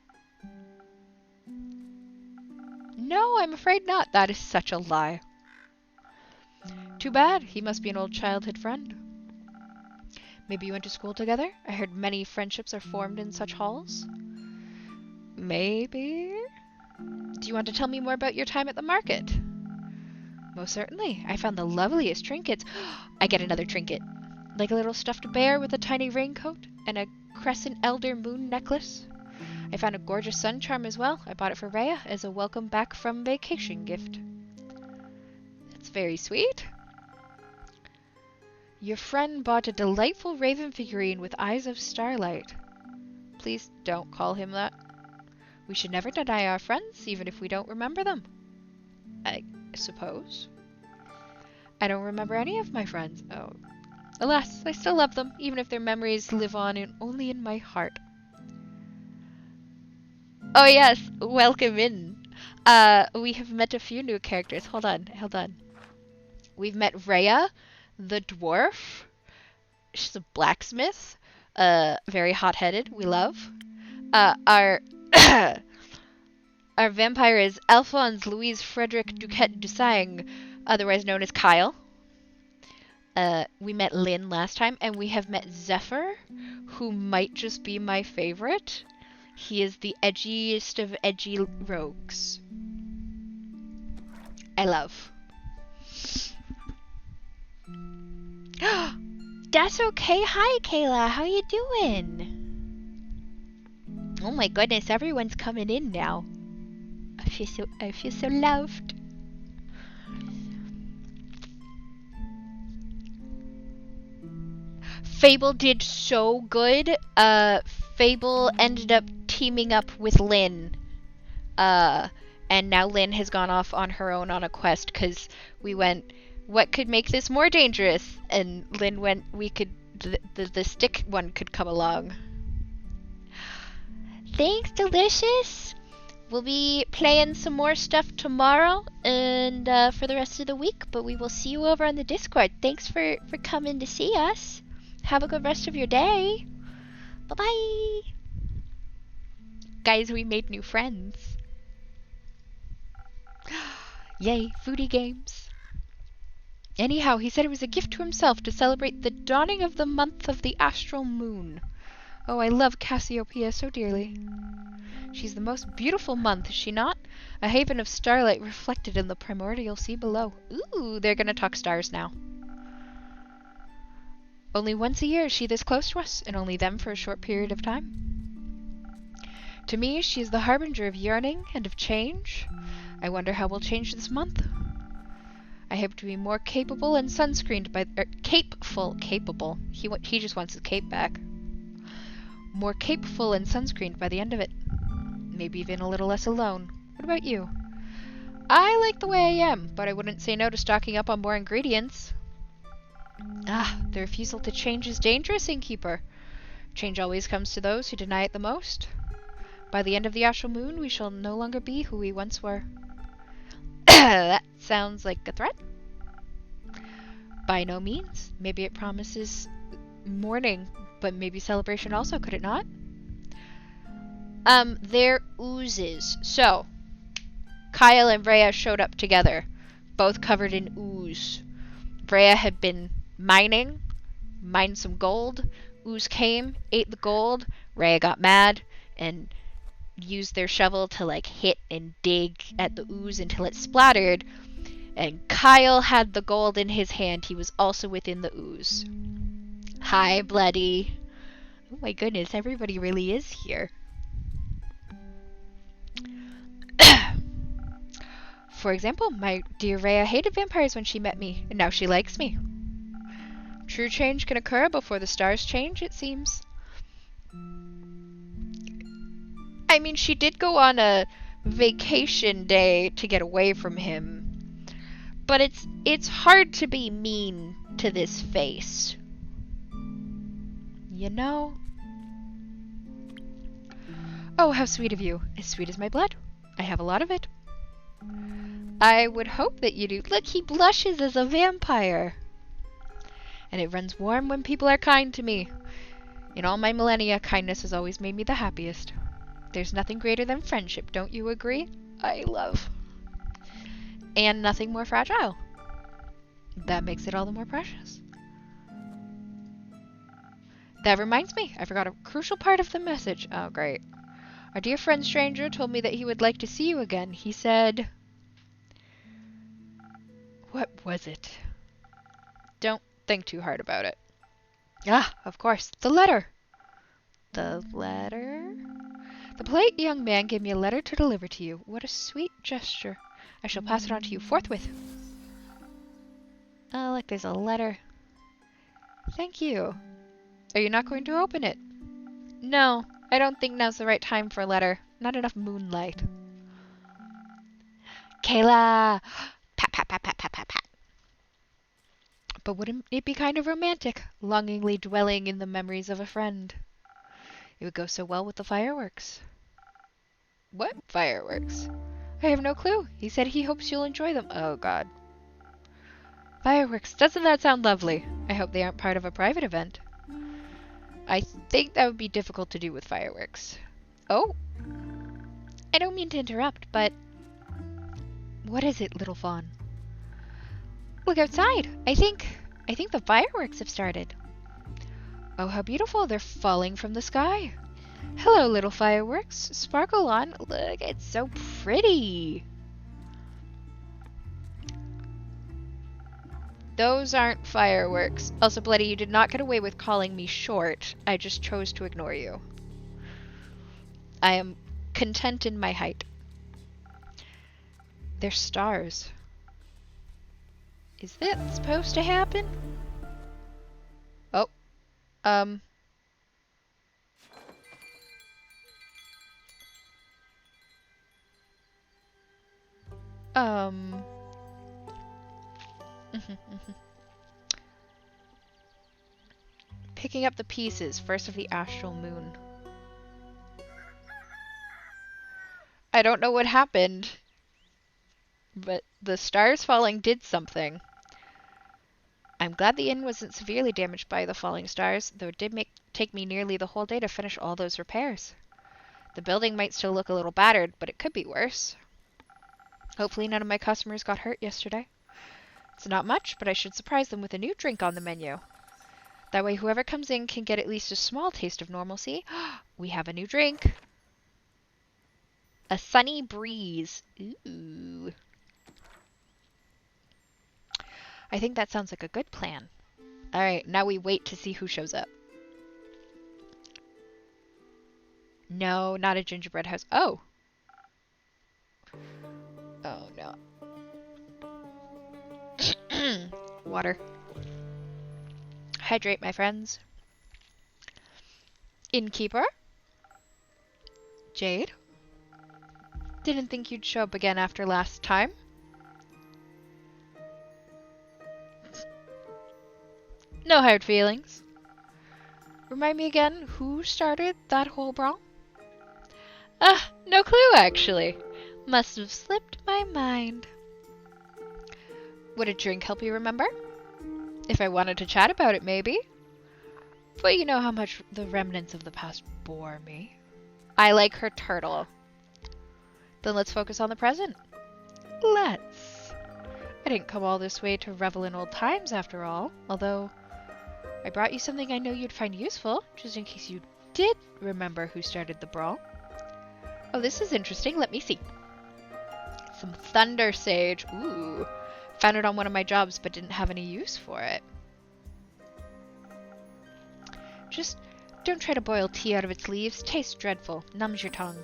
No, I'm afraid not. That is such a lie. Too bad. He must be an old childhood friend. Maybe you went to school together? I heard many friendships are formed in such halls. Maybe? Do you want to tell me more about your time at the market? Most certainly. I found the loveliest trinkets. I get another trinket. Like a little stuffed bear with a tiny raincoat and a crescent elder moon necklace. I found a gorgeous sun charm as well. I bought it for Rhea as a welcome back from vacation gift. That's very sweet. Your friend bought a delightful raven figurine with eyes of starlight. Please don't call him that. We should never deny our friends, even if we don't remember them. I suppose. I don't remember any of my friends. Oh, alas, I still love them, even if their memories live on only in my heart. Oh yes, welcome in. We have met a few new characters. Hold on. We've met Rhea, the dwarf. She's a blacksmith. Very hot-headed. We love. Our our vampire is Alphonse Louise Frederick Duquette Dusang, otherwise known as Kyle. We met Lynn last time, and we have met Zephyr, who might just be my favorite. He is the edgiest of edgy rogues. I love. That's okay. Hi, Kayla. How you doing? Oh my goodness, everyone's coming in now. I feel so loved. Fable did so good. Fable ended up teaming up with Lynn. And now Lynn has gone off on her own on a quest because we went, what could make this more dangerous? And Lynn went, the stick one could come along. Thanks, Delicious. We'll be playing some more stuff tomorrow and for the rest of the week, but we will see you over on the Discord. Thanks for coming to see us. Have a good rest of your day. Bye-bye. Guys, we made new friends. Yay, foodie games. Anyhow, he said it was a gift to himself to celebrate the dawning of the month of the astral moon. Oh, I love Cassiopeia so dearly. She's the most beautiful month, is she not? A haven of starlight reflected in the primordial sea below. Ooh, they're gonna talk stars now. Only once a year is she this close to us, and only then for a short period of time. To me, she is the harbinger of yearning and of change. I wonder how we'll change this month. I hope to be more capable and sunscreened by... capable. He just wants his cape back. More capable and sunscreened by the end of it. Maybe even a little less alone. What about you? I like the way I am, but I wouldn't say no to stocking up on more ingredients. The refusal to change is dangerous, Innkeeper. Change always comes to those who deny it the most. By the end of the astral moon, we shall no longer be who we once were. That sounds like a threat. By no means. Maybe it promises mourning, but maybe celebration also, could it not? They're oozes. So, Kyle and Rhea showed up together, both covered in ooze. Rhea had been mined some gold. Ooze came, ate the gold. Rhea got mad and used their shovel to hit and dig at the ooze until it splattered. And Kyle had the gold in his hand. He was also within the ooze. Hi, Bloody. Oh my goodness, everybody really is here. For example, my dear Rhea hated vampires when she met me, and now she likes me. True change can occur before the stars change, it seems. I mean, she did go on a vacation day to get away from him. But it's hard to be mean to this face. You know? Oh, how sweet of you. As sweet as my blood. I have a lot of it. I would hope that you do. Look, he blushes as a vampire. And it runs warm when people are kind to me. In all my millennia, kindness has always made me the happiest. There's nothing greater than friendship, don't you agree? I love. and nothing more fragile. That makes it all the more precious. That reminds me, I forgot a crucial part of the message. Oh, great. Our dear friend Stranger told me that he would like to see you again. He said... What was it? Don't think too hard about it. Ah, of course, the letter. The letter? The polite young man gave me a letter to deliver to you. What a sweet gesture. I shall pass it on to you forthwith. Oh, look, there's a letter. Thank you. Are you not going to open it? No, I don't think now's the right time for a letter. Not enough moonlight. Kayla! Pat, pat, pat, pat, pat, pat, pat. But wouldn't it be kind of romantic, longingly dwelling in the memories of a friend? It would go so well with the fireworks. What fireworks? I have no clue. He said he hopes you'll enjoy them. Oh, God. Fireworks. Doesn't that sound lovely? I hope they aren't part of a private event. I think that would be difficult to do with fireworks. Oh. I don't mean to interrupt, but... What is it, little fawn? Look outside. I think the fireworks have started. Oh, how beautiful. They're falling from the sky. Hello, little fireworks. Sparkle on. Look, it's so pretty. Those aren't fireworks. Also, Bloody, you did not get away with calling me short. I just chose to ignore you. I am content in my height. They're stars. Is that supposed to happen? Oh. Picking up the pieces, first of the astral moon. I don't know what happened, but the stars falling did something. I'm glad the inn wasn't severely damaged by the falling stars, though it did take me nearly the whole day to finish all those repairs. The building might still look a little battered, but it could be worse. Hopefully none of my customers got hurt yesterday. It's not much, but I should surprise them with a new drink on the menu. That way whoever comes in can get at least a small taste of normalcy. We have a new drink. A sunny breeze. Ooh. I think that sounds like a good plan. Alright, now we wait to see who shows up. No, not a gingerbread house. Oh. Oh, no. Water. Hydrate, my friends. Innkeeper? Jade? Didn't think you'd show up again after last time. No hard feelings. Remind me again, who started that whole brawl? No clue, actually. Must have slipped my mind. Would a drink help you remember? If I wanted to chat about it, maybe. But you know how much the remnants of the past bore me. I like her turtle. Then let's focus on the present. Let's. I didn't come all this way to revel in old times, after all. Although, I brought you something I know you'd find useful, just in case you did remember who started the brawl. Oh, this is interesting. Let me see. Some thunder sage. Ooh. Found it on one of my jobs, but didn't have any use for it. Just don't try to boil tea out of its leaves. Tastes dreadful. Numbs your tongue.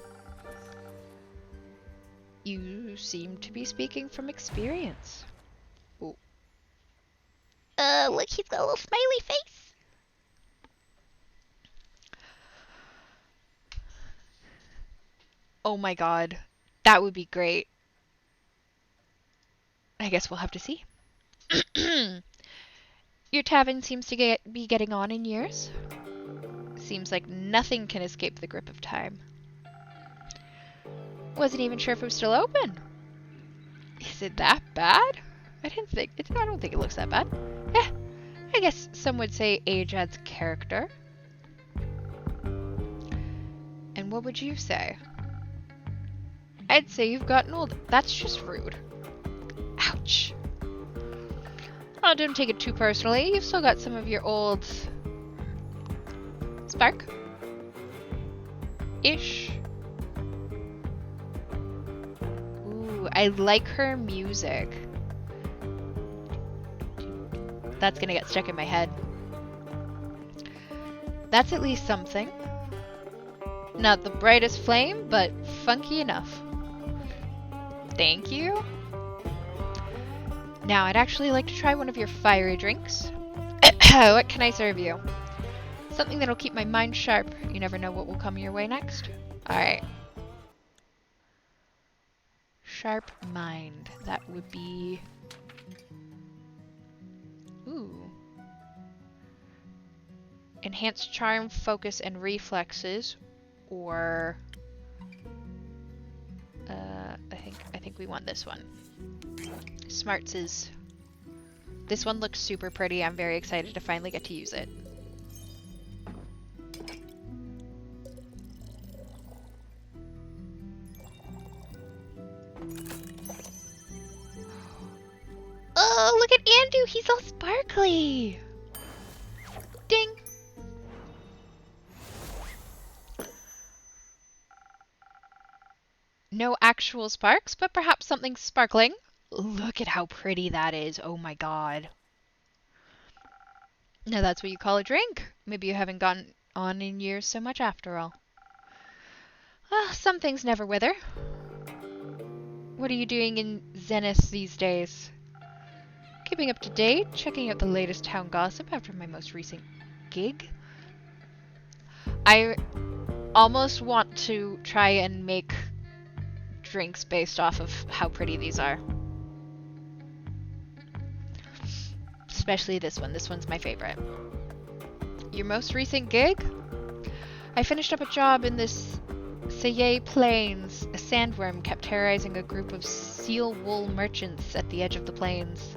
You seem to be speaking from experience. Ooh. Look, he's got a little smiley face. Oh my god. That would be great. I guess we'll have to see. Your tavern seems to be getting on in years. Seems like nothing can escape the grip of time. Wasn't even sure if it was still open. Is it that bad? I don't think it looks that bad. Eh, I guess some would say age adds character. And what would you say? I'd say you've gotten old. That's just rude. Oh, don't take it too personally. You've still got some of your old spark. Ish. Ooh, I like her music. That's gonna get stuck in my head. That's at least something. Not the brightest flame, but funky enough. Thank you. Now, I'd actually like to try one of your fiery drinks. What can I serve you? Something that'll keep my mind sharp. You never know what will come your way next. Alright. Sharp mind. That would be... Ooh. Enhanced charm, focus, and reflexes. Or... I think we want this one. Smarts is... This one looks super pretty. I'm very excited to finally get to use it. Oh, look at Andrew! He's all sparkly! Ding! No actual sparks, but perhaps something sparkling. Look at how pretty that is. Oh my god. Now that's what you call a drink. Maybe you haven't gone on in years so much after all. Ah, some things never wither. What are you doing in Zenith these days? Keeping up to date, checking out the latest town gossip after my most recent gig. I almost want to try and make drinks based off of how pretty these are. Especially this one. This one's my favorite. Your most recent gig? I finished up a job in this Saye Plains. A sandworm kept terrorizing a group of seal wool merchants at the edge of the plains.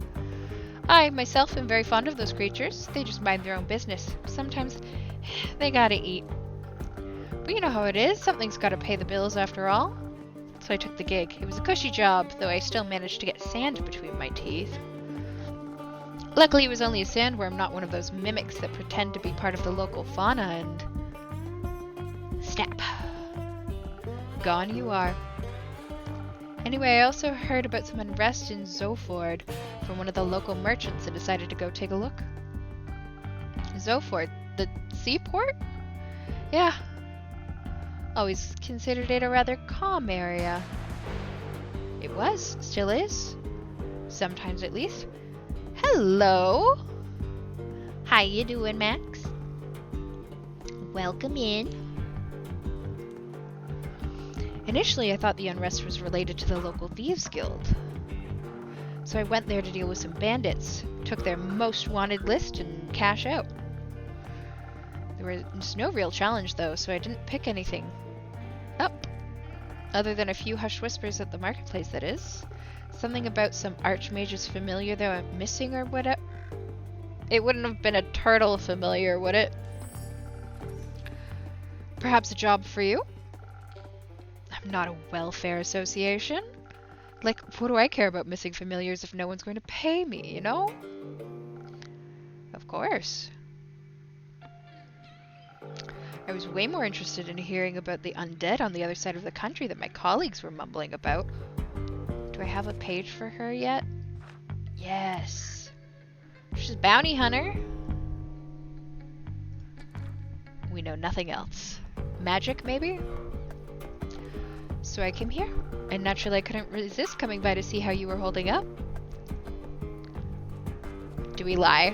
I, myself, am very fond of those creatures. They just mind their own business. Sometimes they gotta eat. But you know how it is. Something's gotta pay the bills after all. So I took the gig. It was a cushy job, though I still managed to get sand between my teeth. Luckily, it was only a sandworm, not one of those mimics that pretend to be part of the local fauna, and... Snap. Gone you are. Anyway, I also heard about some unrest in Zoford from one of the local merchants and decided to go take a look. Zoford? The seaport? Yeah. Always considered it a rather calm area. It was. Still is. Sometimes at least. Hello! How you doing, Max? Welcome in. Initially, I thought the unrest was related to the local Thieves Guild. So I went there to deal with some bandits, took their most wanted list, and cash out. There was no real challenge, though, so I didn't pick anything up. Other than a few hushed whispers at the marketplace, that is. Something about some archmage's familiar that went missing or whatever. It wouldn't have been a turtle familiar, would it? Perhaps a job for you? I'm not a welfare association. Like, what do I care about missing familiars if no one's going to pay me, you know? Of course. I was way more interested in hearing about the undead on the other side of the country that my colleagues were mumbling about. Do I have a page for her yet? Yes. She's a bounty hunter. We know nothing else. Magic, maybe? So I came here, and naturally I couldn't resist coming by to see how you were holding up. Do we lie?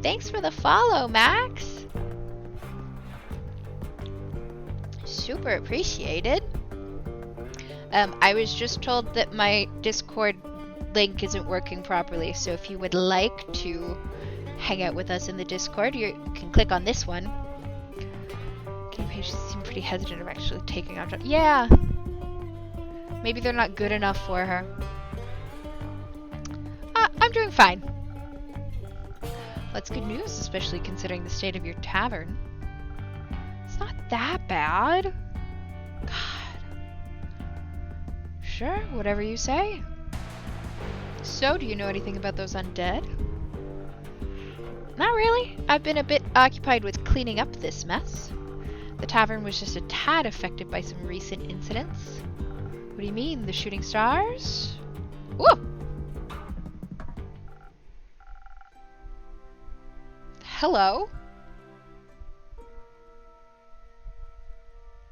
Thanks for the follow, Max! Super appreciated. I was just told that my Discord link isn't working properly, so if you would like to hang out with us in the Discord, you can click on this one. Game pages seem pretty hesitant of actually taking on jobs. Yeah! Maybe they're not good enough for her. I'm doing fine. That's good news, especially considering the state of your tavern. It's not that bad. God. Sure, whatever you say. So, do you know anything about those undead? Not really. I've been a bit occupied with cleaning up this mess. The tavern was just a tad affected by some recent incidents. What do you mean, the shooting stars? Whoa! Hello?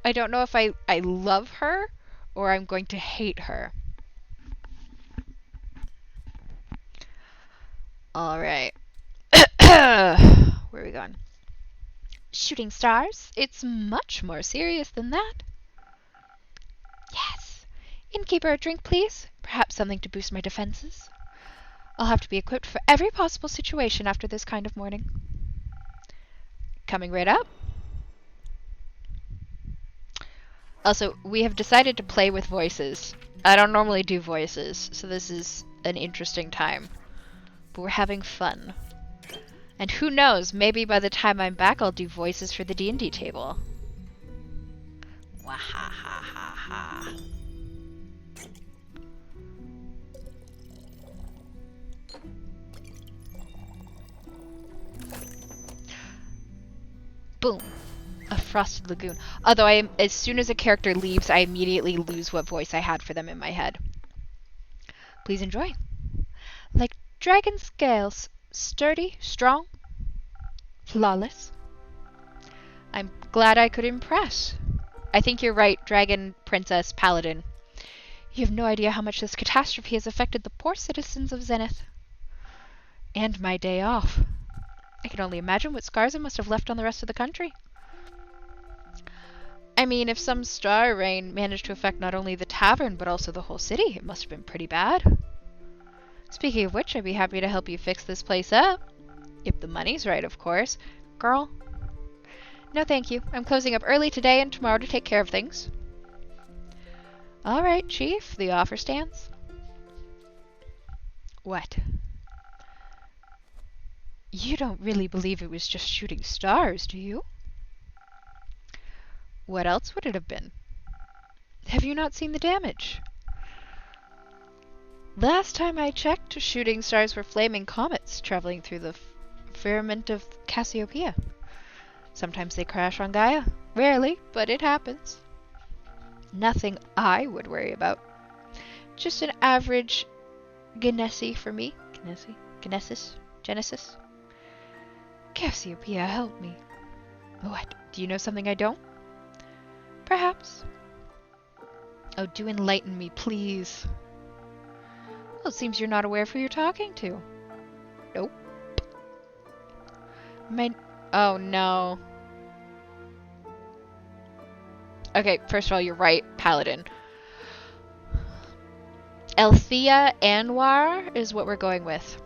I don't know if I love her or I'm going to hate her. Alright. Where are we going? Shooting stars? It's much more serious than that. Yes. Innkeeper, a drink, please. Perhaps something to boost my defenses. I'll have to be equipped for every possible situation after this kind of morning. Coming right up. Also, we have decided to play with voices. I don't normally do voices, so this is an interesting time. But we're having fun. And who knows, maybe by the time I'm back I'll do voices for the D&D table. Wahahaha. Boom. A frosted lagoon. Although as soon as a character leaves, I immediately lose what voice I had for them in my head. Please enjoy. Like dragon scales, sturdy, strong, flawless. I'm glad I could impress. I think you're right, Dragon Princess Paladin. You have no idea how much this catastrophe has affected the poor citizens of Zenith. And my day off. I can only imagine what scars it must have left on the rest of the country. I mean, if some star rain managed to affect not only the tavern, but also the whole city, it must have been pretty bad. Speaking of which, I'd be happy to help you fix this place up. If the money's right, of course. Girl? No, thank you. I'm closing up early today and tomorrow to take care of things. All right, Chief. The offer stands. What? You don't really believe it was just shooting stars, do you? What else would it have been? Have you not seen the damage? Last time I checked, shooting stars were flaming comets traveling through the firmament of Cassiopeia. Sometimes they crash on Gaia. Rarely, but it happens. Nothing I would worry about. Just an average Genesi for me. Genesis? Cassiopeia, help me. What? Do you know something I don't? Perhaps. Oh, do enlighten me, please. Well, it seems you're not aware of who you're talking to. Nope. Oh, no. Okay, first of all, you're right, Paladin. Althea Anwar is what we're going with.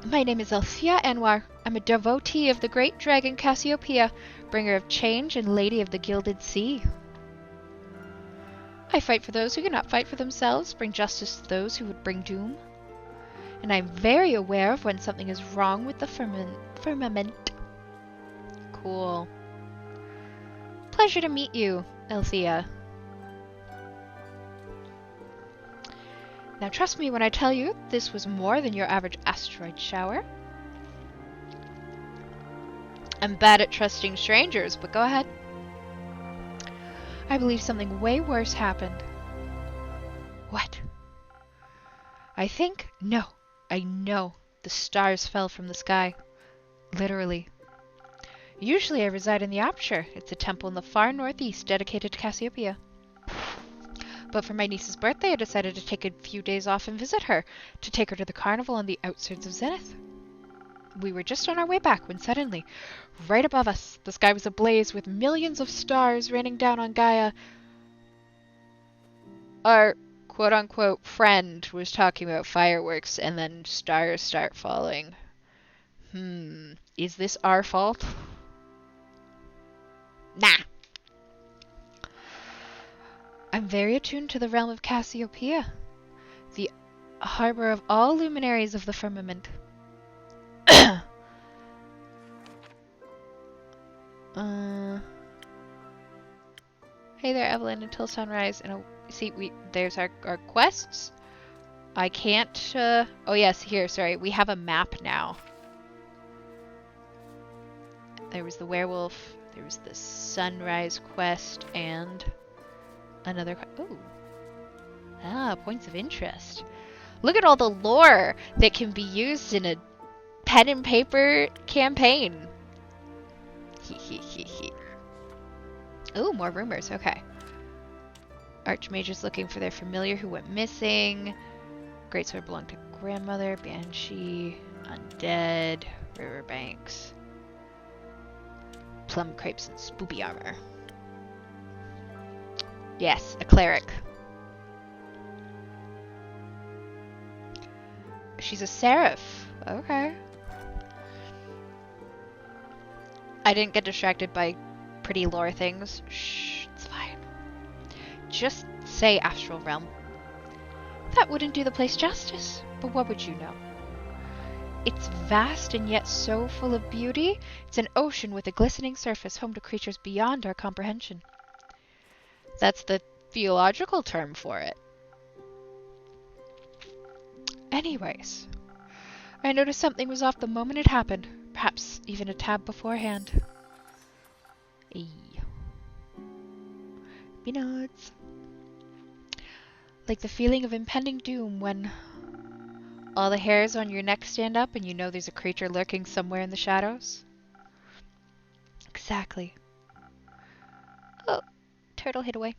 My name is Althea Anwar. I'm a devotee of the great dragon Cassiopeia, bringer of change and lady of the gilded sea. I fight for those who cannot fight for themselves, bring justice to those who would bring doom. And I'm very aware of when something is wrong with the firmament. Cool. Pleasure to meet you, Althea. Now trust me when I tell you this was more than your average asteroid shower. I'm bad at trusting strangers, but go ahead. I believe something way worse happened. What? I think? No. I know. The stars fell from the sky. Literally. Usually I reside in the Aperture. It's a temple in the far northeast dedicated to Cassiopeia. But for my niece's birthday, I decided to take a few days off and visit her, to take her to the carnival on the outskirts of Zenith. We were just on our way back when suddenly, right above us, the sky was ablaze with millions of stars raining down on Gaia. Our quote-unquote friend was talking about fireworks and then stars start falling. Is this our fault? Nah. I'm very attuned to the realm of Cassiopeia, the harbor of all luminaries of the firmament. Hey there, Evelyn. Until sunrise, and there's our quests. I can't, oh yes, here, sorry. We have a map now. There was the werewolf, there was the sunrise quest, and another, oh. Ah, points of interest. Look at all the lore that can be used in a pen and paper campaign. Oh, more rumors. Okay. Archmages looking for their familiar who went missing. Greatsword belonged to grandmother. Banshee. Undead. Riverbanks. Plum crepes and spoopy armor. Yes, a cleric. She's a seraph. Okay. I didn't get distracted by pretty lore things. Shh, it's fine. Just say Astral Realm. That wouldn't do the place justice, but what would you know? It's vast and yet so full of beauty. It's an ocean with a glistening surface, home to creatures beyond our comprehension. That's the theological term for it. Anyways, I noticed something was off the moment it happened. Perhaps even a tad beforehand. Peanuts. Like the feeling of impending doom when all the hairs on your neck stand up and you know there's a creature lurking somewhere in the shadows. Exactly. Oh, turtle hid away.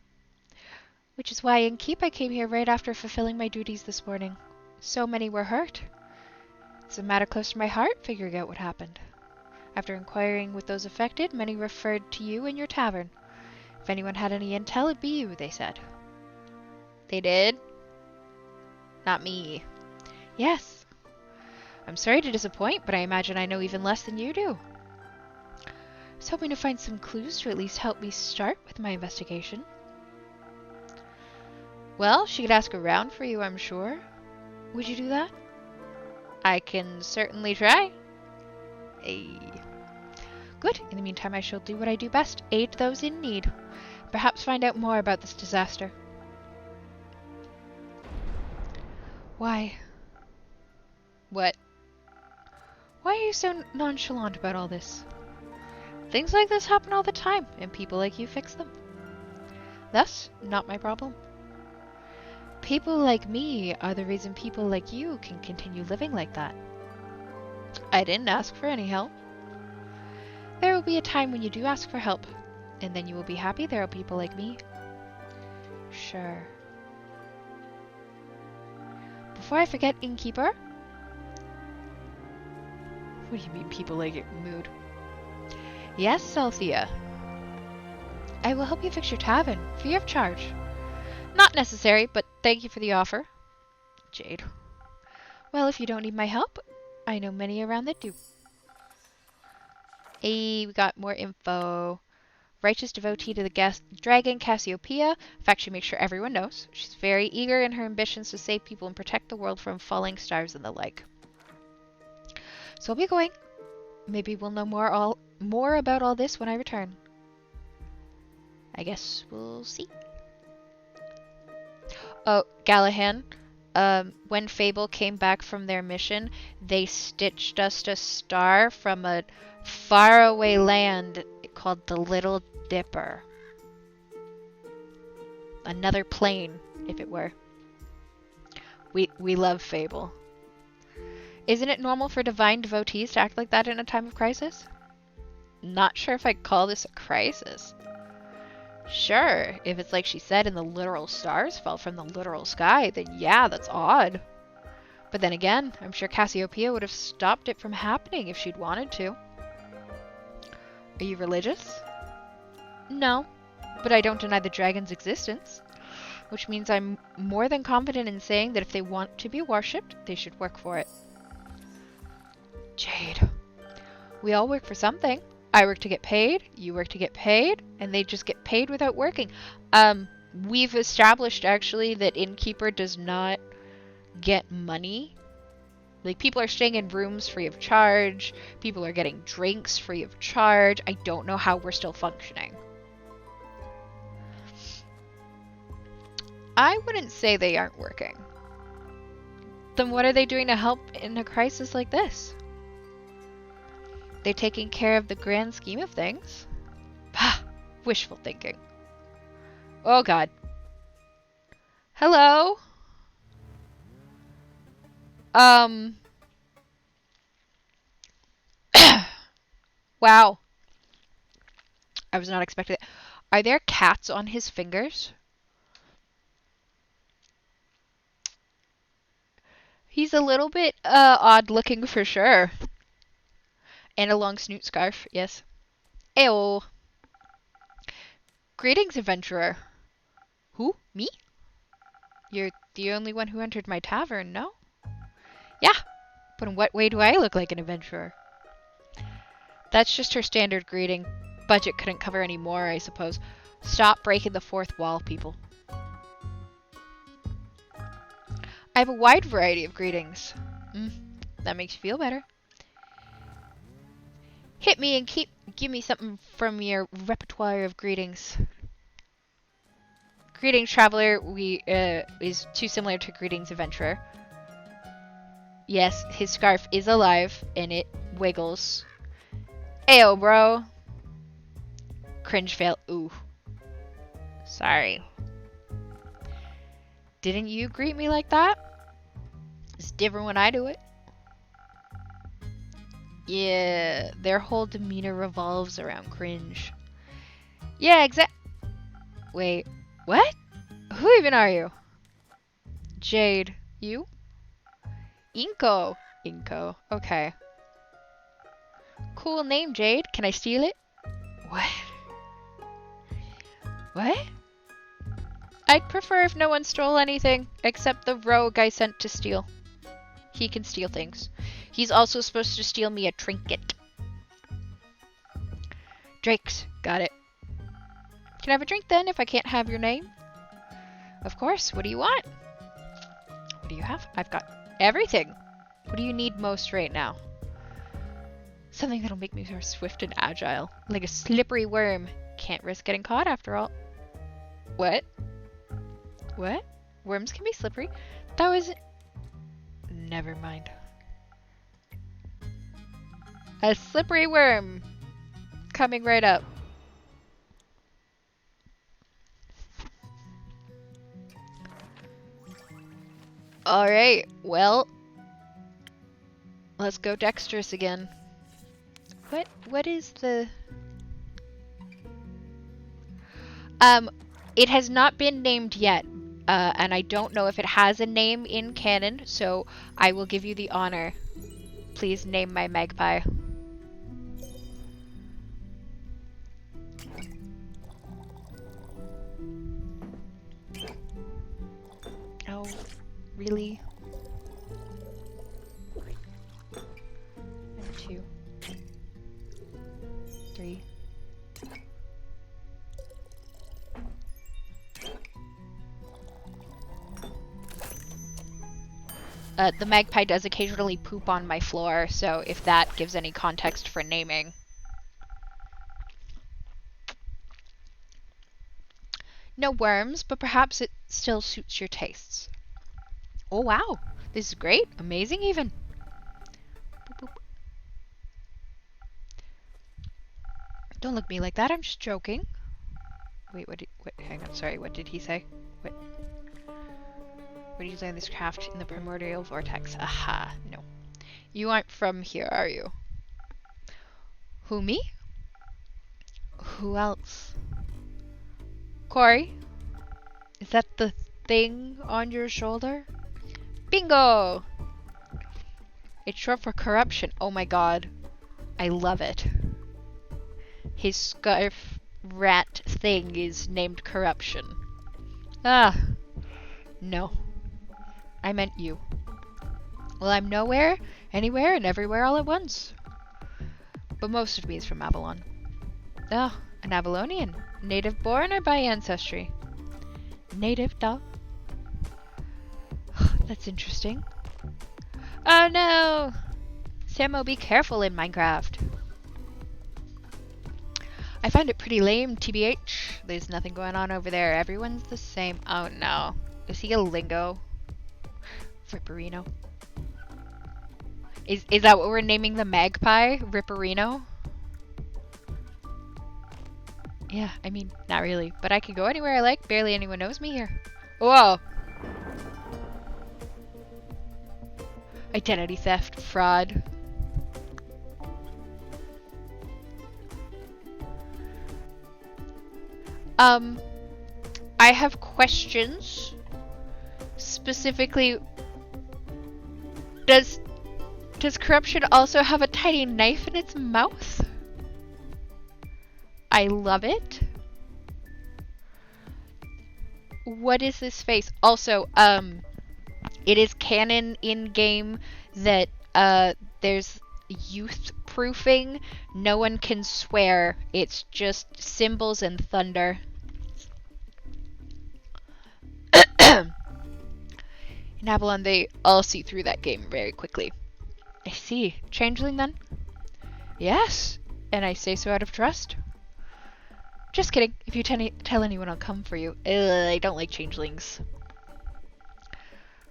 Which is why in Keep I came here right after fulfilling my duties this morning. So many were hurt. It's a matter close to my heart, figuring out what happened. After inquiring with those affected, many referred to you and your tavern. If anyone had any intel, it'd be you, they said. They did? Not me. Yes. I'm sorry to disappoint, but I imagine I know even less than you do. I was hoping to find some clues to at least help me start with my investigation. Well, she could ask around for you, I'm sure. Would you do that? I can certainly try. Good. In the meantime, I shall do what I do best. Aid those in need. Perhaps find out more about this disaster. Why? What? Why are you so nonchalant about all this? Things like this happen all the time, and people like you fix them. Thus, not my problem. People like me are the reason people like you can continue living like that. I didn't ask for any help. There will be a time when you do ask for help, and then you will be happy there are people like me. Sure. Before I forget, innkeeper? What do you mean people like it? Mood. Yes, Celthea. I will help you fix your tavern, free of charge. Not necessary, but thank you for the offer. Jade. Well, if you don't need my help, I know many around that do. Hey, we got more info. Righteous devotee to the dragon Cassiopeia. In fact, she makes sure everyone knows. She's very eager in her ambitions to save people and protect the world from falling stars and the like. So I'll be going. Maybe we'll know more about all this when I return. I guess we'll see. Oh, Gallahan. When Fable came back from their mission, they stitched us a star from a faraway land called the Little Dipper. Another plane, if it were. We love Fable. Isn't it normal for divine devotees to act like that in a time of crisis? Not sure if I'd call this a crisis. Sure, if it's like she said and the literal stars fell from the literal sky, then yeah, that's odd. But then again, I'm sure Cassiopeia would have stopped it from happening if she'd wanted to. Are you religious? No, but I don't deny the dragon's existence. Which means I'm more than confident in saying that if they want to be worshipped, they should work for it. Jade. We all work for something. I work to get paid, you work to get paid, and they just get paid without working. We've established actually that Innkeeper does not get money. Like, people are staying in rooms free of charge, people are getting drinks free of charge. I don't know how we're still functioning. I wouldn't say they aren't working. Then what are they doing to help in a crisis like this? They're taking care of the grand scheme of things. Pah! Wishful thinking. Oh god. Hello? Wow. I was not expecting it. Are there cats on his fingers? He's a little bit odd looking for sure. And a long snoot scarf, yes. Ew. Greetings, adventurer. Who? Me? You're the only one who entered my tavern, no? Yeah, but in what way do I look like an adventurer? That's just her standard greeting. Budget couldn't cover any more, I suppose. Stop breaking the fourth wall, people. I have a wide variety of greetings. That makes you feel better. Hit me and give me something from your repertoire of greetings. Greetings, traveler. Is too similar to greetings, adventurer. Yes, his scarf is alive and it wiggles. Ayo, bro. Cringe fail. Ooh. Sorry. Didn't you greet me like that? It's different when I do it. Yeah, their whole demeanor revolves around cringe. Yeah, Wait, what? Who even are you? Jade. You? Inko. Inko. Okay. Cool name, Jade. Can I steal it? What? What? I'd prefer if no one stole anything, except the rogue I sent to steal. He can steal things. He's also supposed to steal me a trinket. Drakes. Got it. Can I have a drink then if I can't have your name? Of course. What do you want? What do you have? I've got everything. What do you need most right now? Something that'll make me more swift and agile. Like a slippery worm. Can't risk getting caught after all. What? What? Worms can be slippery? That was... Never mind. A slippery worm. Coming right up. Alright, well. Let's go dexterous again. What is the... It has not been named yet. And I don't know if it has a name in canon, so I will give you the honor. Please name my magpie. Oh, really? 1, 2, 3. The magpie does occasionally poop on my floor, so if that gives any context for naming. No worms, but perhaps it still suits your tastes. Oh wow, this is great, amazing even. Boop, boop. Don't look at me like that, I'm just joking. Wait, hang on, sorry, what did he say? What? Where did you learn this craft in the primordial vortex? Aha, no. You aren't from here, are you? Who, me? Who else? Corey? Is that the thing on your shoulder? Bingo! It's short for corruption. Oh my god. I love it. His scarf rat thing is named corruption. Ah. No. I meant you. Well, I'm nowhere, anywhere, and everywhere all at once. But most of me is from Avalon. Oh, an Avalonian. Native born or by ancestry? Native, duh. That's interesting. Oh no! Samo, be careful in Minecraft. I find it pretty lame, TBH. There's nothing going on over there. Everyone's the same. Oh no. Is he a lingo? Ripperino. Is that what we're naming the magpie? Ripperino? Yeah, I mean, not really. But I can go anywhere I like. Barely anyone knows me here. Whoa! Identity theft, fraud. I have questions. Specifically, does corruption also have a tiny knife in its mouth? I love it. What is this face? Also, it is canon in game that there's youth proofing. No one can swear. It's just symbols and thunder. In Avalon, they all see through that game very quickly. I see. Changeling, then? Yes, and I say so out of trust. Just kidding. If you tell anyone, I'll come for you. I don't like changelings.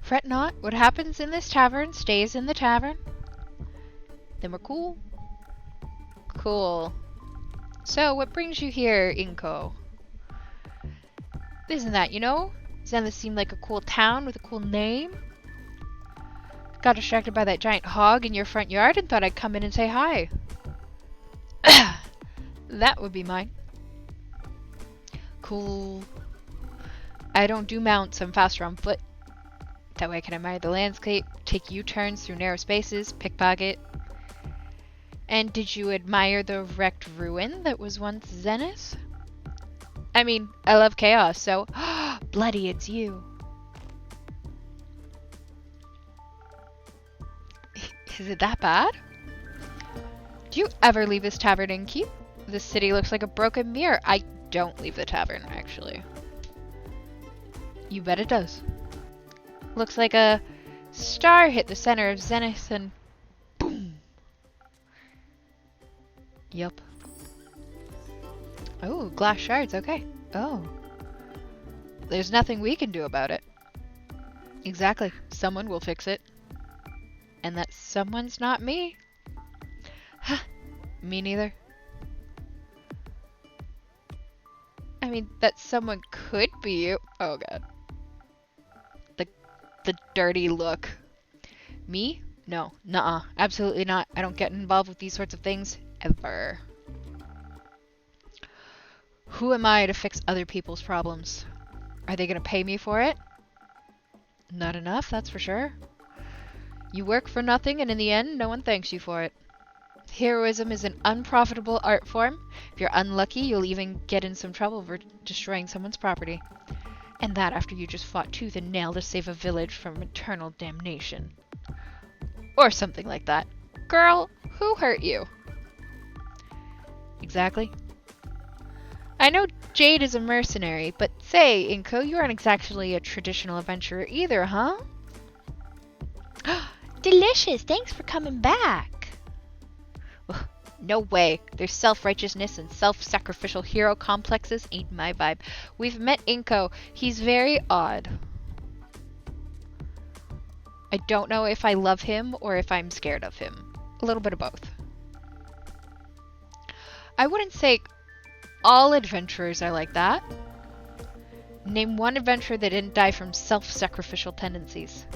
Fret not. What happens in this tavern stays in the tavern. Then we're cool. Cool. So, what brings you here, Inko? Isn't that, you know? Doesn't this seem like a cool town with a cool name? Got distracted by that giant hog in your front yard and thought I'd come in and say hi. That would be mine. Cool. I don't do mounts, I'm faster on foot. That way I can admire the landscape, take U-turns through narrow spaces, pickpocket. And did you admire the wrecked ruin that was once Zenith? I mean, I love chaos, so... Bloody, it's you. Is it that bad? Do you ever leave this tavern in keep? This city looks like a broken mirror. I don't leave the tavern, actually. You bet it does. Looks like a star hit the center of Zenith and boom. Yup. Oh, glass shards, okay. Oh. There's nothing we can do about it. Exactly. Someone will fix it. And that someone's not me. Huh. Me neither. I mean, that someone could be you. Oh god. The dirty look. Me? No. Nuh-uh. Absolutely not. I don't get involved with these sorts of things. Ever. Who am I to fix other people's problems? Are they gonna pay me for it? Not enough, that's for sure. You work for nothing, and in the end, no one thanks you for it. Heroism is an unprofitable art form. If you're unlucky, you'll even get in some trouble for destroying someone's property. And that after you just fought tooth and nail to save a village from eternal damnation. Or something like that. Girl, who hurt you? Exactly. I know Jade is a mercenary, but say, Inko, you aren't exactly a traditional adventurer either, huh? Delicious! Thanks for coming back! Ugh, no way. Their self-righteousness and self-sacrificial hero complexes ain't my vibe. We've met Inko. He's very odd. I don't know if I love him or if I'm scared of him. A little bit of both. I wouldn't say all adventurers are like that. Name one adventurer that didn't die from self-sacrificial tendencies.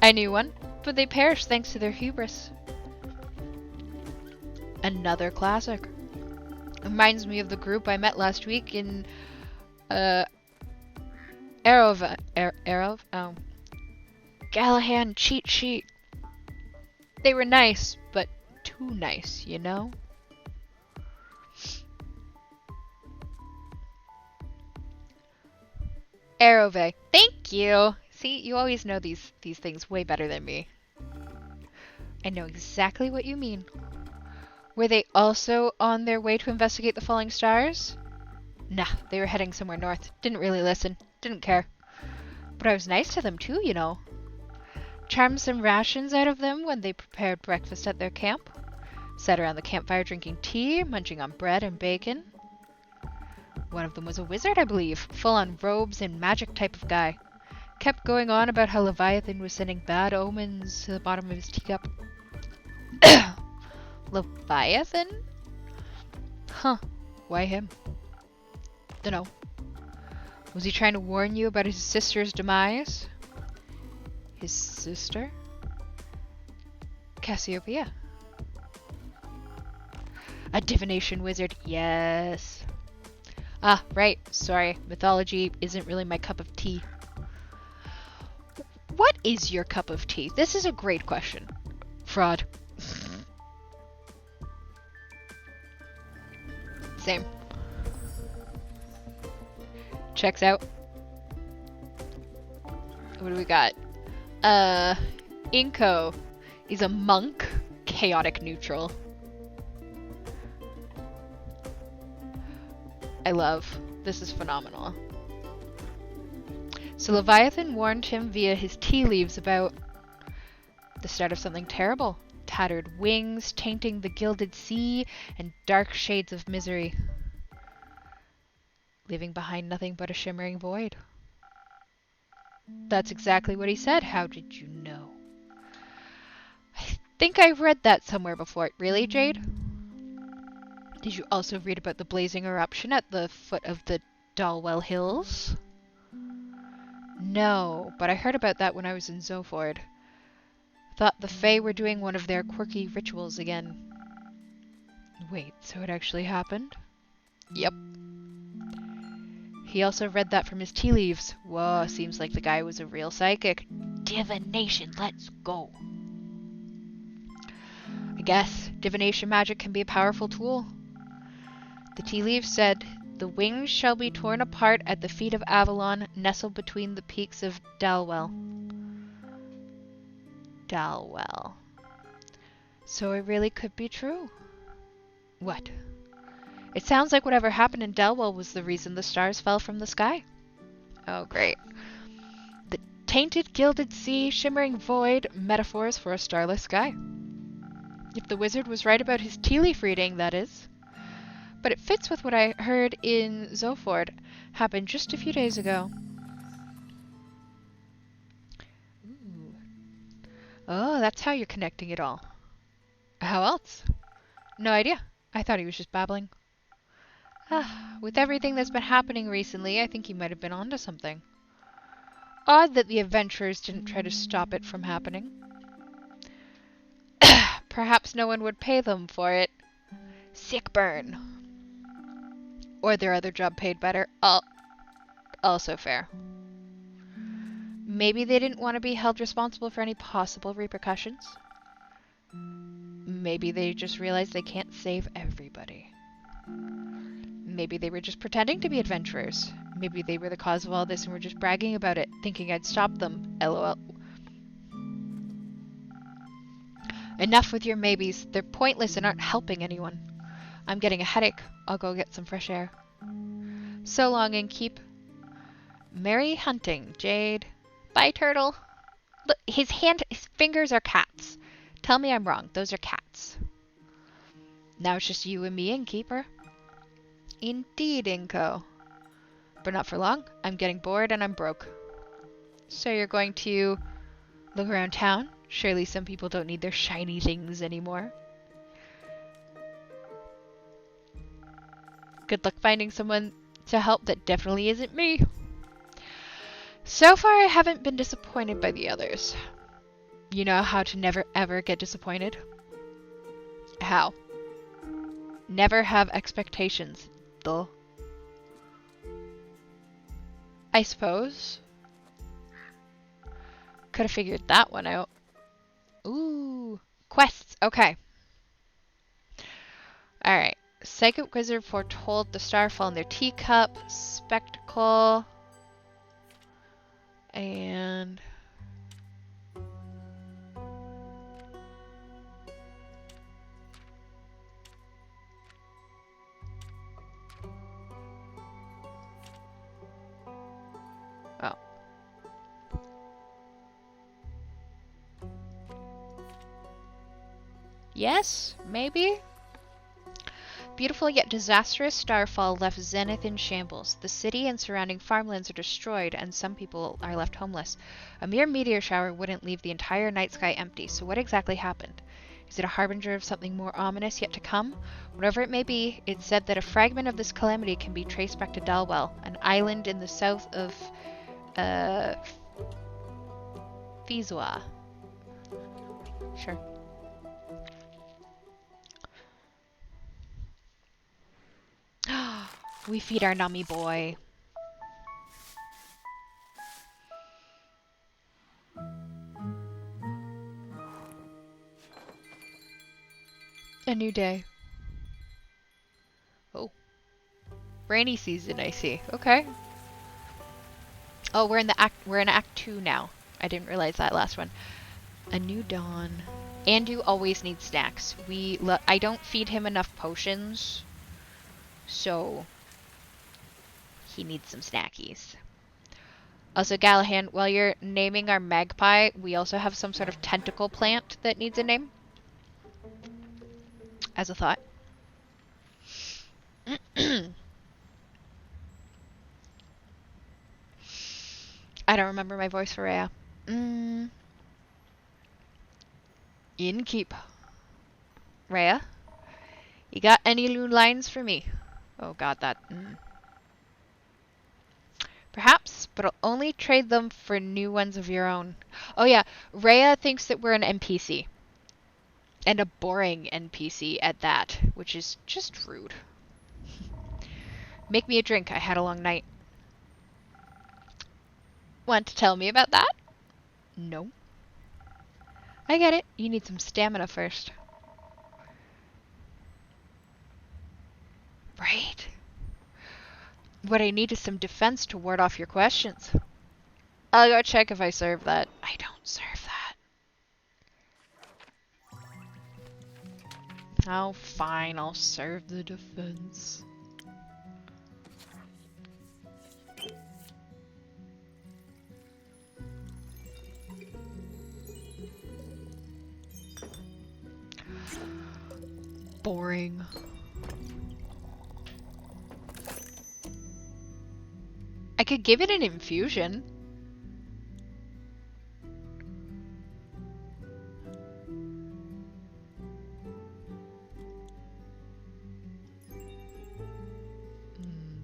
I knew one, but they perished thanks to their hubris. Another classic. Reminds me of the group I met last week in Gallahan cheat sheet. They were nice, but too nice, you know? Arove. Thank you! See, you always know these things way better than me. I know exactly what you mean. Were they also on their way to investigate the falling stars? Nah, they were heading somewhere north. Didn't really listen. Didn't care. But I was nice to them too, you know. Charmed some rations out of them when they prepared breakfast at their camp. Sat around the campfire drinking tea, munching on bread and bacon. One of them was a wizard, I believe, full on robes and magic type of guy. Kept going on about how Leviathan was sending bad omens to the bottom of his teacup. Leviathan? Huh. Why him? Dunno. Was he trying to warn you about his sister's demise? His sister? Cassiopeia. A divination wizard, yes. Ah, right, sorry. Mythology isn't really my cup of tea. What is your cup of tea? This is a great question. Fraud. Same. Checks out. What do we got? Inko is a monk, chaotic neutral. I love. This is phenomenal. So Leviathan warned him via his tea leaves about the start of something terrible. Tattered wings, tainting the gilded sea, and dark shades of misery. Leaving behind nothing but a shimmering void. That's exactly what he said. How did you know? I think I read that somewhere before. Really, Jade? Did you also read about the blazing eruption at the foot of the Dalwell Hills? No, but I heard about that when I was in Zoford. Thought the Fae were doing one of their quirky rituals again. Wait, so it actually happened? Yep. He also read that from his tea leaves. Whoa, seems like the guy was a real psychic. Divination, let's go. I guess divination magic can be a powerful tool. The tea leaves said, "The wings shall be torn apart at the feet of Avalon, nestled between the peaks of Dalwell." Dalwell. So it really could be true. What? It sounds like whatever happened in Dalwell was the reason the stars fell from the sky. Oh, great. The tainted gilded sea, shimmering void, metaphors for a starless sky. If the wizard was right about his tea leaf reading, that is. But it fits with what I heard in Zoford. Happened just a few days ago. Ooh. Oh, that's how you're connecting it all. How else? No idea. I thought he was just babbling. With everything that's been happening recently, I think he might have been onto something. Odd that the adventurers didn't try to stop it from happening. Perhaps no one would pay them for it. Sick burn. Or their other job paid better. Also fair. Maybe they didn't want to be held responsible for any possible repercussions. Maybe they just realized they can't save everybody. Maybe they were just pretending to be adventurers. Maybe they were the cause of all this and were just bragging about it, thinking I'd stop them. LOL. Enough with your maybes. They're pointless and aren't helping anyone. I'm getting a headache. I'll go get some fresh air. So long and keep merry hunting, Jade. Bye, Turtle. Look, his fingers are cats. Tell me I'm wrong. Those are cats. Now it's just you and me, Innkeeper. Indeed, Inko. But not for long. I'm getting bored and I'm broke. So you're going to look around town? Surely some people don't need their shiny things anymore. Good luck finding someone to help that definitely isn't me. So far, I haven't been disappointed by the others. You know how to never ever get disappointed? How? Never have expectations, though. I suppose. Could have figured that one out. Ooh, quests. Okay. Alright. Psychic Wizard foretold the starfall in their teacup. Spectacle. And... oh. Yes, maybe? beautiful yet disastrous starfall left Zenith in shambles. The city and surrounding farmlands are destroyed, and some people are left homeless. A mere meteor shower wouldn't leave the entire night sky empty, so what exactly happened? Is it a harbinger of something more ominous yet to come? Whatever it may be, it's said that a fragment of this calamity can be traced back to Dalwell, an island in the south of, Fizua. Sure. We feed our Nami boy. A new day. Oh. Rainy season, I see. Okay. Oh, we're in Act 2 now. I didn't realize that last one. A new dawn. Andu always needs snacks. I don't feed him enough potions, so he needs some snackies. Also, Gallahan, while you're naming our magpie, we also have some sort of tentacle plant that needs a name. As a thought. I don't remember my voice for Rhea. Innkeep. Rhea? You got any new lines for me? Oh god, that... Perhaps, but I'll only trade them for new ones of your own. Oh yeah, Rhea thinks that we're an NPC. And a boring NPC at that, which is just rude. Make me a drink, I had a long night. Want to tell me about that? No. I get it, you need some stamina first. Right. What I need is some defense to ward off your questions. I'll go check if I serve that. I don't serve that. Oh, fine, I'll serve the defense. Boring. I could give it an infusion.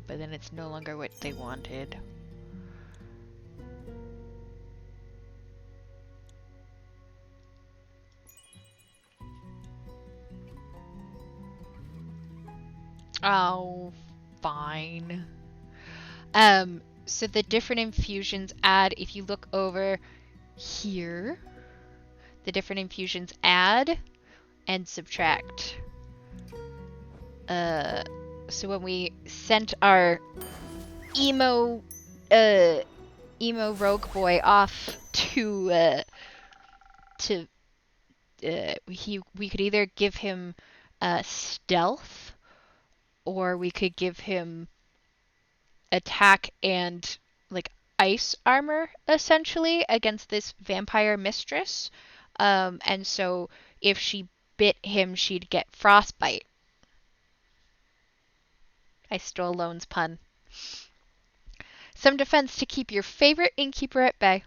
But then it's no longer what they wanted. Oh, fine. So the different infusions add, if you look over here, the different infusions add and subtract. So when we sent our emo rogue boy off to we could either give him stealth, or we could give him attack and like ice armor essentially against this vampire mistress. And so if she bit him, she'd get frostbite. I stole Lone's pun. Some defense to keep your favorite innkeeper at bay.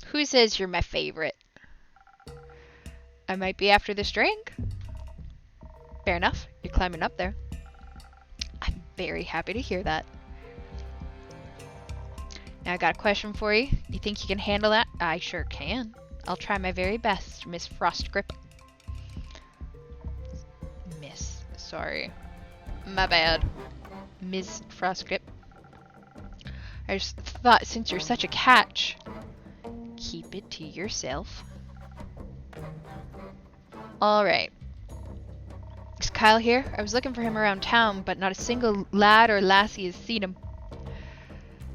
Who says you're my favorite? I might be after this drink. Fair enough. You're climbing up there. I'm very happy to hear that. Now I got a question for you. You think you can handle that? I sure can. I'll try my very best, Miss Frostgrip. Miss. Sorry. My bad. Ms. Frostgrip. I just thought since you're such a catch, keep it to yourself. Alright. Is Kyle here? I was looking for him around town, but not a single lad or lassie has seen him.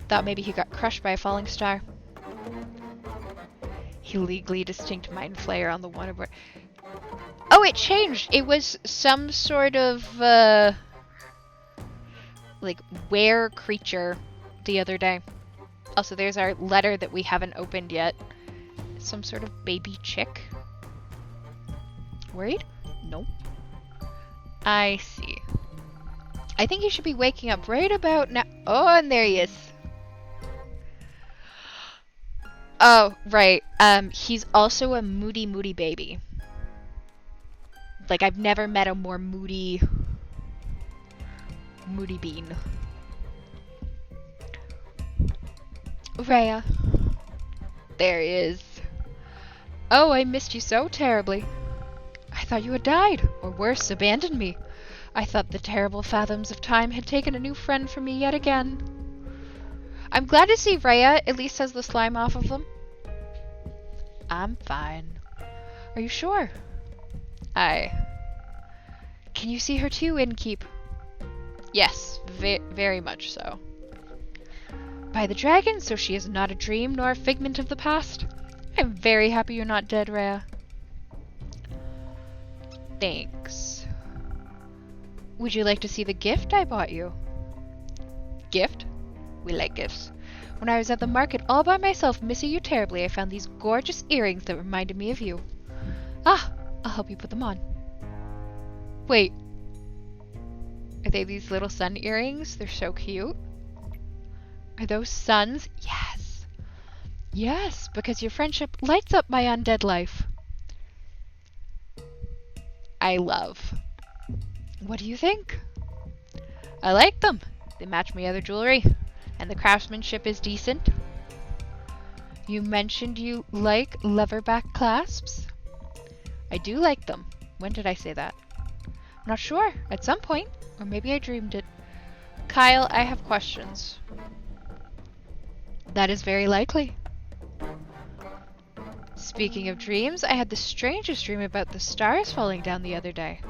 Thought maybe he got crushed by a falling star. Illegally distinct mind flayer on the one aboard. Oh, it changed! It was some sort of, like, were creature the other day. Also, there's our letter that we haven't opened yet. Some sort of baby chick. Worried? Nope. I see. I think he should be waking up right about now. Oh, and there he is. Oh, right. He's also a moody, moody baby. Like, I've never met a more moody bean. Rhea. There he is. Oh, I missed you so terribly. I thought you had died, or worse, abandoned me. I thought the terrible fathoms of time had taken a new friend from me yet again. I'm glad to see Rhea at least has the slime off of them. I'm fine. Are you sure? Can you see her too, Innkeep? Yes, very much so. By the dragon, so she is not a dream nor a figment of the past. I'm very happy you're not dead, Rhea. Thanks. Would you like to see the gift I bought you? Gift? We like gifts. When I was at the market all by myself missing you terribly, I found these gorgeous earrings that reminded me of you. Ah, I'll help you put them on. Wait. Are they these little sun earrings? They're so cute. Are those suns? Yes. Yes, because your friendship lights up my undead life. I love. What do you think? I like them. They match my other jewelry. And the craftsmanship is decent. You mentioned you like leatherback clasps? I do like them. When did I say that? I'm not sure. At some point. Or maybe I dreamed it. Kyle, I have questions. That is very likely. Speaking of dreams, I had the strangest dream about the stars falling down the other day.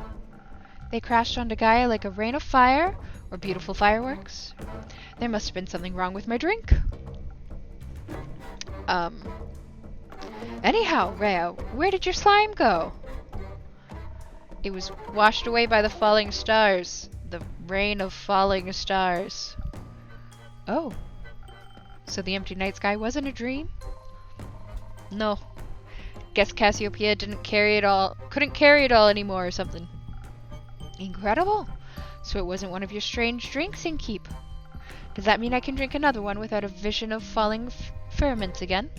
They crashed onto Gaia like a rain of fire, or beautiful fireworks. There must have been something wrong with my drink. Anyhow, Rhea, where did your slime go? It was washed away by the falling stars. The rain of falling stars. Oh. So the empty night sky wasn't a dream? No. Guess Cassiopeia couldn't carry it all anymore or something. Incredible. So it wasn't one of your strange drinks, Innkeep. Does that mean I can drink another one without a vision of falling firmaments again?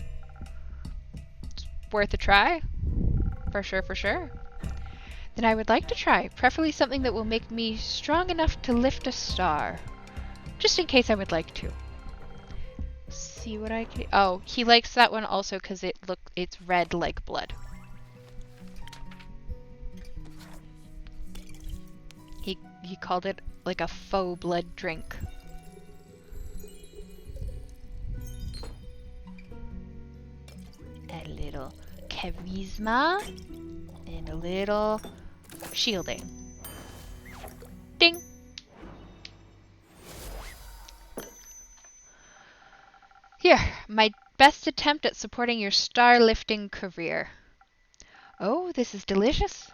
It's worth a try. For sure, for sure. Then I would like to try, preferably something that will make me strong enough to lift a star. Just in case I would like to. See what I can... Oh, he likes that one also because it's red like blood. He called it like a faux blood drink. A little charisma and a little shielding. Ding! Here, my best attempt at supporting your star-lifting career. Oh, this is delicious.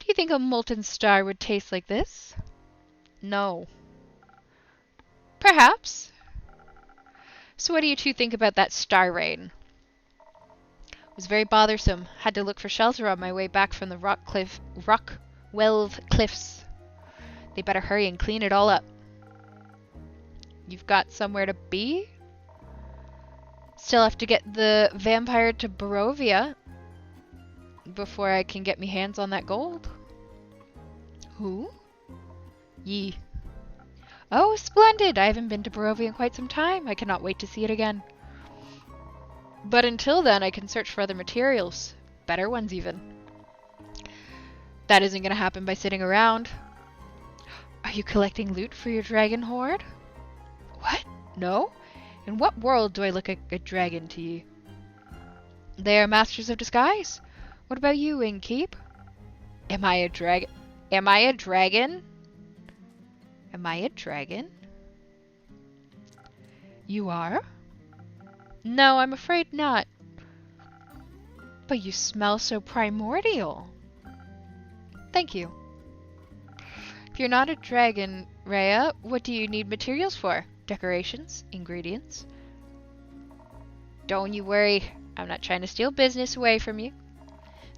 Do you think a molten star would taste like this? No. Perhaps. So what do you two think about that star rain? It was very bothersome. Had to look for shelter on my way back from the Rockwelve Cliffs. They better hurry and clean it all up. You've got somewhere to be? Still have to get the vampire to Barovia before I can get me hands on that gold. Who? Yi. Oh, splendid! I haven't been to Barovia in quite some time. I cannot wait to see it again. But until then, I can search for other materials. Better ones, even. That isn't going to happen by sitting around. Are you collecting loot for your dragon horde? What? No? In what world do I look like a dragon to you? They are masters of disguise. What about you, Innkeep? Am I a dragon? Am I a dragon? Am I a dragon? You are? No, I'm afraid not. But you smell so primordial. Thank you. If you're not a dragon, Rhea, what do you need materials for? Decorations? Ingredients? Don't you worry. I'm not trying to steal business away from you.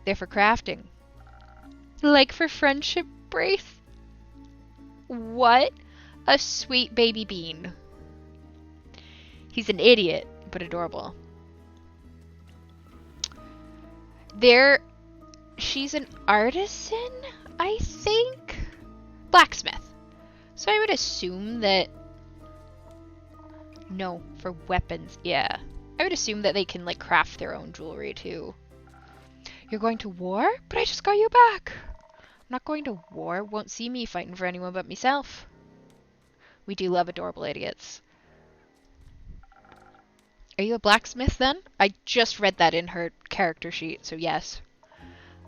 They're for crafting. Like for friendship brace? What a sweet baby bean. He's an idiot, but adorable. She's an artisan, I think? Blacksmith. So I would assume that... No, for weapons, yeah. I would assume that they can, like, craft their own jewelry, too. You're going to war? But I just got you back. I'm not going to war. Won't see me fighting for anyone but myself. We do love adorable idiots. Are you a blacksmith, then? I just read that in her character sheet, so yes.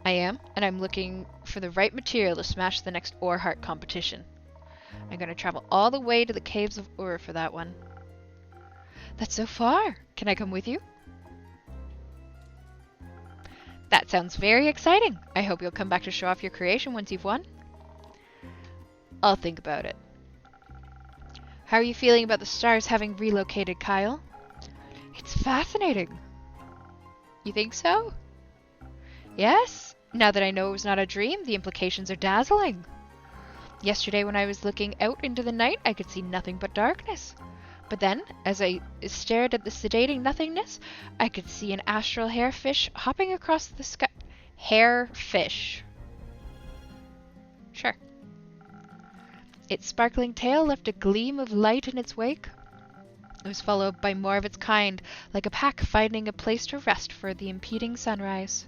I am, and I'm looking for the right material to smash the next Ore Heart competition. I'm going to travel all the way to the Caves of Ur for that one. That's so far. Can I come with you? That sounds very exciting. I hope you'll come back to show off your creation once you've won. I'll think about it. How are you feeling about the stars having relocated, Kyle? It's fascinating. You think so? Yes. Now that I know it was not a dream, the implications are dazzling. Yesterday when I was looking out into the night, I could see nothing but darkness. But then, as I stared at the sedating nothingness, I could see an astral hairfish hopping across the sky. Hairfish. Sure. Its sparkling tail left a gleam of light in its wake. It was followed by more of its kind, like a pack finding a place to rest for the impeding sunrise.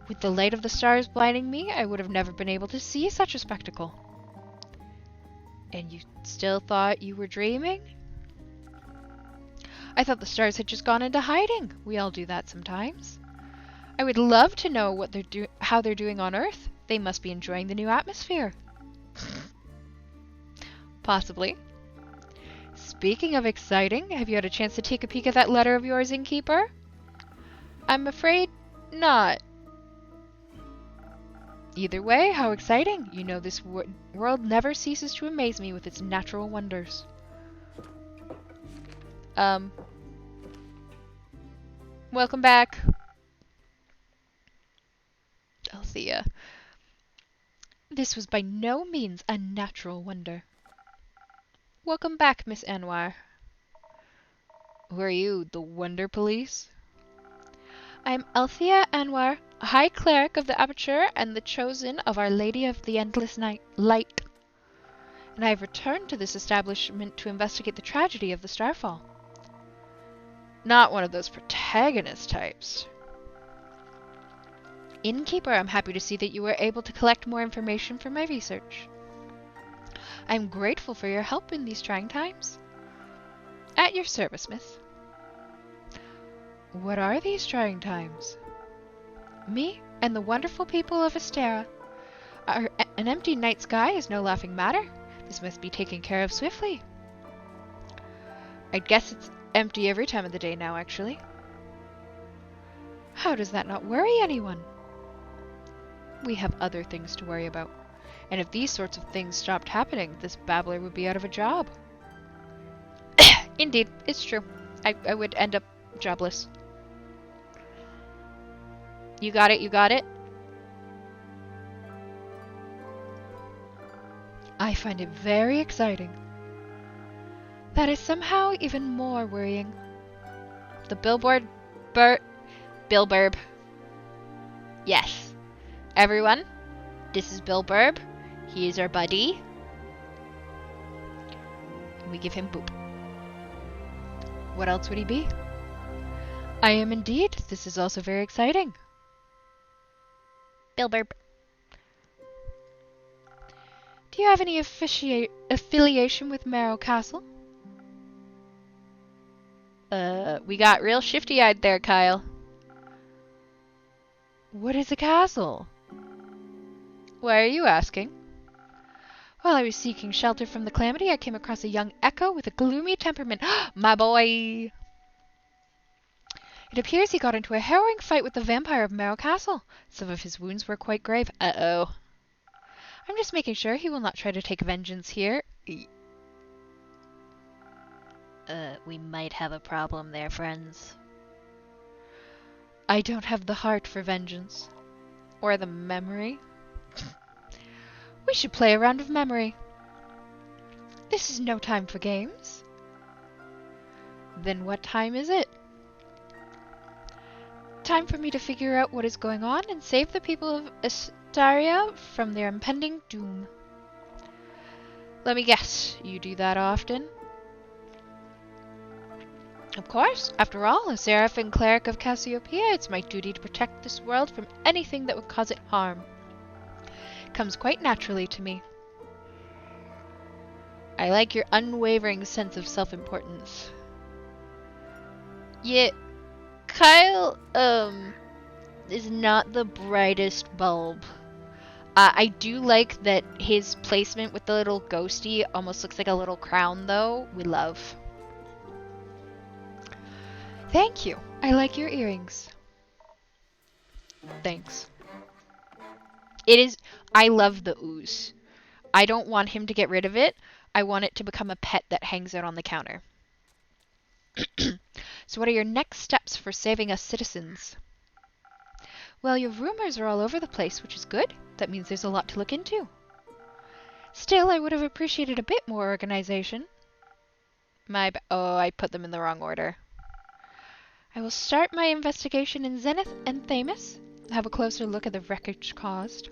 With the light of the stars blinding me, I would have never been able to see such a spectacle. And you still thought you were dreaming? I thought the stars had just gone into hiding. We all do that sometimes. I would love to know what how they're doing on Earth. They must be enjoying the new atmosphere. Possibly. Speaking of exciting, have you had a chance to take a peek at that letter of yours, Innkeeper? I'm afraid not. Either way, how exciting. You know this world never ceases to amaze me with its natural wonders. Welcome back. Althea. This was by no means a natural wonder. Welcome back, Miss Anwar. Who are you, the Wonder Police? I am Althea Anwar, High Cleric of the Aperture and the chosen of Our Lady of the Endless Light. And I have returned to this establishment to investigate the tragedy of the Starfall. Not one of those protagonist types. Innkeeper, I'm happy to see that you were able to collect more information for my research. I am grateful for your help in these trying times. At your service, miss. What are these trying times? Me and the wonderful people of Astera. An empty night sky is no laughing matter. This must be taken care of swiftly. I guess it's empty every time of the day now, actually. How does that not worry anyone? We have other things to worry about. And if these sorts of things stopped happening, this babbler would be out of a job. Indeed, it's true. I would end up jobless. You got it, you got it? I find it very exciting. That is somehow even more worrying. The billboard... Bill Burb. Yes. Everyone, this is Bill Burb. He is our buddy. And we give him boop. What else would he be? I am indeed. This is also very exciting. Bill Burb. Do you have any affiliation with Marrow Castle? We got real shifty-eyed there, Kyle. What is a castle? Why are you asking? While I was seeking shelter from the calamity, I came across a young echo with a gloomy temperament. My boy! It appears he got into a harrowing fight with the vampire of Marrow Castle. Some of his wounds were quite grave. Uh-oh. I'm just making sure he will not try to take vengeance here. We might have a problem there, friends. I don't have the heart for vengeance. Or the memory. We should play a round of memory. This is no time for games. Then what time is it? Time for me to figure out what is going on and save the people of Astaria from their impending doom. Let me guess, you do that often? Of course. After all, a seraph and cleric of Cassiopeia, it's my duty to protect this world from anything that would cause it harm. It comes quite naturally to me. I like your unwavering sense of self-importance. Yeah, Kyle, is not the brightest bulb. I do like that his placement with the little ghosty almost looks like a little crown, though. We love. Thank you. I like your earrings. Thanks. I love the ooze. I don't want him to get rid of it. I want it to become a pet that hangs out on the counter. So what are your next steps for saving us citizens? Well, your rumors are all over the place, which is good. That means there's a lot to look into. Still, I would have appreciated a bit more organization. Oh, I put them in the wrong order. I will start my investigation in Zenith and Thamus, have a closer look at the wreckage caused.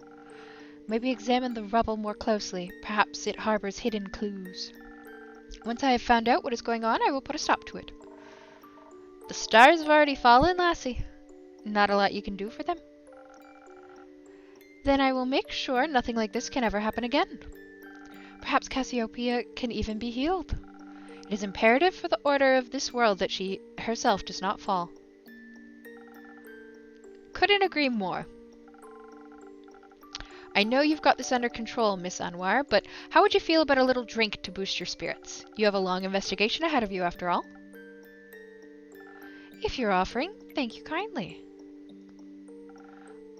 Maybe examine the rubble more closely. Perhaps it harbors hidden clues. Once I have found out what is going on, I will put a stop to it. The stars have already fallen, lassie. Not a lot you can do for them. Then I will make sure nothing like this can ever happen again. Perhaps Cassiopeia can even be healed. It is imperative for the order of this world that she herself does not fall. Couldn't agree more. I know you've got this under control, Miss Anwar, but how would you feel about a little drink to boost your spirits? You have a long investigation ahead of you, after all. If you're offering, thank you kindly.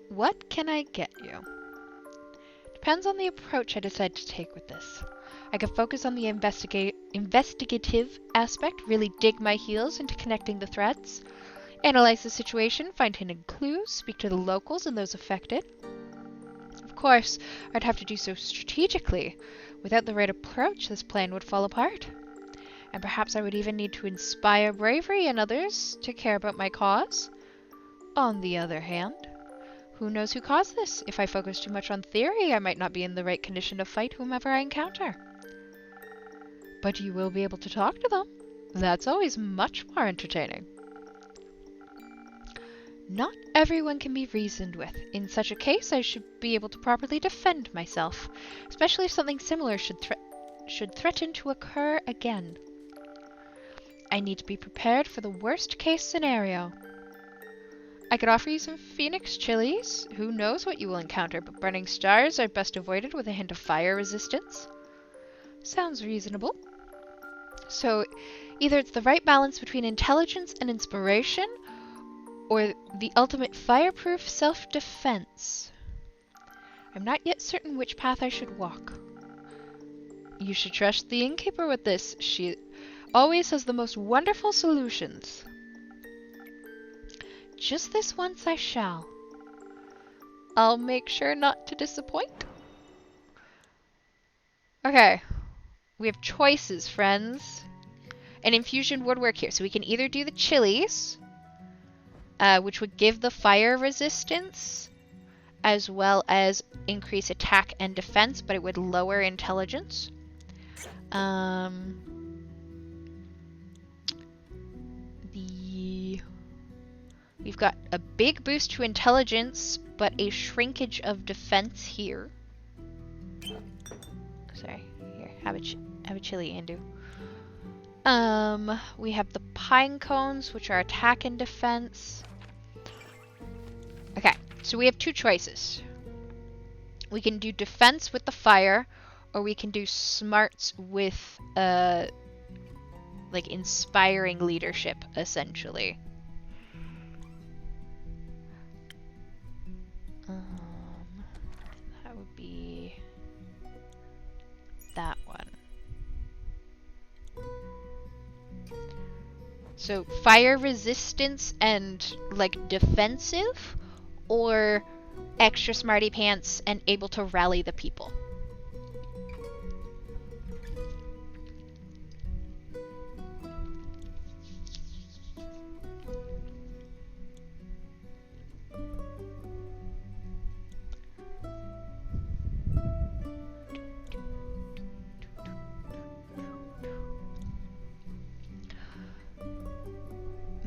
What can I get you? Depends on the approach I decide to take with this. I can focus on the investigative aspect, really dig my heels into connecting the threads, analyze the situation, find hidden clues, speak to the locals and those affected. Of course, I'd have to do so strategically. Without the right approach, this plan would fall apart. And perhaps I would even need to inspire bravery in others to care about my cause. On the other hand, who knows who caused this? If I focus too much on theory, I might not be in the right condition to fight whomever I encounter. But you will be able to talk to them. That's always much more entertaining. Not everyone can be reasoned with. In such a case, I should be able to properly defend myself, especially if something similar should threaten to occur again. I need to be prepared for the worst case scenario. I could offer you some Phoenix chilies. Who knows what you will encounter, but burning stars are best avoided with a hint of fire resistance. Sounds reasonable. So, either it's the right balance between intelligence and inspiration, or the ultimate fireproof self-defense. I'm not yet certain which path I should walk. You should trust the innkeeper with this. She always has the most wonderful solutions. Just this once I shall. I'll make sure not to disappoint. Okay. We have choices, friends. An infusion would work here. So we can either do the chilies, which would give the fire resistance, as well as increase attack and defense, but it would lower intelligence. We've got a big boost to intelligence, but a shrinkage of defense here. Sorry, here, have a chili, Andu. We have the pine cones, which are attack and defense. Okay, so we have two choices. We can do defense with the fire, or we can do smarts with, like, inspiring leadership, essentially. That would be that one. So fire resistance and like defensive, or extra smarty pants and able to rally the people.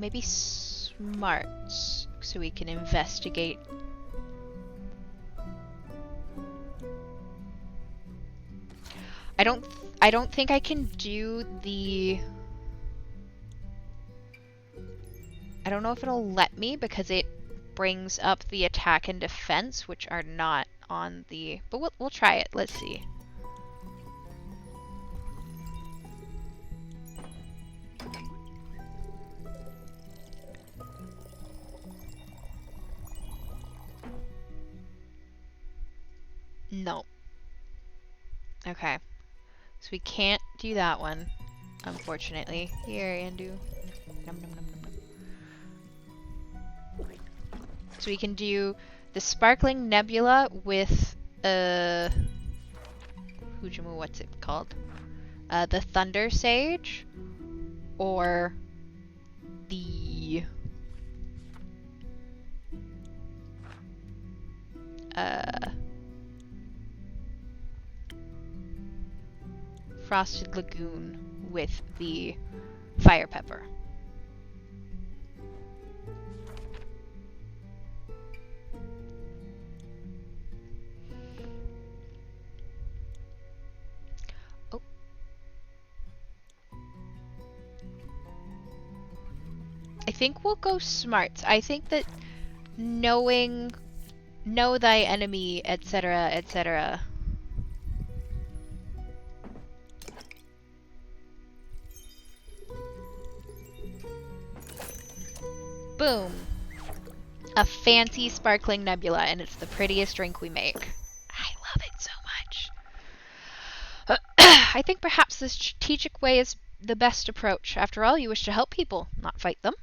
maybe smarts so we can investigate. I don't think I can do the... I don't know if it'll let me because it brings up the attack and defense, which are not on the... But we'll try it. Let's see. No. Okay. So we can't do that one, unfortunately. Here, Andu. Nom, nom, nom, nom, nom. So we can do the Sparkling Nebula with, Hujamu, what's it called? The Thunder Sage, or the, Frosted Lagoon with the Fire Pepper. Oh. I think we'll go smarts. I think that know thy enemy, etc., etc. Boom. A fancy sparkling nebula, and it's the prettiest drink we make. I love it so much. I think perhaps the strategic way is the best approach. After all, you wish to help people, not fight them.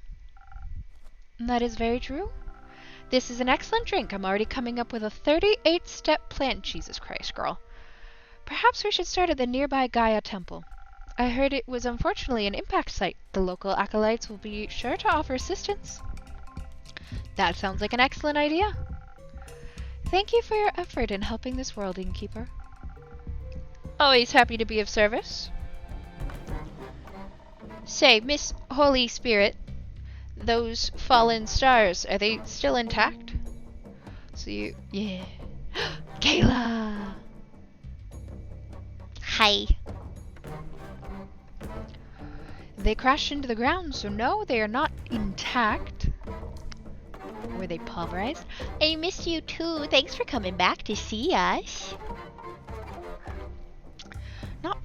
That is very true. This is an excellent drink. I'm already coming up with a 38-step plan. Jesus Christ, girl. Perhaps we should start at the nearby Gaia Temple. I heard it was unfortunately an impact site. The local acolytes will be sure to offer assistance. That sounds like an excellent idea. Thank you for your effort in helping this world, Innkeeper. Always happy to be of service. Say, Miss Holy Spirit, those fallen stars, are they still intact? So you... Yeah. Kayla! Hi. They crashed into the ground, so no, they are not intact. Were they pulverized? I missed you too. Thanks for coming back to see us. Not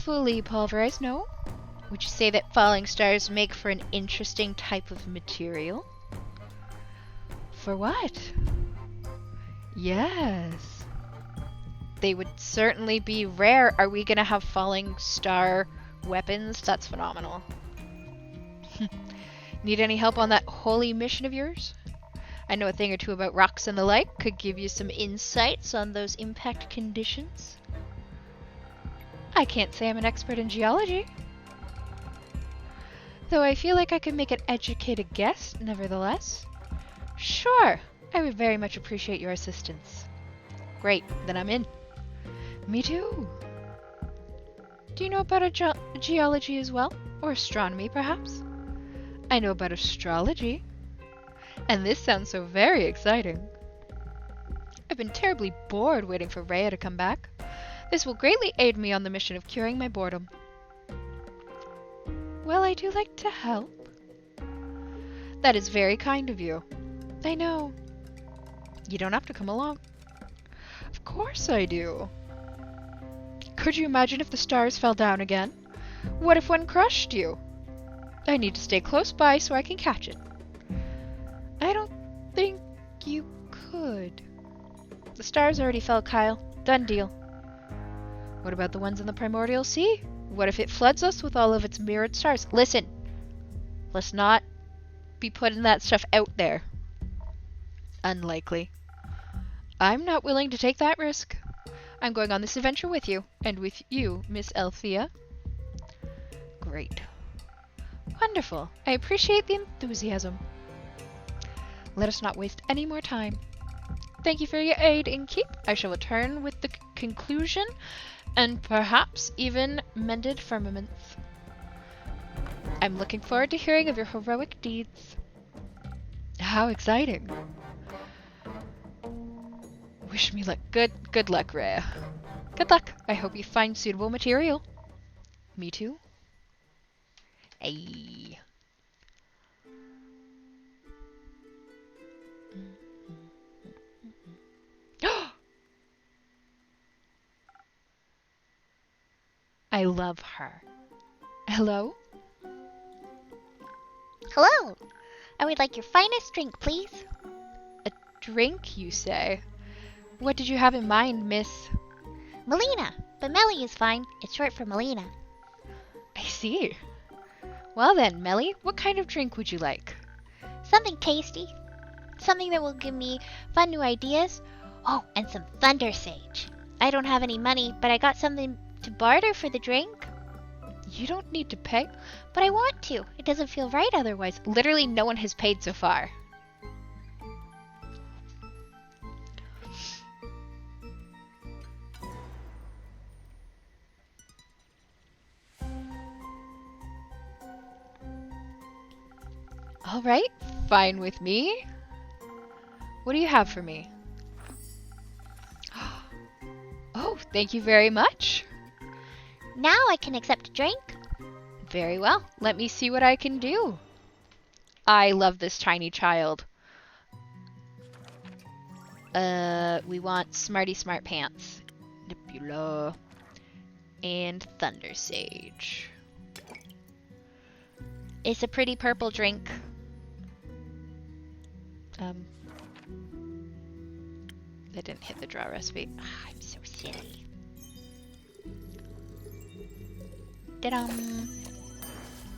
fully pulverized, no. Would you say that falling stars make for an interesting type of material? For what? Yes. They would certainly be rare. Are we gonna have falling star weapons? That's phenomenal. Need any help on that holy mission of yours? I know a thing or two about rocks and the like. Could give you some insights on those impact conditions. I can't say I'm an expert in geology. Though I feel like I could make an educated guess, nevertheless. Sure, I would very much appreciate your assistance. Great, then I'm in. Me too. Do you know about geology as well? Or astronomy, perhaps? I know about astrology. And this sounds so very exciting. I've been terribly bored waiting for Rhea to come back. This will greatly aid me on the mission of curing my boredom. Well, I do like to help. That is very kind of you. I know. You don't have to come along. Of course I do. Could you imagine if the stars fell down again? What if one crushed you? I need to stay close by so I can catch it. I don't think you could. The stars already fell, Kyle. Done deal. What about the ones in the primordial sea? What if it floods us with all of its mirrored stars? Listen, let's not be putting that stuff out there. Unlikely. I'm not willing to take that risk. I'm going on this adventure with you, and with you, Miss Althea. Great. Wonderful. I appreciate the enthusiasm. Let us not waste any more time. Thank you for your aid, Innkeep. I shall return with the conclusion, and perhaps even mended firmaments. I'm looking forward to hearing of your heroic deeds. How exciting. Wish me luck. Good luck, Rhea. Good luck. I hope you find suitable material. Me too. Ayy. I love her. Hello? Hello. I would like your finest drink, please. A drink, you say? What did you have in mind, miss? Melina, but Melly is fine. It's short for Melina. I see. Well then, Melly, what kind of drink would you like? Something tasty. Something that will give me fun new ideas. Oh, and some Thunder Sage. I don't have any money, but I got something to barter for the drink. You don't need to pay. But I want to. It doesn't feel right otherwise. Literally no one has paid so far. All right, fine with me. What do you have for me? Oh, thank you very much. Now I can accept a drink. Very well. Let me see what I can do. I love this tiny child. We want Smarty Smart Pants, Nebula, and Thunder Sage. It's a pretty purple drink. That didn't hit the draw recipe. I'm so silly. Da-dum.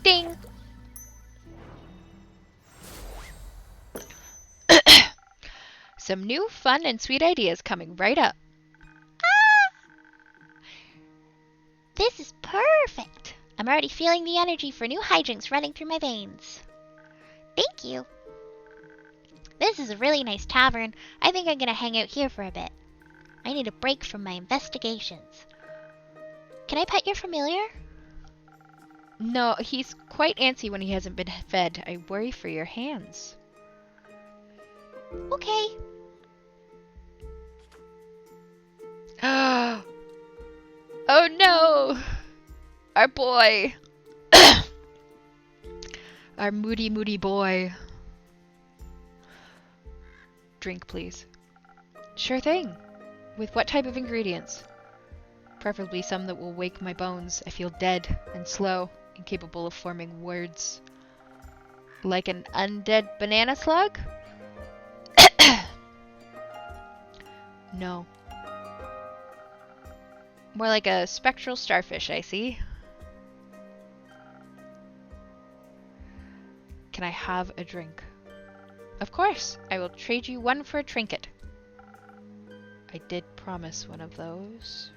Ding! Some new fun and sweet ideas coming right up. This is perfect. I'm already feeling the energy for new hijinks running through my veins. Thank you. This is a really nice tavern. I think I'm gonna hang out here for a bit. I need a break from my investigations. Can I pet your familiar? No, he's quite antsy when he hasn't been fed. I worry for your hands. Okay. Oh no! Our boy! Our moody boy. Drink, please. Sure thing. With what type of ingredients? Preferably some that will wake my bones. I feel dead and slow, incapable of forming words. Like an undead banana slug? No. More like a spectral starfish, I see. Can I have a drink? Of course, I will trade you one for a trinket. I did promise one of those.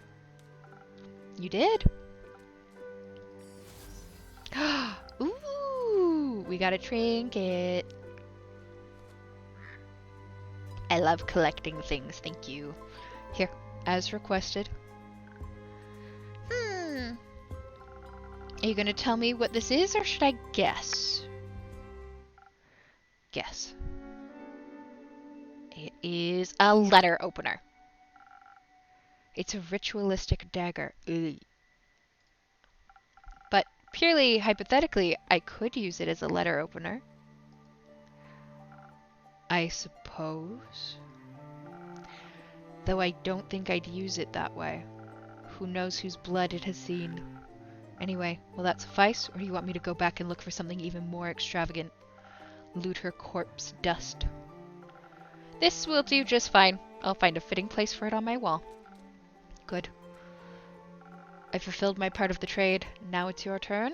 You did? Ooh, we got a trinket. I love collecting things, thank you. Here, as requested. Are you going to tell me what this is, or should I guess? Guess. It is a letter opener. It's a ritualistic dagger. Ugh. But purely hypothetically, I could use it as a letter opener. I suppose. Though I don't think I'd use it that way. Who knows whose blood it has seen. Anyway, will that suffice, or do you want me to go back and look for something even more extravagant? Loot her corpse dust. This will do just fine. I'll find a fitting place for it on my wall. Good. I fulfilled my part of the trade. Now it's your turn.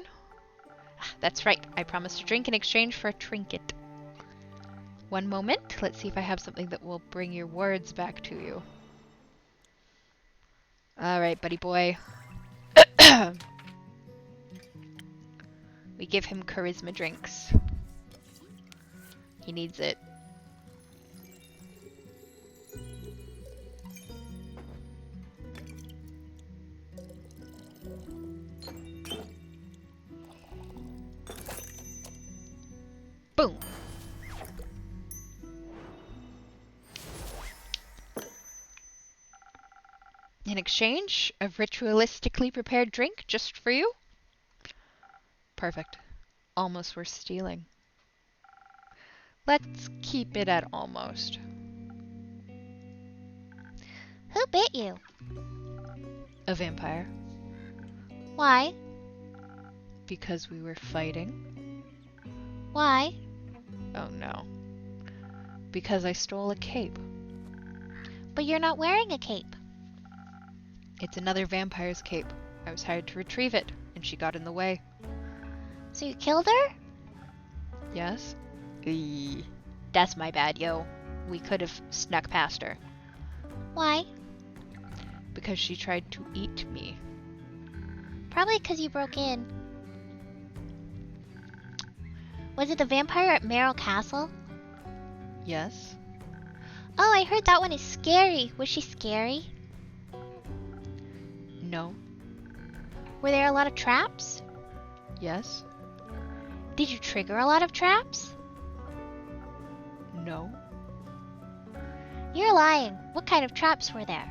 That's right. I promised a drink in exchange for a trinket. One moment. Let's see if I have something that will bring your words back to you. Alright, buddy boy. We give him charisma drinks. He needs it. In exchange, a ritualistically prepared drink just for you? Perfect. Almost worth stealing. Let's keep it at almost. Who bit you? A vampire. Why? Because we were fighting. Why? Oh no. Because I stole a cape. But you're not wearing a cape. It's another vampire's cape. I was hired to retrieve it, and she got in the way. So you killed her? Yes? Eee. That's my bad, yo. We could have snuck past her. Why? Because she tried to eat me. Probably because you broke in. Was it the vampire at Merrill Castle? Yes? Oh, I heard that one is scary. Was she scary? No. Were there a lot of traps? Yes? Did you trigger a lot of traps? No. You're lying. What kind of traps were there?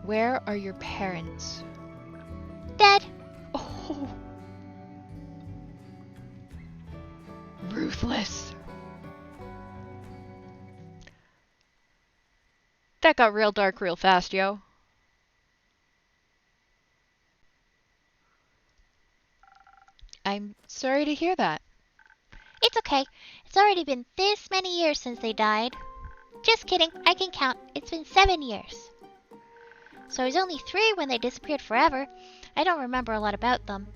Where are your parents? Dead. Oh. Ruthless. That got real dark real fast, yo. I'm sorry to hear that. It's okay. It's already been this many years since they died. Just kidding. I can count. It's been 7 years. So I was only 3 when they disappeared forever. I don't remember a lot about them.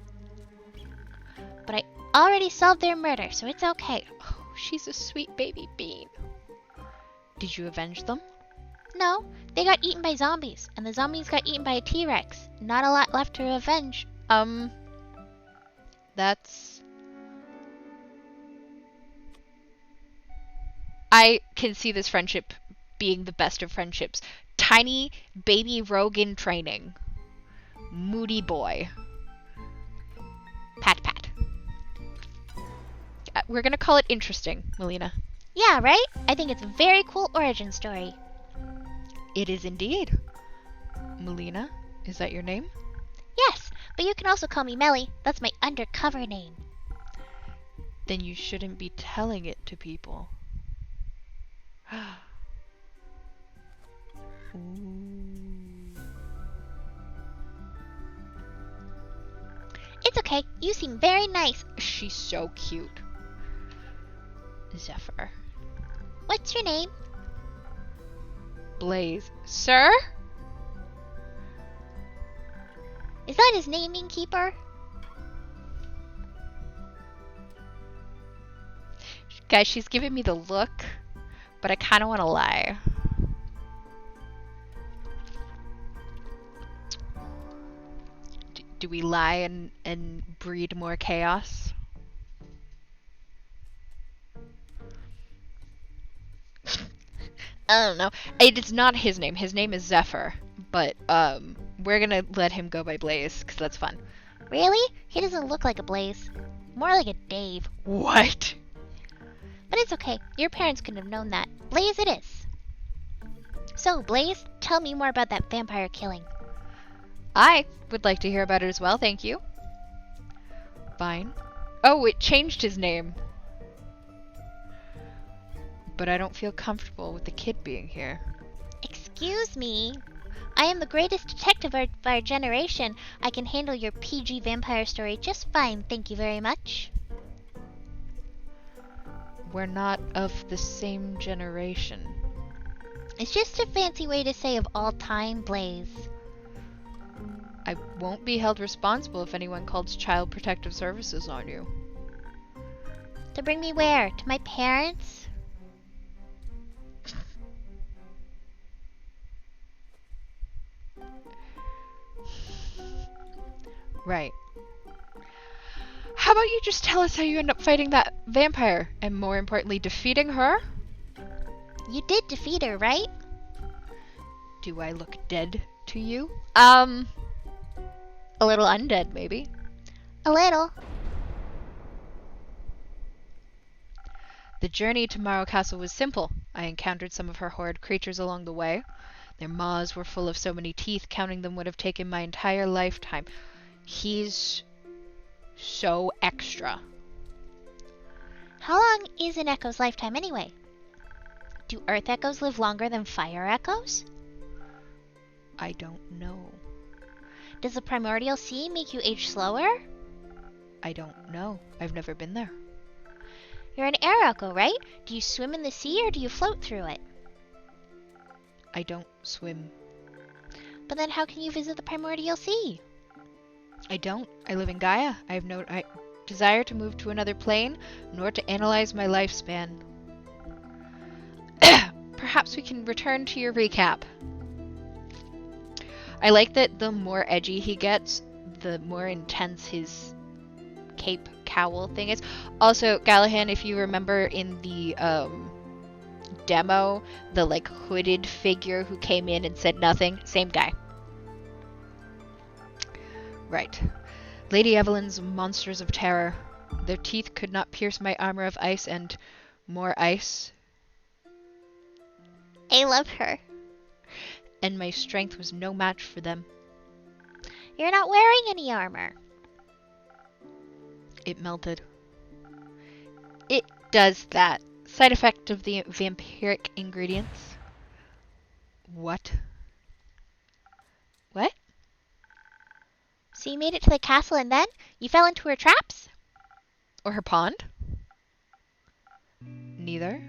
But I already solved their murder, so it's okay. Oh, she's a sweet baby bean. Did you avenge them? No, they got eaten by zombies, and the zombies got eaten by a T-Rex. Not a lot left to avenge. That's... I can see this friendship being the best of friendships. Tiny baby rogue in training. Moody boy. Pat pat. We're gonna call it interesting, Melina. Yeah, right? I think it's a very cool origin story. It is indeed. Melina, is that your name? Yes, but you can also call me Melly. That's my undercover name. Then you shouldn't be telling it to people. Ooh. It's okay. You seem very nice. She's so cute. Zephyr. What's your name? Blaze. Sir? Is that his naming keeper? Guys, she's giving me the look, but I kind of want to lie. Do we lie and breed more chaos? I don't know. It's not his name. His name is Zephyr, but we're gonna let him go by Blaze because that's fun. Really? He doesn't look like a Blaze. More like a Dave. What? But it's okay. Your parents couldn't have known that. Blaze it is. So, Blaze, tell me more about that vampire killing. I would like to hear about it as well, thank you. Fine. Oh, it changed his name. But I don't feel comfortable with the kid being here. Excuse me. I am the greatest detective of our generation. I can handle your PG vampire story just fine, thank you very much. We're not of the same generation. It's just a fancy way to say of all time, Blaze. I won't be held responsible if anyone calls Child Protective Services on you. To bring me where? To my parents? Right. How about you just tell us how you end up fighting that vampire, and more importantly, defeating her? You did defeat her, right? Do I look dead to you? A little undead, maybe. A little. The journey to Morrow Castle was simple. I encountered some of her horrid creatures along the way. Their maws were full of so many teeth, counting them would have taken my entire lifetime. He's so extra. How long is an echo's lifetime anyway? Do earth echoes live longer than fire echoes? I don't know. Does the primordial sea make you age slower? I don't know. I've never been there. You're an air echo, right? Do you swim in the sea or do you float through it? I don't swim. But then how can you visit the primordial sea? I don't. I live in Gaia. I have no desire to move to another plane, nor to analyze my lifespan. Perhaps we can return to your recap. I like that the more edgy he gets, the more intense his cape cowl thing is. Also, Gallahan, if you remember in the demo, the like hooded figure who came in and said nothing, same guy. Right. Lady Evelyn's monsters of terror. Their teeth could not pierce my armor of ice, and more ice, I love her. and my strength was no match for them. You're not wearing any armor. It melted. It does that. Side effect of the vampiric ingredients. What? What? So you made it to the castle and then you fell into her traps? Or her pond? Neither.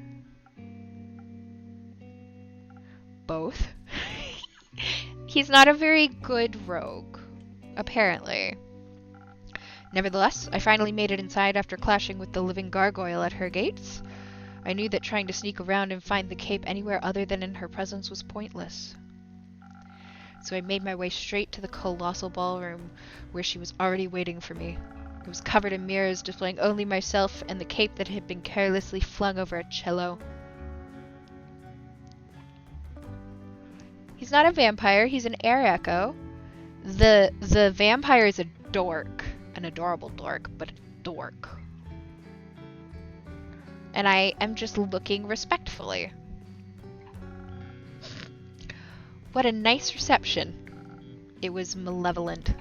Both. He's not a very good rogue, apparently. Nevertheless, I finally made it inside after clashing with the living gargoyle at her gates. I knew that trying to sneak around and find the cape anywhere other than in her presence was pointless. So I made my way straight to the colossal ballroom, where she was already waiting for me. It was covered in mirrors, displaying only myself and the cape that had been carelessly flung over a cello. He's not a vampire, he's an air echo. The vampire is a dork. An adorable dork, but a dork. And I am just looking respectfully. What a nice reception. It was malevolent.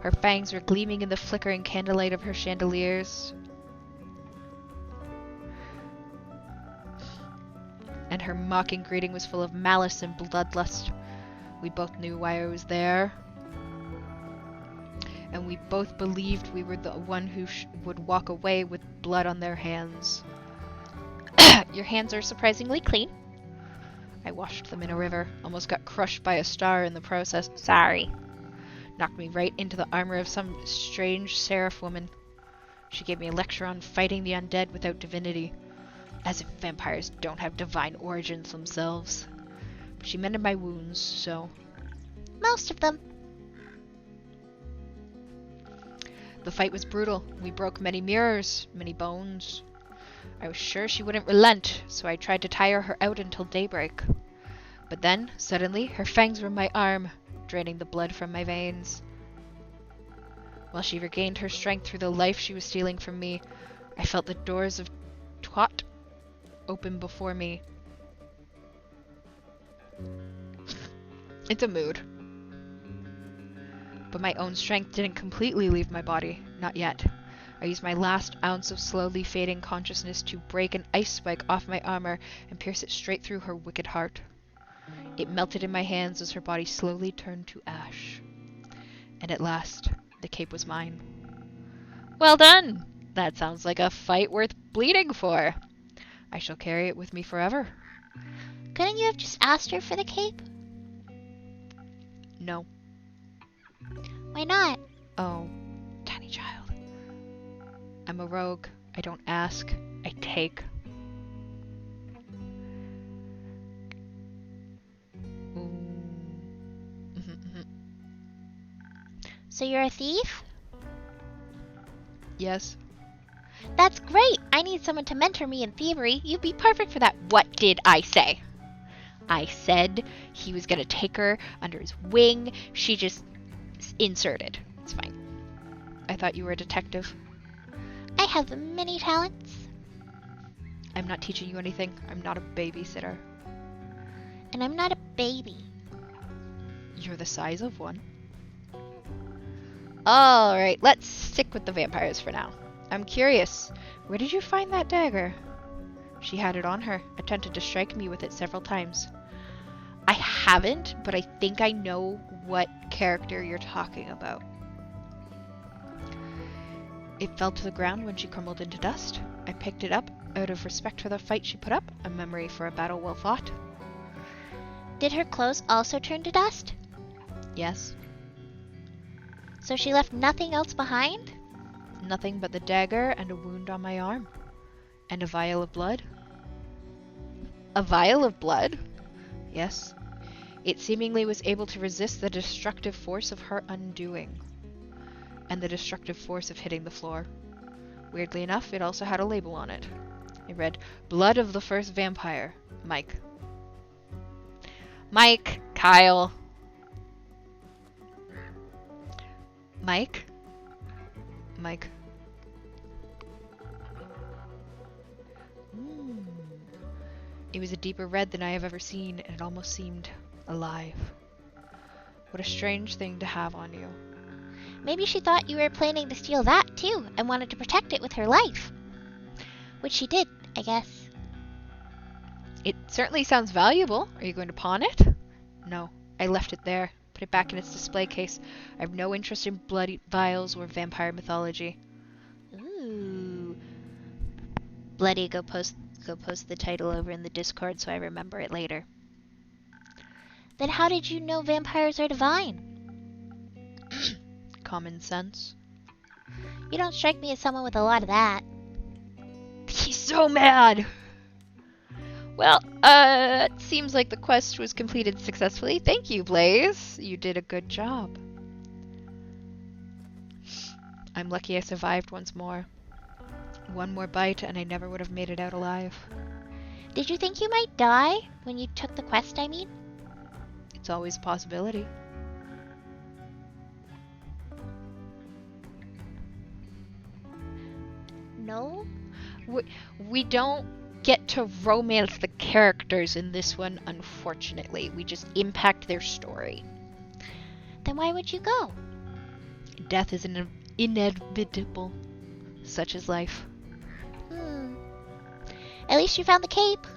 Her fangs were gleaming in the flickering candlelight of her chandeliers. And her mocking greeting was full of malice and bloodlust. We both knew why I was there. And we both believed we were the one who would walk away with blood on their hands. Your hands are surprisingly clean. I washed them in a river, almost got crushed by a star in the process. Sorry. Knocked me right into the armor of some strange seraph woman. She gave me a lecture on fighting the undead without divinity, as if vampires don't have divine origins themselves. But she mended my wounds, so... Most of them. The fight was brutal. We broke many mirrors, many bones. I was sure she wouldn't relent, so I tried to tire her out until daybreak. But then, suddenly, her fangs were in my arm, draining the blood from my veins. While she regained her strength through the life she was stealing from me, I felt the doors of Twat open before me. It's a mood. But my own strength didn't completely leave my body. Not yet. I used my last ounce of slowly fading consciousness to break an ice spike off my armor and pierce it straight through her wicked heart. It melted in my hands as her body slowly turned to ash. And at last, the cape was mine. Well done! That sounds like a fight worth bleeding for. I shall carry it with me forever. Couldn't you have just asked her for the cape? No. Why not? Oh, tiny child. I'm a rogue. I don't ask. I take. So you're a thief? Yes. That's great! I need someone to mentor me in thievery. You'd be perfect for that. What did I say? I said he was gonna take her under his wing. She just inserted. It's fine. I thought you were a detective. I have many talents. I'm not teaching you anything. I'm not a babysitter. And I'm not a baby. You're the size of one. Alright, let's stick with the vampires for now. I'm curious, where did you find that dagger? She had it on her, attempted to strike me with it several times. I haven't, but I think I know what character you're talking about. It fell to the ground when she crumbled into dust. I picked it up out of respect for the fight she put up, a memory for a battle well fought. Did her clothes also turn to dust? Yes. So she left nothing else behind? Nothing but the dagger and a wound on my arm. And a vial of blood. A vial of blood? Yes. It seemingly was able to resist the destructive force of her undoing. And the destructive force of hitting the floor. Weirdly enough, it also had a label on it. It read, "Blood of the first vampire, Mike." Mike, Kyle. Mike? Mike. It was a deeper red than I have ever seen, and it almost seemed alive. What a strange thing to have on you. Maybe she thought you were planning to steal that too, and wanted to protect it with her life. Which she did, I guess. It certainly sounds valuable. Are you going to pawn it? No, I left it there. Put it back in its display case. I have no interest in bloody vials or vampire mythology. Ooh. Bloody, go post the title over in the Discord so I remember it later. Then how did you know vampires are divine? Common sense. You don't strike me as someone with a lot of that. He's so mad! Well, it seems like the quest was completed successfully. Thank you, Blaze. You did a good job. I'm lucky I survived once more. One more bite and I never would have made it out alive. Did you think you might die when you took the quest, I mean? It's always a possibility. No? We don't get to romance the characters in this one, unfortunately. We just impact their story. Then why would you go? Death is inevitable. Such is life. At least you found the cape.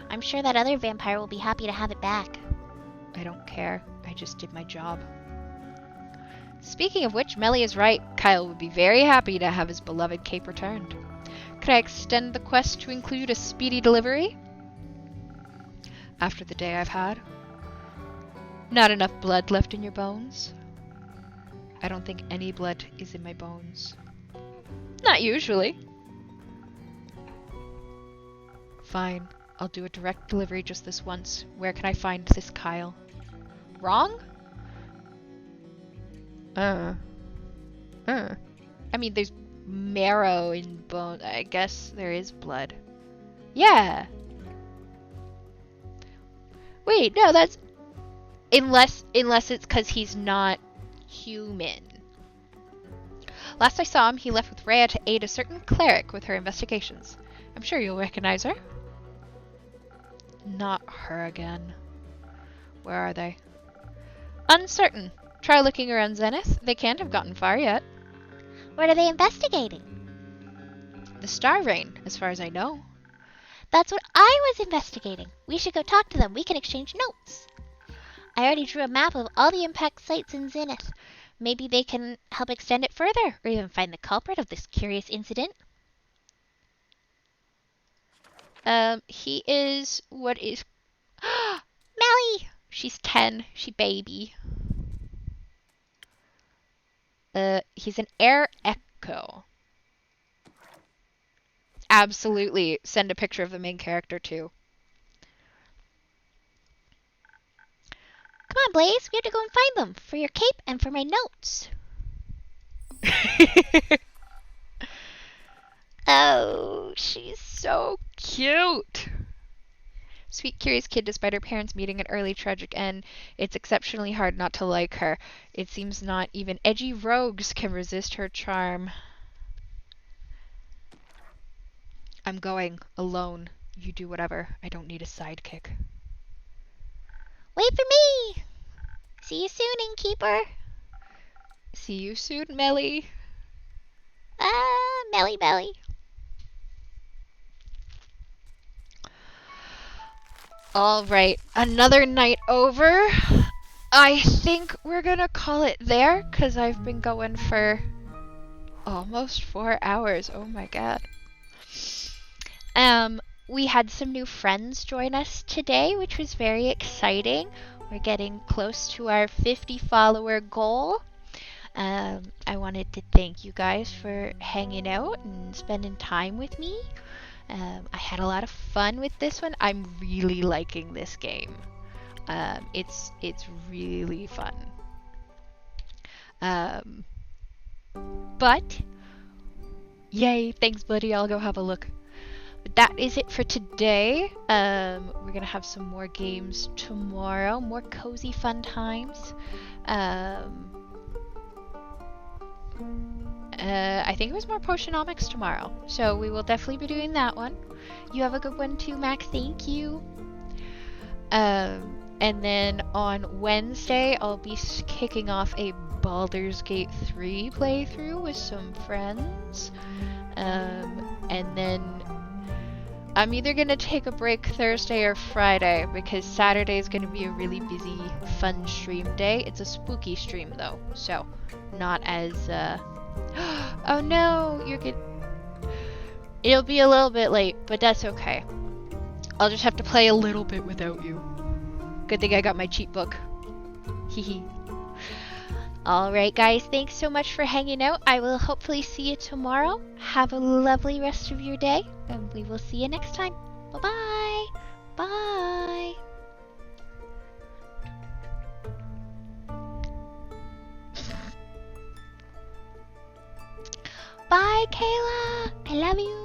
I'm sure that other vampire will be happy to have it back. I don't care. I just did my job. Speaking of which, Melly is right. Kyle would be very happy to have his beloved cape returned. Could I extend the quest to include a speedy delivery? After the day I've had? Not enough blood left in your bones? I don't think any blood is in my bones. Not usually. Fine. I'll do a direct delivery just this once. Where can I find this Kyle? Wrong? I mean, there's marrow in bone. I guess there is blood. Yeah. Wait, no, that's... Unless it's because he's not human. Last I saw him, he left with Rhea to aid a certain cleric with her investigations. I'm sure you'll recognize her. Not her again. Where are they? Uncertain. Try looking around Zenith. They can't have gotten far yet. What are they investigating? The Star Rain, as far as I know. That's what I was investigating. We should go talk to them. We can exchange notes. I already drew a map of all the impact sites in Zenith. Maybe they can help extend it further, or even find the culprit of this curious incident. He is... What is... Melly! She's 10. She baby. He's an air echo. Absolutely. Send a picture of the main character, too. Come on, Blaze. We have to go and find them for your cape and for my notes. Oh, she's so cute. Sweet, curious kid despite her parents meeting an early tragic end. It's exceptionally hard not to like her. It seems not even edgy rogues can resist her charm. I'm going alone. You do whatever. I don't need a sidekick. Wait for me! See you soon, innkeeper. See you soon, Melly. Ah, Melly Belly. All right, another night over. I think we're gonna call it there because I've been going for almost 4 hours. Oh my god. We had some new friends join us today, which was very exciting. We're getting close to our 50 follower goal. I wanted to thank you guys for hanging out and spending time with me. I had a lot of fun with this one. I'm really liking this game. It's really fun. But yay, thanks buddy, I'll go have a look. But that is it for today. We're gonna have some more games tomorrow, more cozy fun times. I think it was more Potionomics tomorrow, so we will definitely be doing that one. You have a good one too, Max. Thank you. And then on Wednesday, I'll be kicking off a Baldur's Gate 3 playthrough with some friends. And then I'm either gonna take a break Thursday or Friday because Saturday is gonna be a really busy, fun stream day. It's a spooky stream though, so not as oh no, you're good. It'll be a little bit late, but that's okay. I'll just have to play a little bit without you. Good thing I got my cheat book. Hehe. Alright guys, thanks so much for hanging out. I will hopefully see you tomorrow. Have a lovely rest of your day, and we will see you next time. Bye-bye. Bye. Bye, Kayla. I love you.